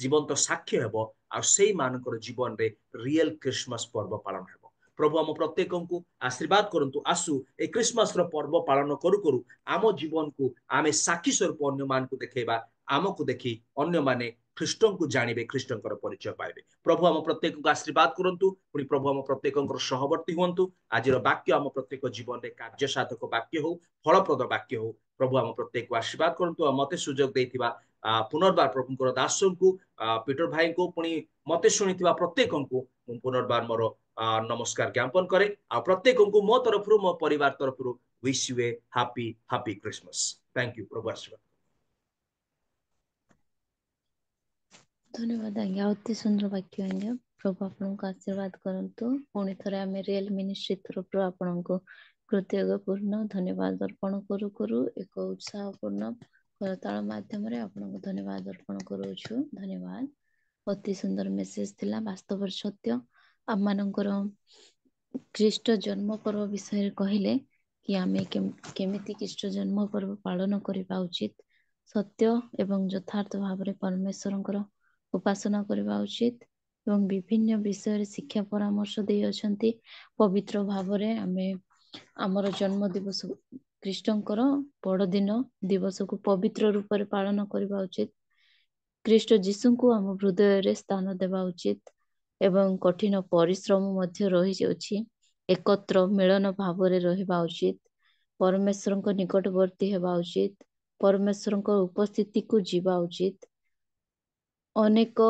ଜୀବନ୍ତ ସାକ୍ଷ୍ୟ ହେବ, ଆଉ ସେଇମାନଙ୍କର ଜୀବନରେ ରିଏଲ କ୍ରିସମାସ ପର୍ବ ପାଳନ ହେବ। ପ୍ରଭୁ ଆମ ପ୍ରତ୍ୟେକଙ୍କୁ ଆଶୀର୍ବାଦ କରନ୍ତୁ। ଆସୁ ଏ କ୍ରିସମାସର ପର୍ବ ପାଳନ କରୁ କରୁ ଆମ ଜୀବନକୁ ଆମେ ସାକ୍ଷୀ ସ୍ୱରୂପ ଅନ୍ୟମାନଙ୍କୁ ଦେଖେଇବା, ଆମକୁ ଦେଖି ଅନ୍ୟମାନେ ଖ୍ରୀଷ୍ଟଙ୍କୁ ଜାଣିବେ, ଖ୍ରୀଷ୍ଟଙ୍କର ପରିଚୟ ପାଇବେ। ପ୍ରଭୁ ଆମ ପ୍ରତ୍ୟେକଙ୍କୁ ଆଶୀର୍ବାଦ କରନ୍ତୁ। ପୁଣି ପ୍ରଭୁ ଆମ ପ୍ରତ୍ୟେକଙ୍କର ସହବର୍ତ୍ତୀ ହୁଅନ୍ତୁ। ଆଜିର ବାକ୍ୟ ଆମ ପ୍ରତ୍ୟେକ ଜୀବନରେ କାର୍ଯ୍ୟ ସାଧକ ବାକ୍ୟ ହଉ, ଫଳପ୍ରଦ ବାକ୍ୟ ହଉ। ପ୍ରଭୁ ଆମ ପ୍ରତ୍ୟେକକୁ ଆଶୀର୍ବାଦ କରନ୍ତୁ। ଆଉ ମତେ ସୁଯୋଗ ଦେଇଥିବା ପୁନର୍ବାର ପ୍ରଭୁଙ୍କର ଦାସଙ୍କୁ, ପିଟର ଭାଇଙ୍କୁ, ପୁଣି ମତେ ଶୁଣିଥିବା ପ୍ରତ୍ୟେକଙ୍କୁ ମୁଁ ପୁନର୍ବାର ମୋର ନମସ୍କାର ଜ୍ଞାପନ କରେ। ଆଉ ପ୍ରତ୍ୟେକଙ୍କୁ ମୋ ତରଫରୁ, ମୋ ପରିବାର ତରଫରୁ wish you a happy Christmas. Thank you. ପ୍ରଭୁ ଆଶୀର୍ବାଦ। ଧନ୍ୟବାଦ ଆଜ୍ଞା, ଅତି ସୁନ୍ଦର ବାକ୍ୟ ଆଜ୍ଞା। ପ୍ରଭୁ ଆପଣଙ୍କୁ ଆଶୀର୍ବାଦ କରନ୍ତୁ। ପୁଣି ଥରେ ଆମେ ରିଏଲ ମିନିଷ୍ଟ୍ରି ତରଫରୁ ଆପଣଙ୍କୁ କୃତଜ୍ଞତାପୂର୍ଣ୍ଣ ଧନ୍ୟବାଦ ଅର୍ପଣ କରୁ କରୁ ଏକ ଉତ୍ସାହପୂର୍ଣ୍ଣ କରତାଳ ମାଧ୍ୟମରେ ଆପଣଙ୍କୁ ଧନ୍ୟବାଦ ଅର୍ପଣ କରୁଛୁ। ଧନ୍ୟବାଦ। ଅତି ସୁନ୍ଦର ମେସେଜ ଥିଲା, ବାସ୍ତବର ସତ୍ୟ। ଆମମାନଙ୍କର ଖ୍ରୀଷ୍ଟ ଜନ୍ମ ପର୍ବ ବିଷୟରେ କହିଲେ କି ଆମେ କେମିତି ଖ୍ରୀଷ୍ଟ ଜନ୍ମ ପର୍ବ ପାଳନ କରିବା ଉଚିତ, ସତ୍ୟ ଏବଂ ଯଥାର୍ଥ ଭାବରେ ପରମେଶ୍ୱରଙ୍କର ଉପାସନା କରିବା ଉଚିତ। ଏବଂ ବିଭିନ୍ନ ବିଷୟରେ ଶିକ୍ଷା ପରାମର୍ଶ ଦେଇଅଛନ୍ତି। ପବିତ୍ର ଭାବରେ ଆମେ ଆମର ଜନ୍ମ ଦିବସ ଖ୍ରୀଷ୍ଟଙ୍କର ବଡ଼ଦିନ ଦିବସକୁ ପବିତ୍ର ରୂପରେ ପାଳନ କରିବା ଉଚିତ। ଖ୍ରୀଷ୍ଟ ଯୀଶୁଙ୍କୁ ଆମ ହୃଦୟରେ ସ୍ଥାନ ଦେବା ଉଚିତ ଏବଂ କଠିନ ପରିଶ୍ରମ ମଧ୍ୟ ରହିଅଛି। ଏକତ୍ର ମିଳନ ଭାବରେ ରହିବା ଉଚିତ। ପରମେଶ୍ୱରଙ୍କ ନିକଟବର୍ତ୍ତୀ ହେବା ଉଚିତ। ପରମେଶ୍ୱରଙ୍କ ଉପସ୍ଥିତିକୁ ଯିବା ଉଚିତ। ଅନେକ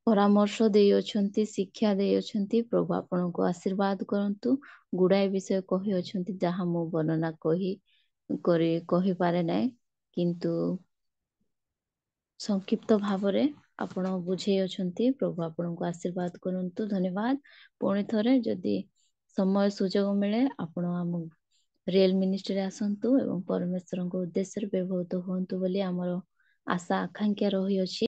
ପରାମର୍ଶ ଦେଇଅଛନ୍ତି, ଶିକ୍ଷା ଦେଇଅଛନ୍ତି। ପ୍ରଭୁ ଆପଣଙ୍କୁ ଆଶୀର୍ବାଦ କରନ୍ତୁ। ଗୁଡ଼ାଏ ବିଷୟ କହିଅଛନ୍ତି ଯାହା ମୁଁ ବର୍ଣ୍ଣନା କହିପାରେ ନାହିଁ, କିନ୍ତୁ ସଂକ୍ଷିପ୍ତ ଭାବରେ ଆପଣ ବୁଝେଇଅଛନ୍ତି। ପ୍ରଭୁ ଆପଣଙ୍କୁ ଆଶୀର୍ବାଦ କରନ୍ତୁ। ଧନ୍ୟବାଦ। ପୁଣି ଥରେ ଯଦି ସମୟ ସୁଯୋଗ ମିଳେ ଆପଣ ଆମ ରିଏଲ ମିନିଷ୍ଟ୍ରିରେ ଆସନ୍ତୁ ଏବଂ ପରମେଶ୍ୱରଙ୍କ ଉଦ୍ଦେଶ୍ୟରେ ବ୍ୟବହୃତ ହୁଅନ୍ତୁ ବୋଲି ଆମର ଆଶା ଆକାଂକ୍ଷା ରହିଅଛି।